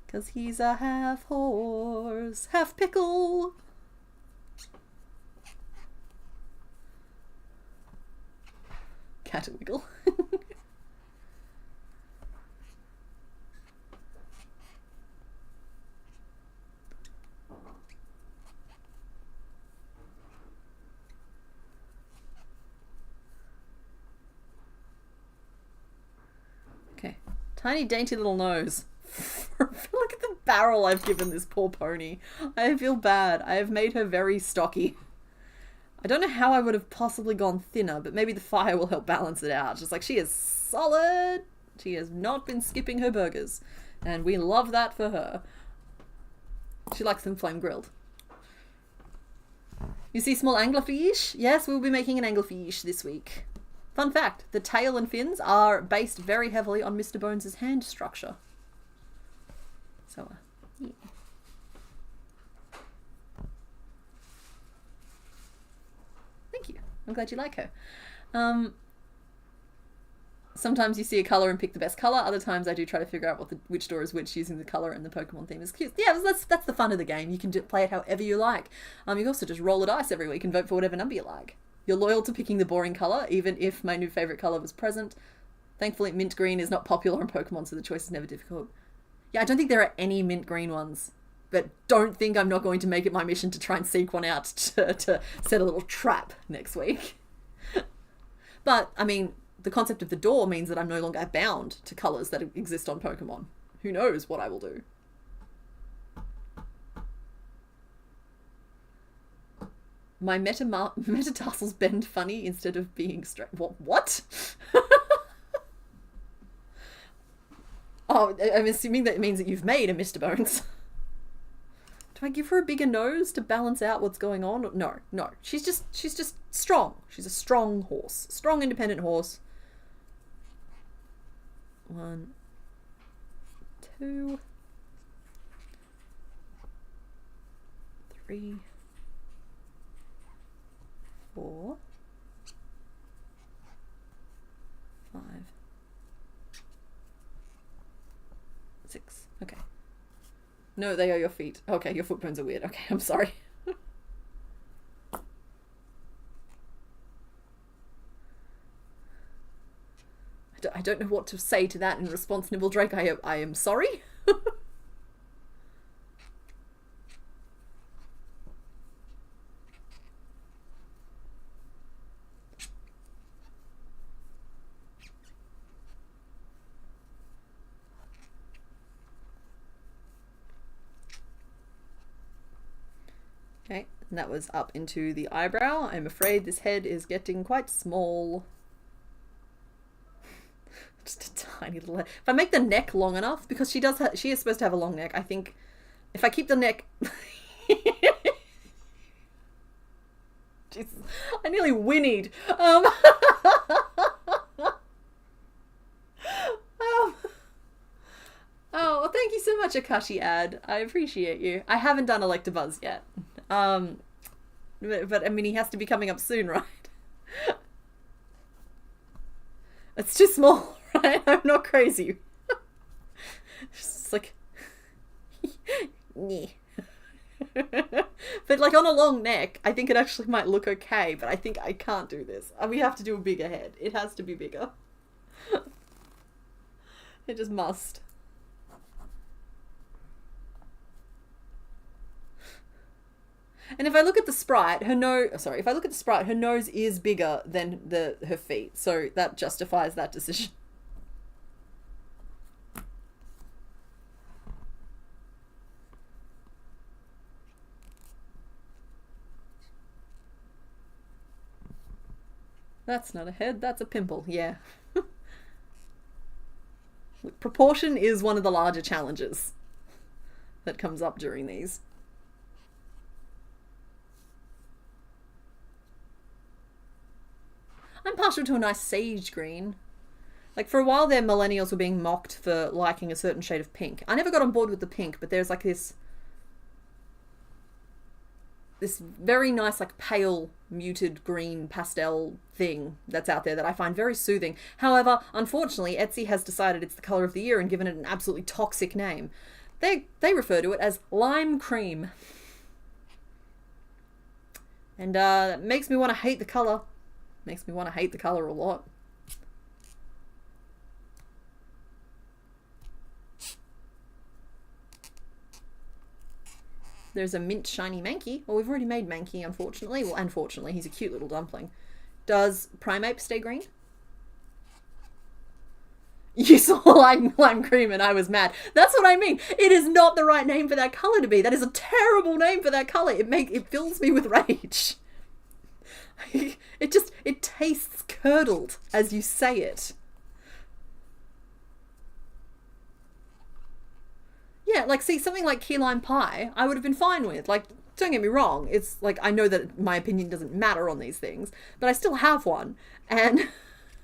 S1: Because he's a half horse, half pickle. Catwiggle. Tiny, dainty little nose. Look at the barrel I've given this poor pony. I feel bad. I have made her very stocky. I don't know how I would have possibly gone thinner, but maybe the fire will help balance it out. Just like, she is solid. She has not been skipping her burgers. And we love that for her. She likes them flame grilled. You see small anglerfish? Yes, we'll be making an anglerfish this week. Fun fact, the tail and fins are based very heavily on Mr. Bones' hand structure. So, yeah. Thank you. I'm glad you like her. Sometimes you see a colour and pick the best colour. Other times I do try to figure out which door is which using the colour and the Pokemon theme is cute. Yeah, that's the fun of the game. You can play it however you like. You can also just roll a dice every week and vote for whatever number you like. You're loyal to picking the boring colour, even if my new favourite colour was present. Thankfully, mint green is not popular on Pokemon, so the choice is never difficult. Yeah, I don't think there are any mint green ones. But don't think I'm not going to make it my mission to try and seek one out to set a little trap next week. But, I mean, the concept of the door means that I'm no longer bound to colours that exist on Pokemon. Who knows what I will do. My metatarsals bend funny instead of being straight. What? Oh, I'm assuming that means that you've made a Mr. Bones. Do I give her a bigger nose to balance out what's going on? No. She's just strong. She's a strong horse. Strong, independent horse. 1, 2, 3, 4, 5, 6. Okay. No, they are your feet. Okay, your foot bones are weird. Okay, I'm sorry. I don't know what to say to that in response, Nibbledrake. I am sorry. Okay, and that was up into the eyebrow. I'm afraid this head is getting quite small. Just a tiny little head. If I make the neck long enough, because she is supposed to have a long neck, I think if I keep the neck... Jesus, I nearly whinnied. Oh, well, thank you so much, Akashi Ad. I appreciate you. I haven't done Electabuzz yet. But I mean, he has to be coming up soon, right? It's too small, right? I'm not crazy. It's like... But like on a long neck, I think it actually might look okay, but I think I can't do this. We have to do a bigger head. It has to be bigger. It just must. And if I look at the sprite, her nose is bigger than her feet, so that justifies that decision. That's not a head, that's a pimple, yeah. Proportion is one of the larger challenges that comes up during these. I'm partial to a nice sage green. Like, for a while there, millennials were being mocked for liking a certain shade of pink. I never got on board with the pink, but there's like this very nice, like, pale, muted green pastel thing that's out there that I find very soothing. However, unfortunately, Etsy has decided it's the colour of the year and given it an absolutely toxic name. They refer to it as lime cream. And that makes me want to hate the colour. Makes me want to hate the colour a lot. There's a mint shiny Mankey. Well, we've already made Mankey, unfortunately. Well, unfortunately, he's a cute little dumpling. Does Primeape stay green? You saw lime cream and I was mad. That's what I mean. It is not the right name for that color to be. That is a terrible name for that color. It fills me with rage. It tastes curdled as you say it. Yeah, like, see, something like key lime pie, I would have been fine with. Like, don't get me wrong. It's like, I know that my opinion doesn't matter on these things, but I still have one. And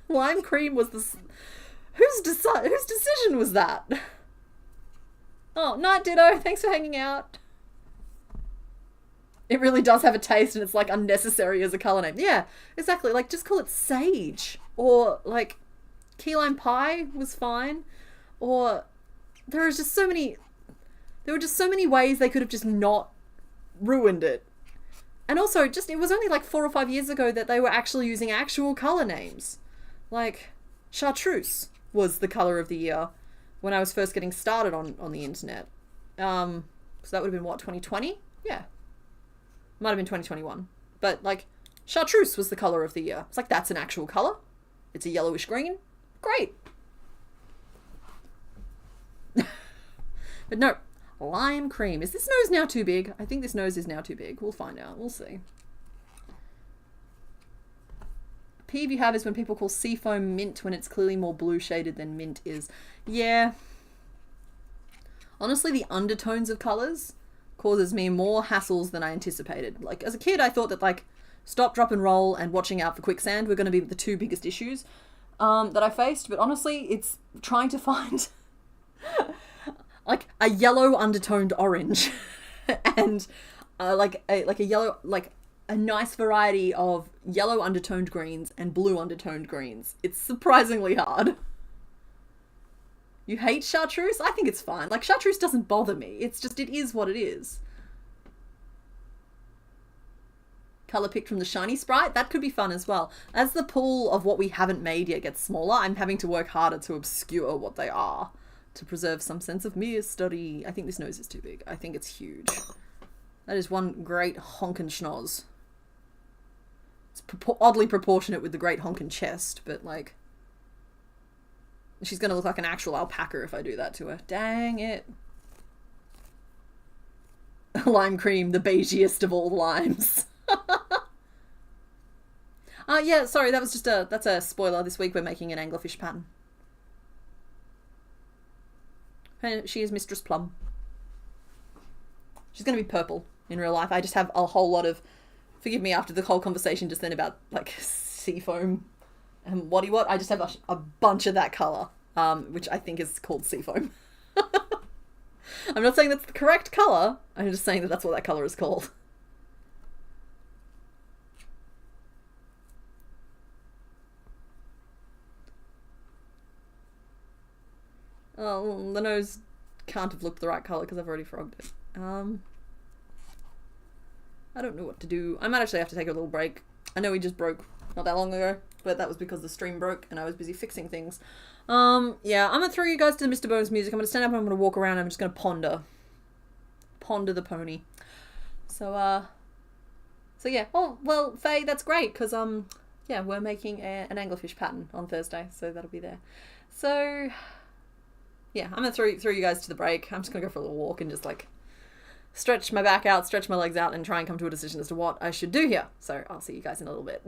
S1: lime cream was the... Whose decision was that? Oh, night, Ditto. Thanks for hanging out. It really does have a taste and it's like unnecessary as a color name. Yeah, exactly. Like, just call it sage. Or like key lime pie was fine. Or there were just so many ways they could have just not ruined it. And also, it was only like 4 or 5 years ago that they were actually using actual color names. Like, chartreuse was the color of the year when I was first getting started on the internet. So that would have been what, 2020? Yeah. Might have been 2021. But like, chartreuse was the color of the year. It's like, that's an actual color. It's a yellowish green. Great. But no, lime cream. Is this nose now too big? I think this nose is now too big. We'll find out. We'll see. Peeve you have is when people call seafoam mint when it's clearly more blue shaded than mint is. Yeah. Honestly, the undertones of colors causes me more hassles than I anticipated. Like, as a kid, I thought that, like, stop, drop, and roll and watching out for quicksand were going to be the 2 biggest issues that I faced. But honestly, it's trying to find, like, a yellow undertoned orange and, like a yellow, like, a nice variety of yellow undertoned greens and blue undertoned greens. It's surprisingly hard. You hate chartreuse? I think it's fine. Like, chartreuse doesn't bother me. It's just, it is what it is. Color picked from the shiny sprite? That could be fun as well. As the pool of what we haven't made yet gets smaller, I'm having to work harder to obscure what they are to preserve some sense of mystery. I think this nose is too big. I think it's huge. That is one great honkin' schnoz. It's oddly proportionate with the great honkin' chest, but like... She's going to look like an actual alpaca if I do that to her. Dang it. Lime cream, the beigiest of all limes. Yeah, sorry, that was just that's a spoiler. This week we're making an anglerfish pattern. She is Mistress Plum. She's going to be purple in real life. I just have a whole lot of... Forgive me after the whole conversation just then about, like, seafoam and what. I just have a bunch of that colour, which I think is called seafoam. I'm not saying that's the correct colour. I'm just saying that that's what that colour is called. Oh, the nose can't have looked the right colour because I've already frogged it. I don't know what to do. I might actually have to take a little break. I know we just broke not that long ago, but that was because the stream broke and I was busy fixing things. Yeah, I'm gonna throw you guys to the Mr. Bones music. I'm gonna stand up and I'm gonna walk around and I'm just gonna ponder the pony. So yeah. Oh, well, Faye, that's great because yeah, we're making an anglerfish pattern on Thursday, so that'll be there. So yeah, I'm gonna throw you guys to the break. I'm just gonna go for a little walk and just like stretch my back out, stretch my legs out, and try and come to a decision as to what I should do here. So I'll see you guys in a little bit.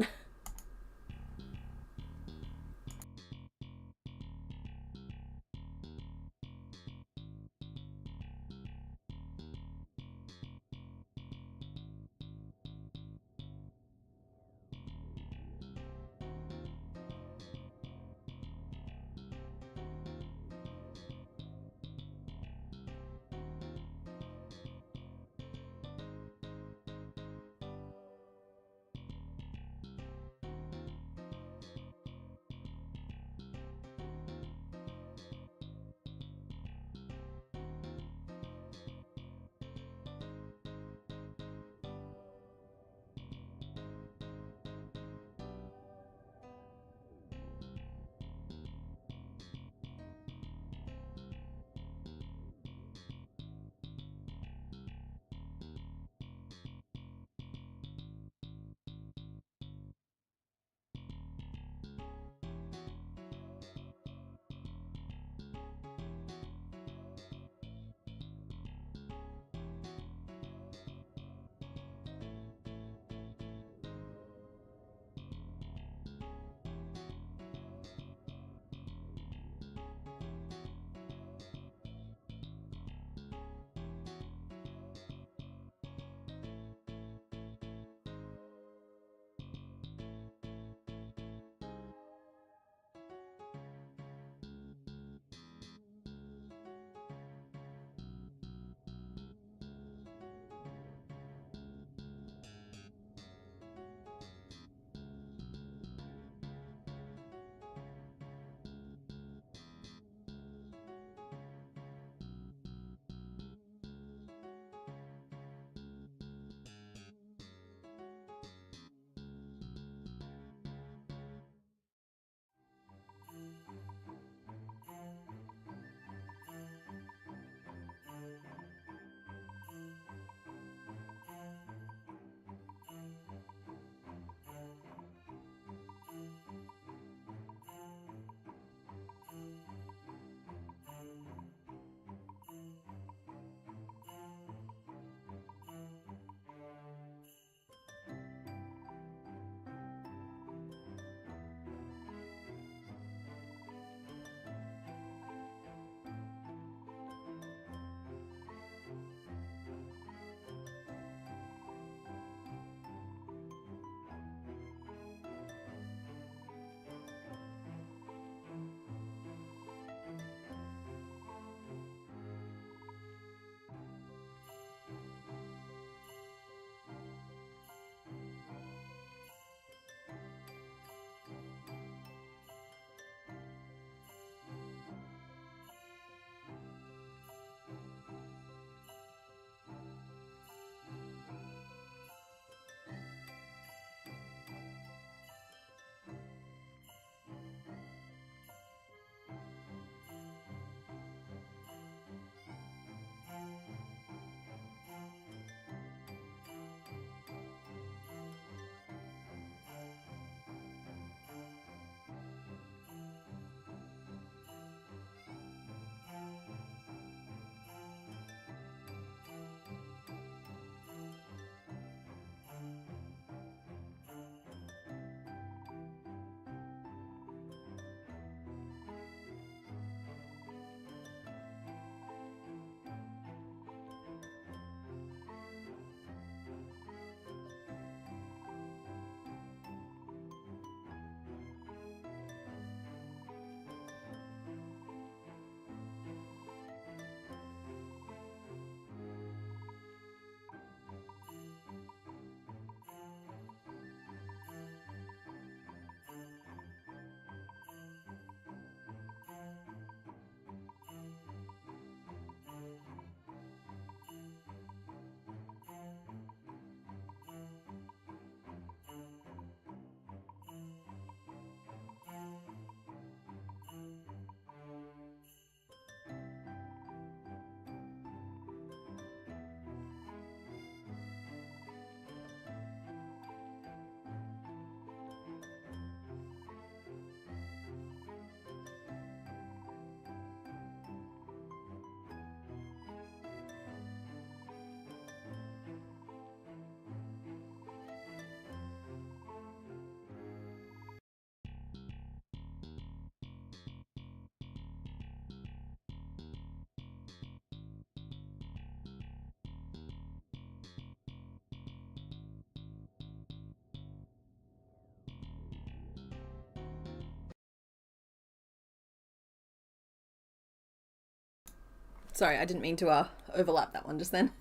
S1: Sorry, I didn't mean to overlap that one just then.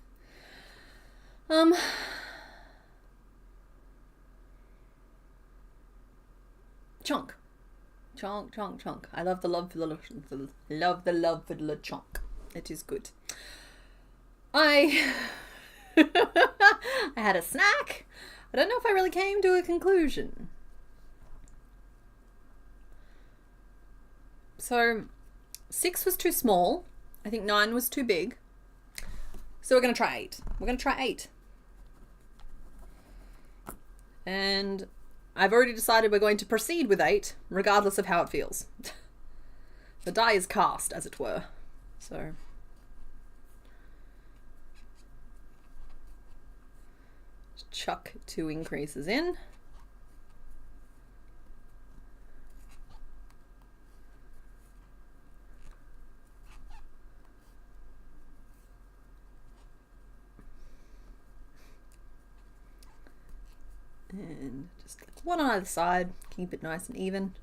S1: Chonk. Chonk, chonk, chonk. I love the love for the chonk. It is good. I had a snack. I don't know if I really came to a conclusion. So 6 was too small. I think 9 was too big. So we're going to try 8. We're going to try 8. And I've already decided we're going to proceed with 8, regardless of how it feels. The die is cast, as it were. So just chuck 2 increases in. And just like one on either side, keep it nice and even.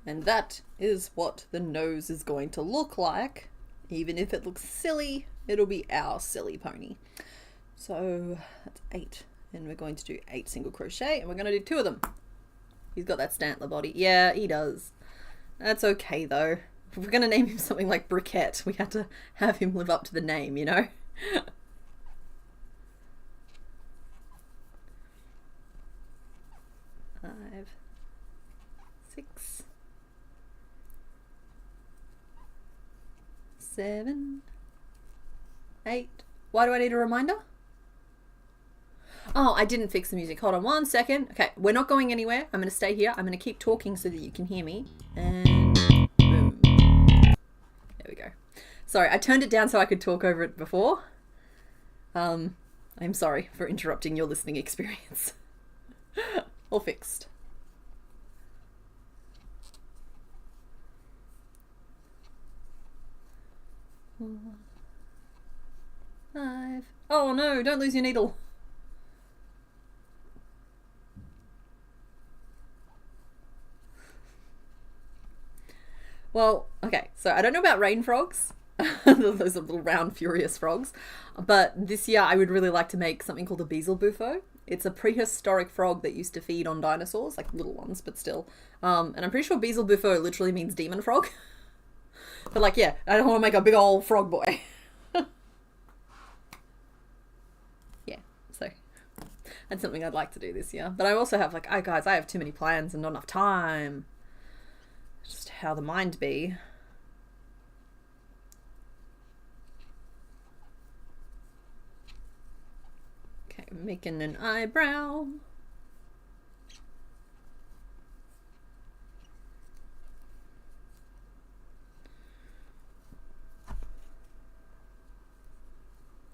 S1: And that is what the nose is going to look like. Even if it looks silly, it'll be our silly pony. So that's 8. And we're going to do 8 single crochet, and we're going to do 2 of them. He's got that Stantler body. Yeah, he does. That's okay though. If we're going to name him something like Briquette, we had to have him live up to the name, you know? 5, 6, 7, 8. Why do I need a reminder? Oh, I didn't fix the music. Hold on 1 second. Okay, we're not going anywhere. I'm going to stay here. I'm going to keep talking so that you can hear me. And boom. There we go. Sorry, I turned it down so I could talk over it before. I'm sorry for interrupting your listening experience. All fixed. Four, 5. Oh no, don't lose your needle. Well, okay, so I don't know about rain frogs. Those are little round furious frogs. But this year I would really like to make something called a beelzebufo. It's a prehistoric frog that used to feed on dinosaurs, like little ones, but still. And I'm pretty sure beelzebufo literally means demon frog. But like, yeah, I don't want to make a big old frog boy. Yeah, so that's something I'd like to do this year. But I also have like, oh guys, I have too many plans and not enough time. Just how the mind be. Okay, making an eyebrow.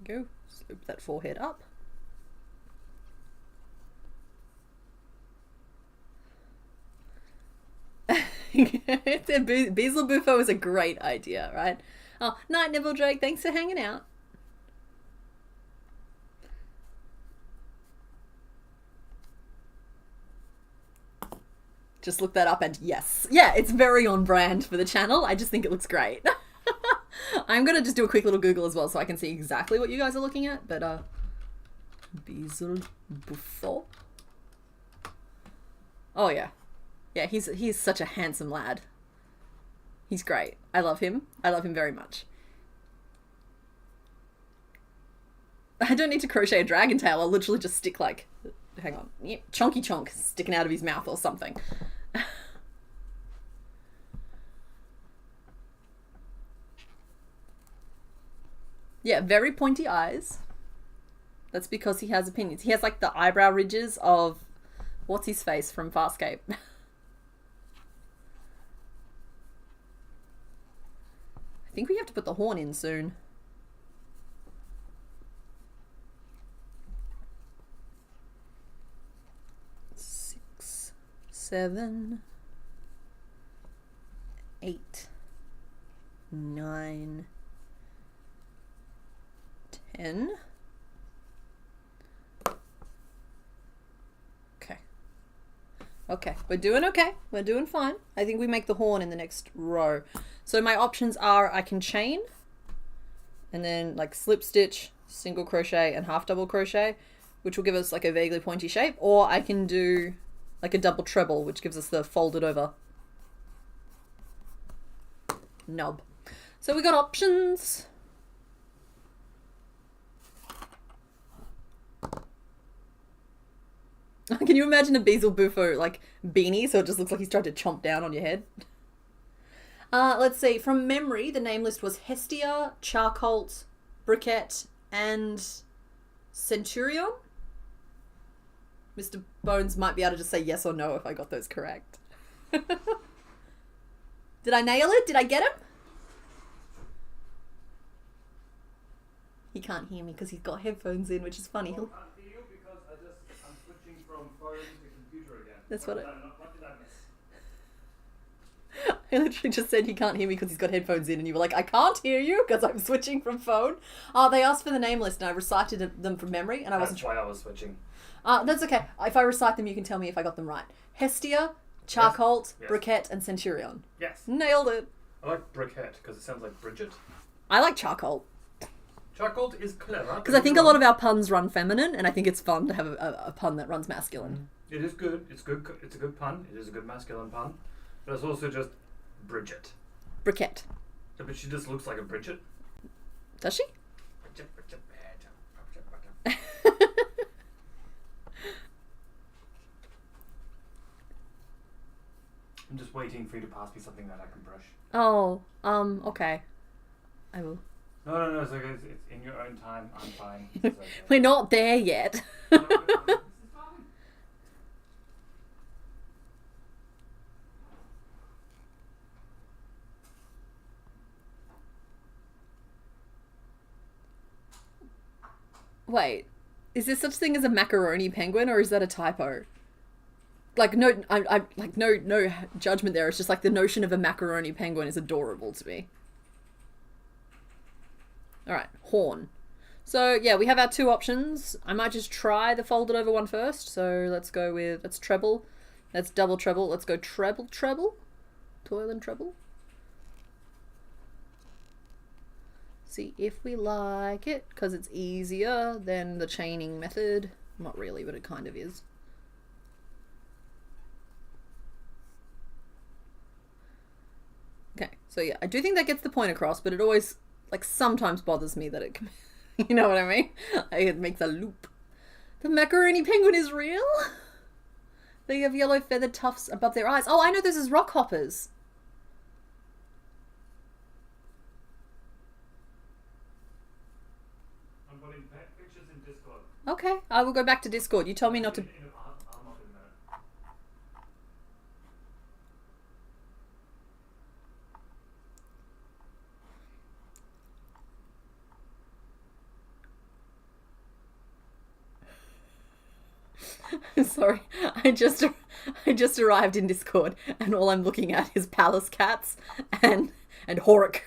S1: Go, slope that forehead up. Beelzebufo is a great idea, right? Oh, night, Neville Drake. Thanks for hanging out. Just look that up and yes. Yeah, it's very on brand for the channel. I just think it looks great. I'm going to just do a quick little Google as well so I can see exactly what you guys are looking at. But, Beelzebufo. Oh, yeah. Yeah, he's such a handsome lad. He's great. I love him. I love him very much. I don't need to crochet a dragon tail. I'll literally just stick like, hang on, chonky chonk sticking out of his mouth or something. Yeah, very pointy eyes. That's because he has opinions. He has like the eyebrow ridges of, what's his face from Farscape? I think we have to put the horn in soon. Six, 7, 8, 9, 10. Okay, we're doing okay. We're doing fine. I think we make the horn in the next row. So my options are I can chain and then like slip stitch, single crochet and half double crochet, which will give us like a vaguely pointy shape, or I can do like a double treble, which gives us the folded over knob. So we got options. Can you imagine a Beezle Bufo like beanie so it just looks like he's trying to chomp down on your head? Let's see. From memory, the name list was Hestia, Charcolt, Briquette, and Centurion. Mr. Bones might be able to just say yes or no if I got those correct. Did I nail it? Did I get him? He can't hear me because he's got headphones in, which is funny.
S2: Well, I can't hear you because I'm switching from phone to computer again.
S1: That's
S2: what
S1: what
S2: did I miss?
S1: I literally just said he can't hear me because he's got headphones in, and you were like, I can't hear you because I'm switching from phone. They asked for the name list and I recited them from memory, and I wasn't
S2: That's why I was switching.
S1: That's okay. If I recite them, you can tell me if I got them right. Hestia, Charcolt,
S2: Yes.
S1: Briquette, and Centurion.
S2: Yes.
S1: Nailed it.
S2: I like Briquette because it sounds like Bridget.
S1: I like Charcolt
S2: Charcolt is clever.
S1: because I think a lot of our puns run feminine, and I think it's fun to have a pun that runs masculine.
S2: It is good. It's good. It's a good pun. It is a good masculine pun. But it's also just Bridget.
S1: Briquette.
S2: But she just looks like a Bridget.
S1: Does she?
S2: Bridget. I'm just waiting for you to pass me something that I can brush.
S1: Oh, okay. I will.
S2: No. It's okay. It's in your own time. I'm fine. It's okay.
S1: We're not there yet.
S2: No, it's fine.
S1: Wait, is there such thing as a macaroni penguin, or is that a typo? Like, no, I like no judgment there. It's just like the notion of a macaroni penguin is adorable to me. All right, horn. So yeah, we have our two options. I might just try the folded over one first. So let's go with, let's treble, let's double treble, let's go treble, toil and treble. See if we like it, because it's easier than the chaining method. Not really, but it kind of is. Okay, so yeah, I do think that gets the point across, but it always, like, sometimes bothers me that it can, you know what I mean? It makes a loop. The macaroni penguin is real? They have yellow feathered tufts above their eyes. Oh, I know this is rock hoppers.
S2: I'm putting pictures in Discord.
S1: Okay, I will go back to Discord. You told me not to...
S2: I'm not in a minute.
S1: Sorry, I just arrived in Discord, and all I'm looking at is palace cats and Horrick.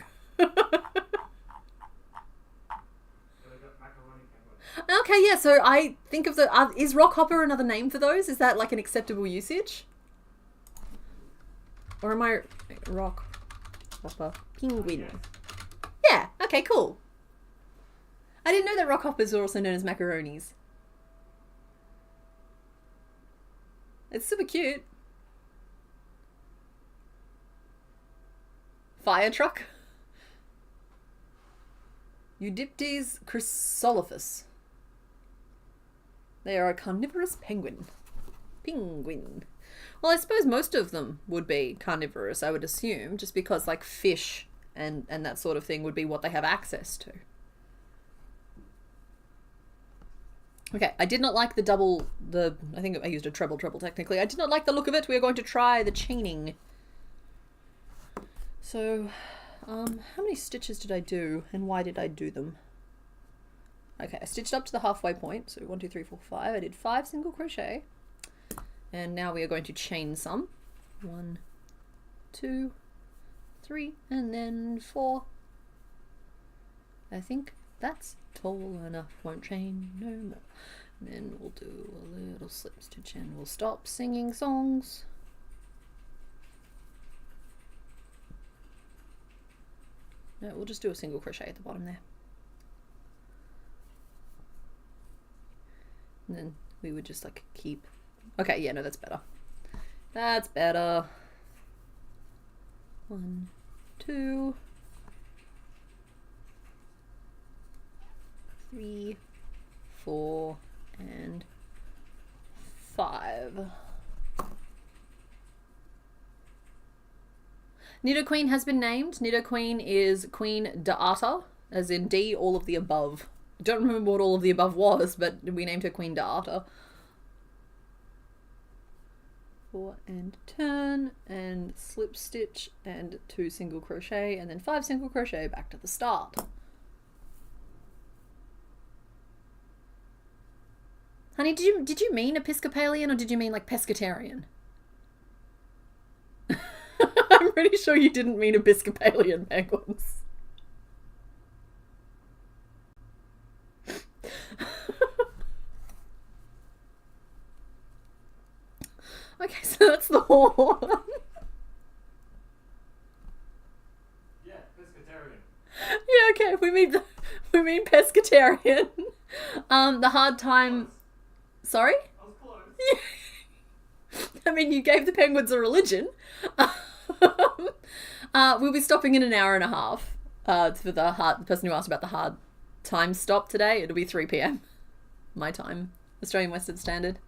S1: Okay, yeah. So I think of the is rockhopper another name for those? Is that like an acceptable usage, or am I rockhopper penguin? Yeah. Okay. Cool. I didn't know that rockhoppers are also known as macaronis. It's super cute. Fire truck. Eudiptes chrysolophus. They are a carnivorous penguin. Well, I suppose most of them would be carnivorous, I would assume, just because like fish and that sort of thing would be what they have access to. Okay, I did not like I think I used a treble technically. I did not like the look of it. We are going to try the chaining. So, how many stitches did I do and why did I do them? Okay, I stitched up to the halfway point. So 1, 2, 3, 4, 5. I did 5 single crochet. And now we are going to chain some. 1, 2, 3, and then 4. I think that's tall enough. Won't chain no more. And then we'll do a little slip stitch and we'll stop singing songs. No, we'll just do a single crochet at the bottom there. And then we would just like keep... Okay, yeah, no, that's better. That's better. 1, 2, 3, 4, and 5. Nidoqueen has been named. Nidoqueen is Queen Da'ata, as in D, all of the above. I don't remember what all of the above was, but we named her Queen Da'ata. 4 and turn, and slip stitch, and 2 single crochet, and then 5 single crochet back to the start. Honey, did you mean Episcopalian, or did you mean like pescatarian? I'm pretty sure you didn't mean Episcopalian penguins. Okay, so that's the horn.
S2: Yeah, pescatarian.
S1: Yeah, okay, we mean pescatarian. The hard time... Sorry?
S2: I was close.
S1: I mean, you gave the penguins a religion. We'll be stopping in an hour and a half. For the person who asked about the hard time stop today, it'll be 3 p.m. my time, Australian Western Standard.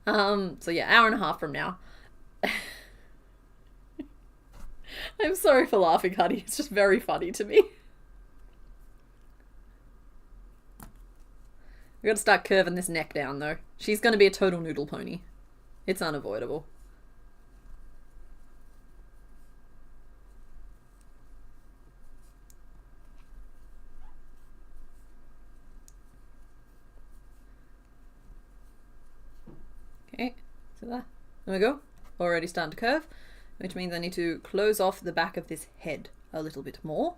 S1: So yeah, hour and a half from now. I'm sorry for laughing, honey. It's just very funny to me. We gotta start curving this neck down though. She's gonna be a total noodle pony. It's unavoidable. Okay, so there we go. Already starting to curve, which means I need to close off the back of this head a little bit more.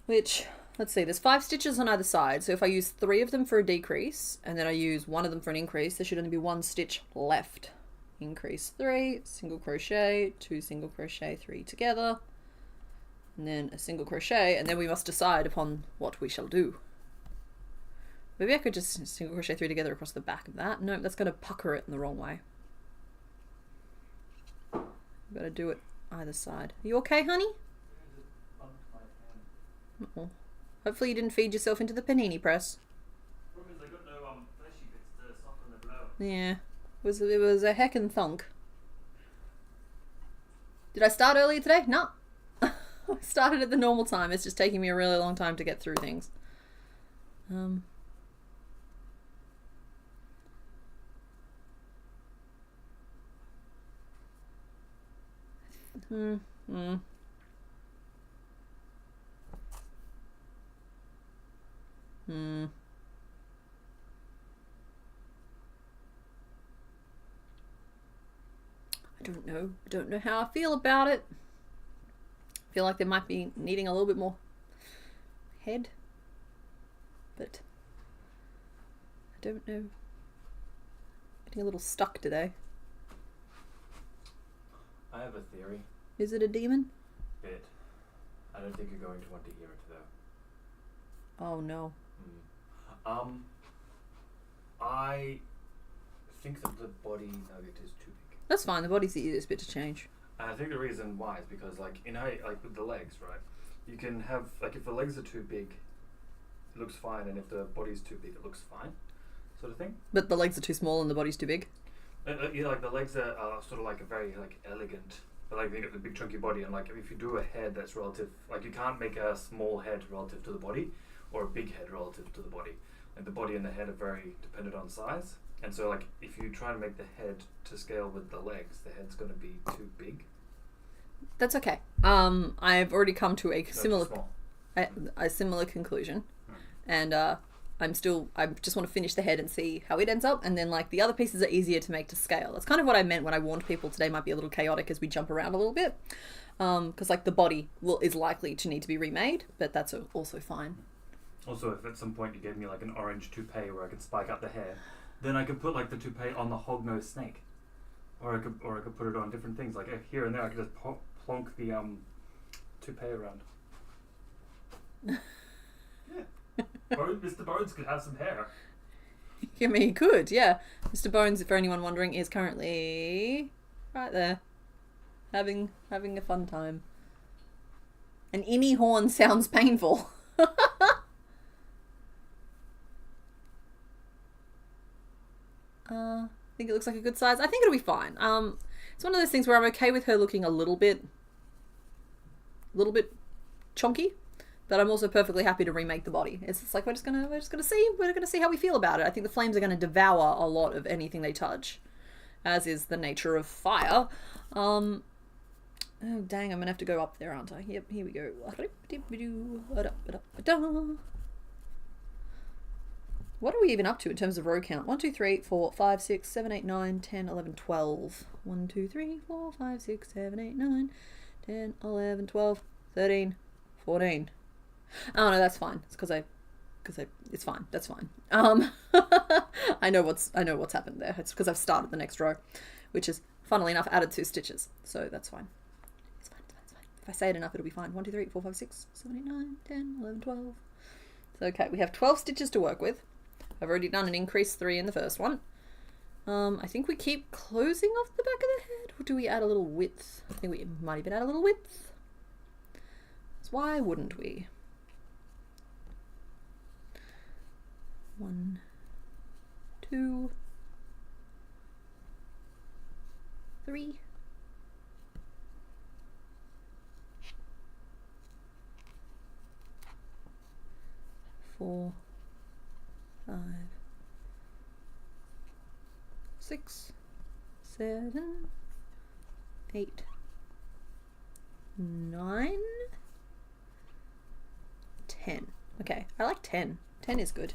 S1: Which, let's see, there's 5 stitches on either side. So if I use 3 of them for a decrease, and then I use 1 of them for an increase, there should only be 1 stitch left. Increase 3, single crochet, 2 single crochet, 3 together, and then a single crochet, and then we must decide upon what we shall do. Maybe I could just single crochet 3 together across the back of that. No, that's going to pucker it in the wrong way. I've got to do it either side. Are you okay, honey? Uh-oh. Hopefully you didn't feed yourself into the panini press.
S2: Problem is I got no fleshy bits to soften the blow.
S1: Yeah, it was a heckin' thunk. Did I start earlier today? No. I started at the normal time. It's just taking me a really long time to get through things. I don't know how I feel about it. I feel like they might be needing a little bit more head, but I don't know. Getting a little stuck today.
S2: I have a theory.
S1: Is it a demon?
S2: Bit. I don't think you're going to want to hear it though.
S1: Oh no.
S2: I think that the body nugget is too big.
S1: That's fine. The body's the easiest bit to change.
S2: And I think the reason why is because like with the legs, right? You can have like if the legs are too big, it looks fine, and if the body's too big, it looks fine, sort of thing.
S1: But the legs are too small and the body's too big.
S2: Yeah, like the legs are sort of like a very like elegant, but like they got the big chunky body, and like if you do a head that's relative, like you can't make a small head relative to the body, or a big head relative to the body. Like the body and the head are very dependent on size, and so like if you try to make the head to scale with the legs, the head's going to be too big.
S1: That's okay. I've already come to a similar conclusion, and I just want to finish the head and see how it ends up, and then like the other pieces are easier to make to scale. That's kind of what I meant when I warned people today might be a little chaotic as we jump around a little bit, because like the body is likely to need to be remade, but that's also fine.
S2: Also, if at some point you gave me like an orange toupee where I could spike out the hair, then I could put like the toupee on the hognose snake, or I could put it on different things like here and there. I could just plonk the toupee around. Yeah, Mr. Bones could have some hair.
S1: I mean, he could, yeah. Mr. Bones, for anyone wondering, is currently right there, having a fun time. An innie horn sounds painful. I think it looks like a good size. I think it'll be fine. It's one of those things where I'm okay with her looking a little bit chonky, but I'm also perfectly happy to remake the body. It's just like we're just gonna see how we feel about it. I think the flames are gonna devour a lot of anything they touch, as is the nature of fire. Oh dang, I'm gonna have to go up there, aren't I? Yep, here we go. What are we even up to in terms of row count? 1, 2, 3, 4, 5, 6, 7, 8, 9, 10, 11, 12. 1, 2, 3, 4, 5, 6, 7, 8, 9, 10, 11, 12, 13, 14. Oh no, that's fine. It's because it's fine. That's fine. I know what's happened there. It's because I've started the next row, which is funnily enough added 2 stitches. So that's fine. It's fine. If I say it enough, it'll be fine. 1, 2, 3, 4, 5, 6, 7, 8, 9, 10, 11, 12. So okay, we have 12 stitches to work with. I've already done an increase 3 in the first one. I think we keep closing off the back of the head, or do we add a little width? I think we might even add a little width. So why wouldn't we? 1, 2, 3. 4, 5, 6, 7, 8, 9, 10. Okay, I like 10. 10 is good.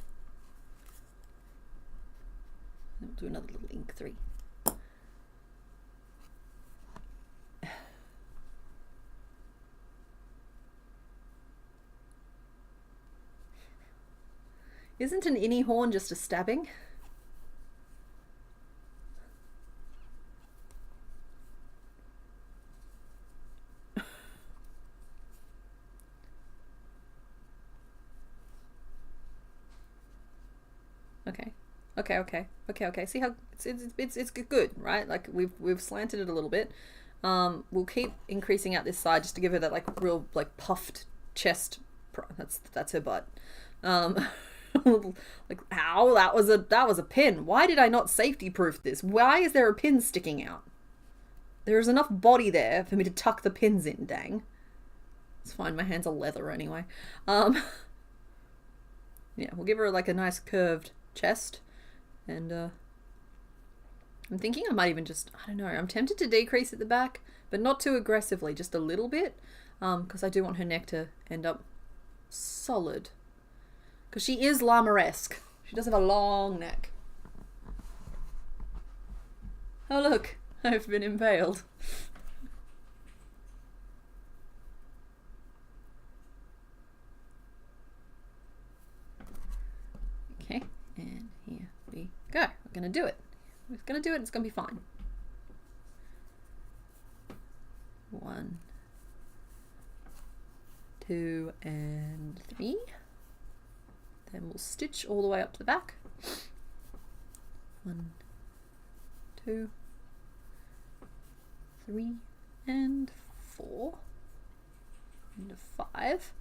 S1: We'll do another little ink 3. Isn't an innie horn just a stabbing? Okay. See how it's good, right? Like we've slanted it a little bit. We'll keep increasing out this side just to give her that like real like puffed chest. That's her butt. Like ow, that was a pin. Why did I not safety proof this? Why is there a pin sticking out? There is enough body there for me to tuck the pins in, dang. It's fine, my hands are leather anyway. Yeah, we'll give her like a nice curved chest, and I'm thinking I might even just, I don't know, I'm tempted to decrease at the back, but not too aggressively, just a little bit, because I do want her neck to end up solid. Because she is llama-esque. She does have a long neck. Oh look, I've been impaled. Okay, and here we go. We're gonna do it. We're gonna do it, it's gonna be fine. 1, 2, and 3. Then we'll stitch all the way up to the back. 1, 2, 3, and 4, and 5.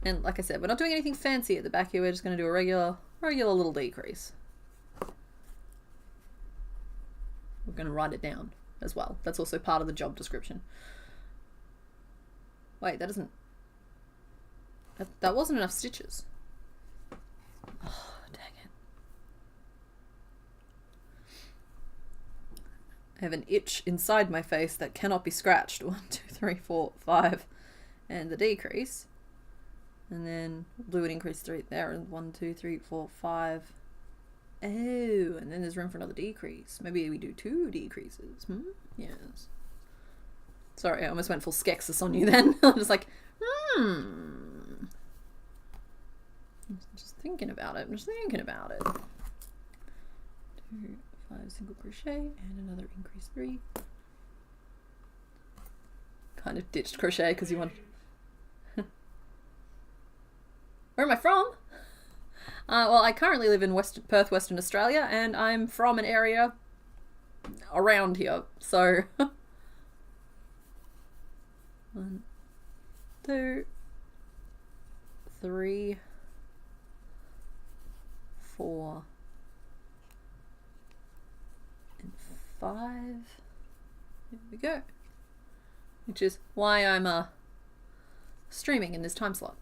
S1: And like I said, we're not doing anything fancy at the back here. We're just going to do a regular little decrease. We're going to write it down as well. That's also part of the job description. Wait, that doesn't... That wasn't enough stitches. Oh, dang it. I have an itch inside my face that cannot be scratched. 1, 2, 3, 4, 5. And the decrease. And then we'll do an increase 3 there. And 1, 2, 3, 4, 5. Oh, and then there's room for another decrease. Maybe we do 2 decreases. Yes. Sorry, I almost went full Skeksis on you then. I'm just like, Just thinking about it. I'm just thinking about it. 2, 5 single crochet and another increase 3. Kind of ditched crochet because you want. Where am I from? Well, I currently live in Perth, Western Australia, and I'm from an area around here. So 1, 2, 3, 4, and 5. Here we go. Which is why I'm streaming in this time slot.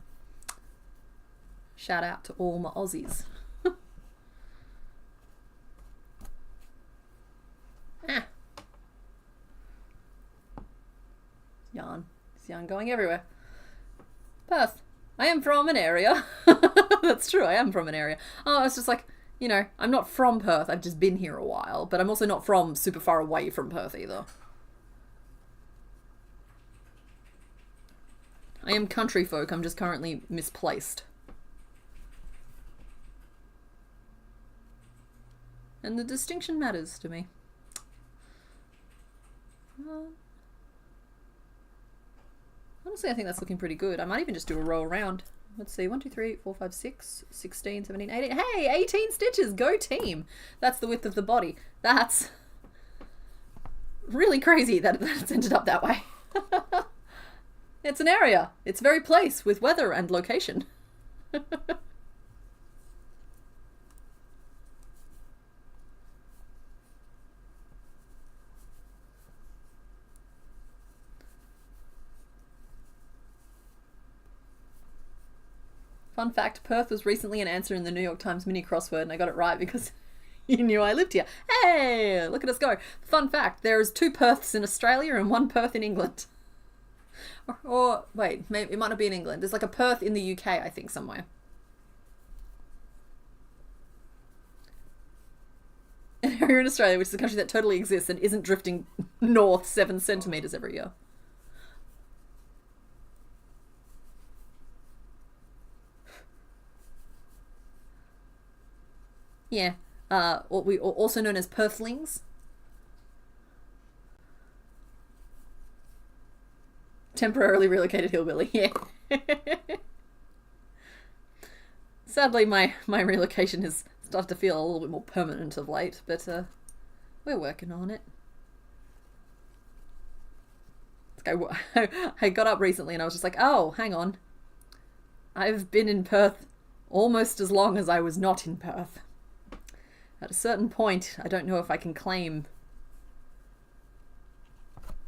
S1: Shout out to all my Aussies. Yarn. It's yarn going everywhere. Perth. I am from an area. That's true, I am from an area. Oh, it's just like, you know, I'm not from Perth, I've just been here a while, but I'm also not from super far away from Perth either. I am country folk, I'm just currently misplaced. And the distinction matters to me. Honestly, I think that's looking pretty good. I might even just do a row around. Let's see, 1, 2, 3, 4, 5, 6, 16, 17, 18. Hey, 18 stitches! Go team! That's the width of the body. That's really crazy that it's ended up that way. It's an area. It's very place with weather and location. Fun fact, Perth was recently an answer in the New York Times mini crossword, and I got it right because you knew I lived here. Hey, look at us go. Fun fact, there is 2 Perths in Australia and 1 Perth in England. Or wait, maybe it might not be in England. There's like a Perth in the UK, I think, somewhere. An area in Australia, which is a country that totally exists and isn't drifting north 7 centimeters every year. Yeah, what we also known as Perthlings. Temporarily relocated hillbilly, yeah. Sadly, my relocation has started to feel a little bit more permanent of late, but we're working on it. I got up recently and I was just like, oh, hang on. I've been in Perth almost as long as I was not in Perth. At a certain point, I don't know if I can claim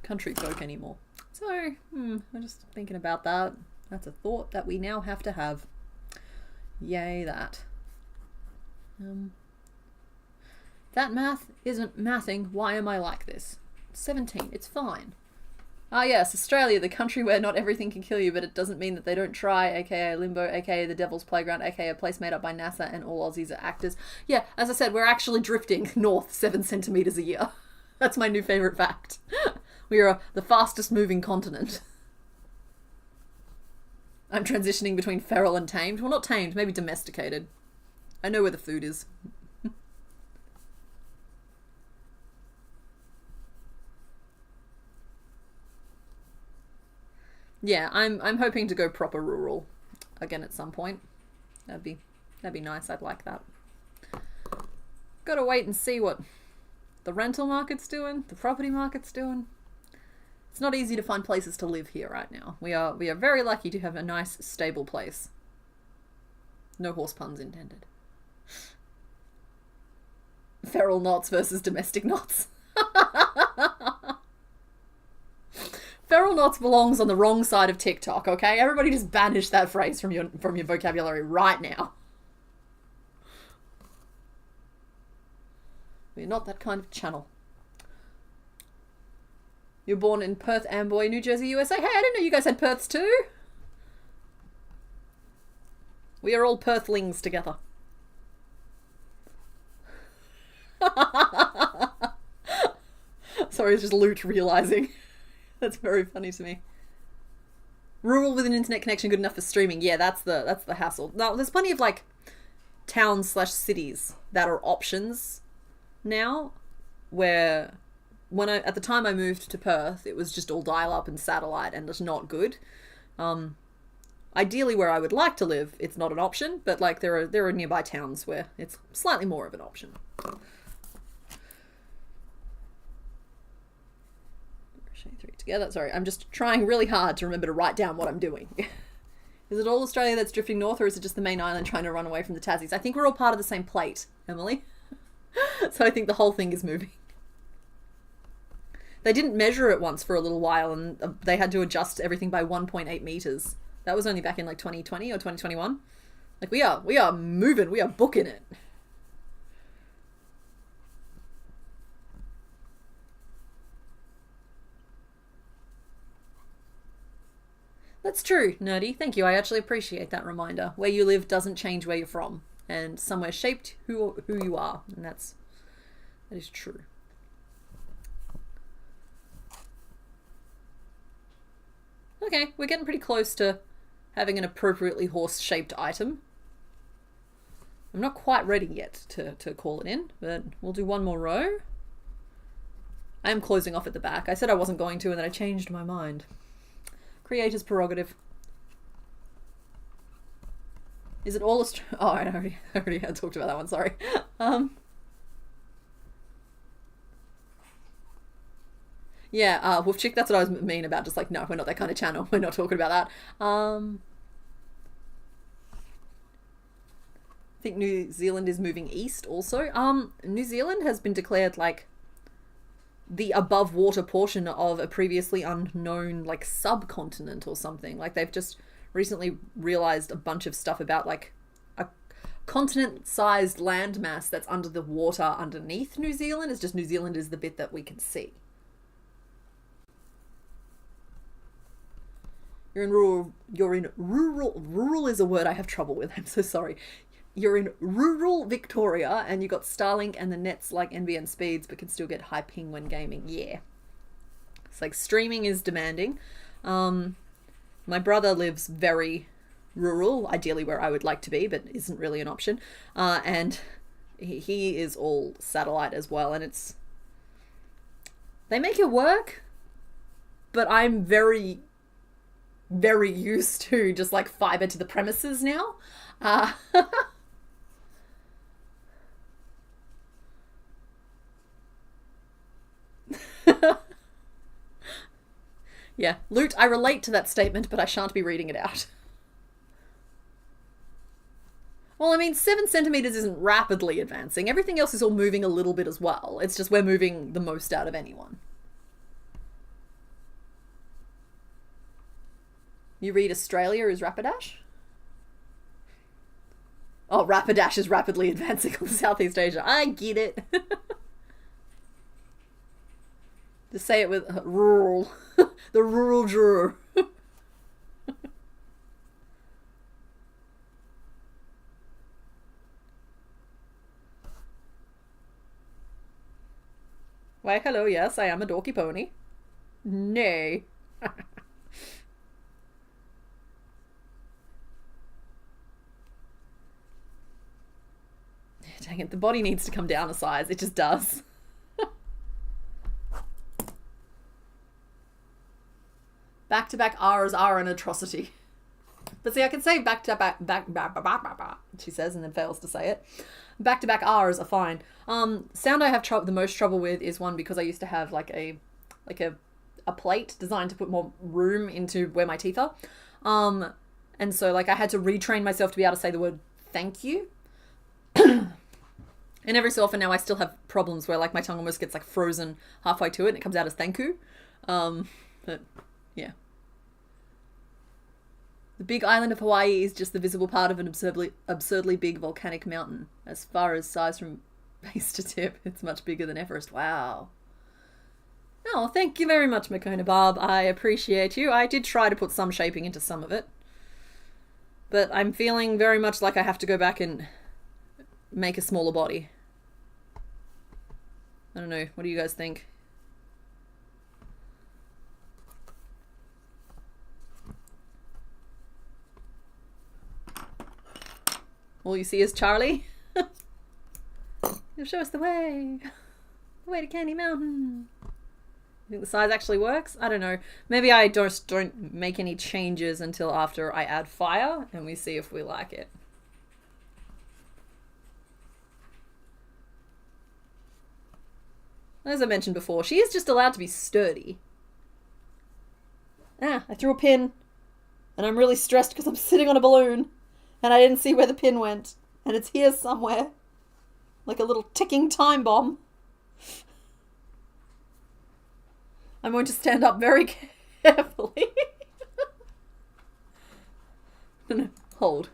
S1: country folk anymore. So, I'm just thinking about that. That's a thought that we now have to have. Yay, that. That math isn't mathing. Why am I like this? 17, it's fine. Ah yes, Australia, the country where not everything can kill you, but it doesn't mean that they don't try, aka Limbo, aka the Devil's Playground, aka a place made up by NASA, and all Aussies are actors. Yeah, as I said, we're actually drifting north 7 centimeters a year. That's my new favourite fact. We are the fastest moving continent. I'm transitioning between feral and tamed. Well, not tamed, maybe domesticated. I know where the food is. Yeah, I'm hoping to go proper rural again at some point. That'd be nice. I'd like that. Gotta wait and see what the rental market's doing, the property market's doing. It's not easy to find places to live here right now. We are very lucky to have a nice, stable place. No horse puns intended. Feral knots versus domestic knots. Feral knots belongs on the wrong side of TikTok, okay? Everybody just banish that phrase from your vocabulary right now. We're not that kind of channel. You're born in Perth Amboy, New Jersey, USA. Hey, I didn't know you guys had Perths too. We are all Perthlings together. Sorry, it's just Loot realizing. That's very funny to me. Rural with an internet connection good enough for streaming. Yeah, that's the hassle. Now, there's plenty of like towns/cities that are options now, where at the time I moved to Perth, it was just all dial-up and satellite and just not good. Ideally, where I would like to live, it's not an option, but like there are nearby towns where it's slightly more of an option. Crochet 3 together. Sorry, I'm just trying really hard to remember to write down what I'm doing. Is it all Australia that's drifting north, or is it just the main island trying to run away from the Tassies? I think we're all part of the same plate, Emily. So I think the whole thing is moving. They didn't measure it once for a little while, and they had to adjust everything by 1.8 meters. That was only back in like 2020 or 2021. Like we are moving, we are booking it. That's true, Nerdy. Thank you. I actually appreciate that reminder. Where you live doesn't change where you're from, and somewhere shaped who you are, and that is true. Okay, we're getting pretty close to having an appropriately horse-shaped item. I'm not quite ready yet to call it in, but we'll do one more row. I am closing off at the back. I said I wasn't going to, and then I changed my mind. Creator's prerogative. Is it all oh, I already had talked about that one, sorry. Yeah, Wolf Chick, that's what I was mean about, just like, no, we're not that kind of channel. We're not talking about that. I think New Zealand is moving east also. New Zealand has been declared like the above water portion of a previously unknown like subcontinent or something. Like they've just recently realized a bunch of stuff about like a continent-sized landmass that's under the water underneath New Zealand. It's just New Zealand is the bit that we can see. Rural is a word I have trouble with. I'm so sorry. You're in rural Victoria and you got Starlink and the net's like NBN speeds but can still get high ping when gaming. Yeah. It's like streaming is demanding. My brother lives very rural, ideally where I would like to be, but isn't really an option. And he is all satellite as well, and they make it work, but I'm very, very used to just like fiber to the premises now. Yeah, Loot, I relate to that statement, but I shan't be reading it out. Well, I mean, 7 centimeters isn't rapidly advancing. Everything else is all moving a little bit as well. It's just we're moving the most out of anyone. You read Australia is Rapidash? Oh, Rapidash is rapidly advancing on Southeast Asia. I get it. Just say it with rural. The rural drawer. Why, hello, yes, I am a dorky pony. Nay. Dang it, the body needs to come down a size. It just does. Back-to-back R's are an atrocity. But see, I can say back-to-back, she says, and then fails to say it. Back-to-back R's are fine. Sound I have the most trouble with is one because I used to have like a plate designed to put more room into where my teeth are. And so like I had to retrain myself to be able to say the word thank you. And every so often now I still have problems where like my tongue almost gets like frozen halfway to it and it comes out as thank you. But yeah. The big island of Hawaii is just the visible part of an absurdly big volcanic mountain. As far as size from base to tip, it's much bigger than Everest. Wow. Oh, thank you very much, Makona Barb. I appreciate you. I did try to put some shaping into some of it. But I'm feeling very much like I have to go back and make a smaller body. I don't know. What do you guys think? All you see is Charlie. He'll show us the way. The way to Candy Mountain. You think the size actually works? I don't know. Maybe I just don't make any changes until after I add fire and we see if we like it. As I mentioned before, she is just allowed to be sturdy. Ah, I threw a pin. And I'm really stressed because I'm sitting on a balloon. And I didn't see where the pin went. And it's here somewhere. Like a little ticking time bomb. I'm going to stand up very carefully. No, hold.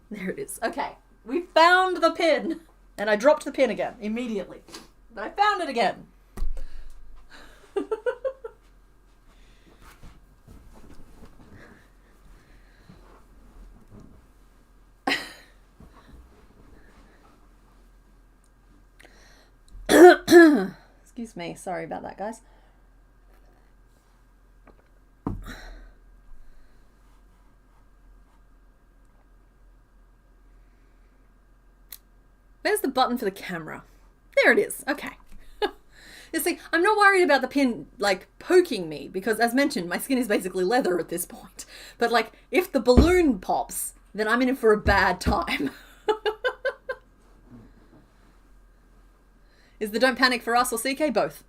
S1: There it is. Okay, we found the pin. And I dropped the pin again, immediately. But I found it again. Excuse me, sorry about that, guys. Where's the button for the camera? There it is. Okay. You see, I'm not worried about the pin, like, poking me, because, as mentioned, my skin is basically leather at this point. But, like, if the balloon pops, then I'm in for a bad time. Is the don't panic for us or CK? Both.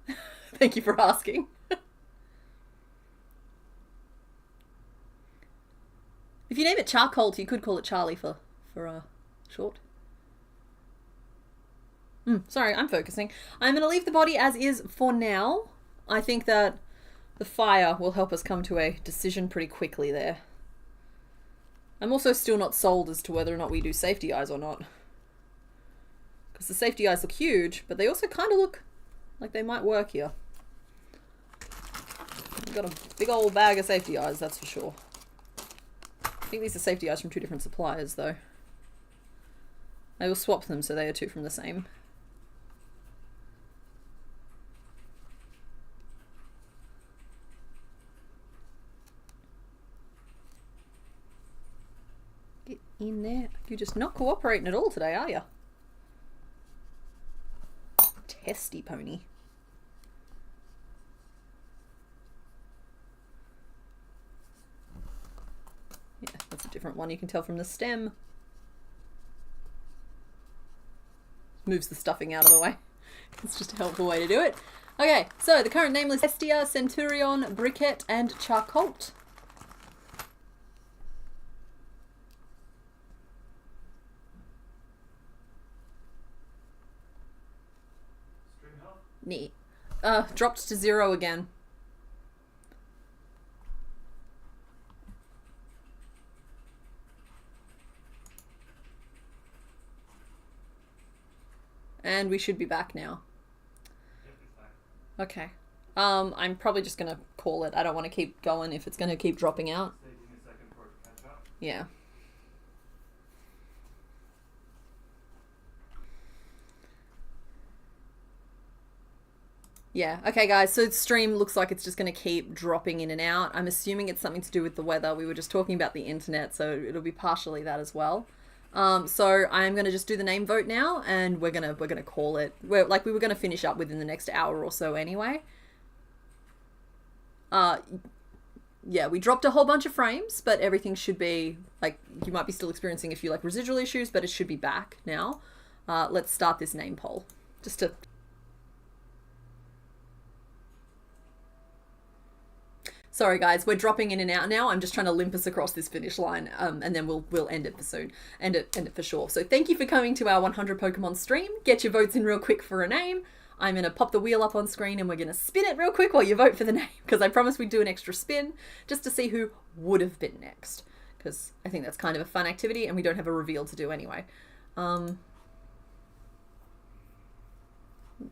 S1: Thank you for asking. If you name it Charcoal, you could call it Charlie for short. Sorry, I'm focusing. I'm going to leave the body as is for now. I think that the fire will help us come to a decision pretty quickly there. I'm also still not sold as to whether or not we do safety eyes or not. Because the safety eyes look huge, but they also kind of look like they might work here. We've got a big old bag of safety eyes, that's for sure. I think these are safety eyes from two different suppliers, though. I will swap them so they are two from the same. Get in there. You're just not cooperating at all today, are you? Testy pony. Yeah, that's a different one. You can tell from the stem. Moves the stuffing out of the way. It's just a helpful way to do it. Okay, so the current name list: Hestia, Centurion, Briquette, and Charcolt. Neat. Dropped to 0 again. And we should be back now. Okay. I'm probably just gonna call it. I don't want to keep going if it's gonna keep dropping out. Yeah. Yeah, okay guys, so the stream looks like it's just going to keep dropping in and out. I'm assuming it's something to do with the weather. We were just talking about the internet, so it'll be partially that as well. So I'm going to just do the name vote now, and we're gonna call it. We were going to finish up within the next hour or so anyway. Yeah, we dropped a whole bunch of frames, but everything should be, like, you might be still experiencing a few, like, residual issues, but it should be back now. Let's start this name poll, just to... Sorry guys, we're dropping in and out now. I'm just trying to limp us across this finish line, and then we'll end it for soon. End it for sure. So thank you for coming to our 100 Pokemon stream. Get your votes in real quick for a name. I'm going to pop the wheel up on screen and we're going to spin it real quick while you vote for the name, because I promised we'd do an extra spin just to see who would have been next, because I think that's kind of a fun activity and we don't have a reveal to do anyway.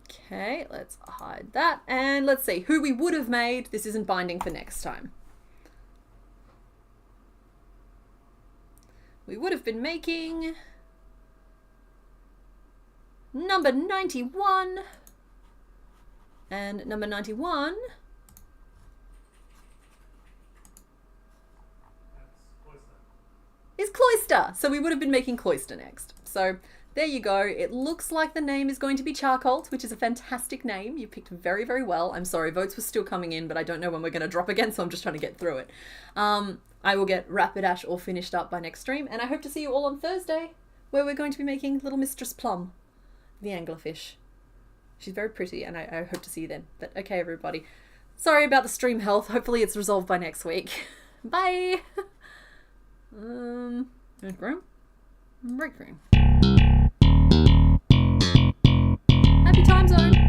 S1: Okay, let's hide that, and let's see who we would have made. This isn't binding for next time. We would have been making number 91. And number 91 is Cloister. So we would have been making Cloister next. So there you go. It looks like the name is going to be Charcoal, which is a fantastic name. You picked very, very well. I'm sorry, votes were still coming in, but I don't know when we're going to drop again, so I'm just trying to get through it. I will get Rapidash all finished up by next stream, and I hope to see you all on Thursday, where we're going to be making Little Mistress Plum, the anglerfish. She's very pretty, and I hope to see you then. But okay, everybody. Sorry about the stream health. Hopefully it's resolved by next week. Bye! Break room. Happy time zone!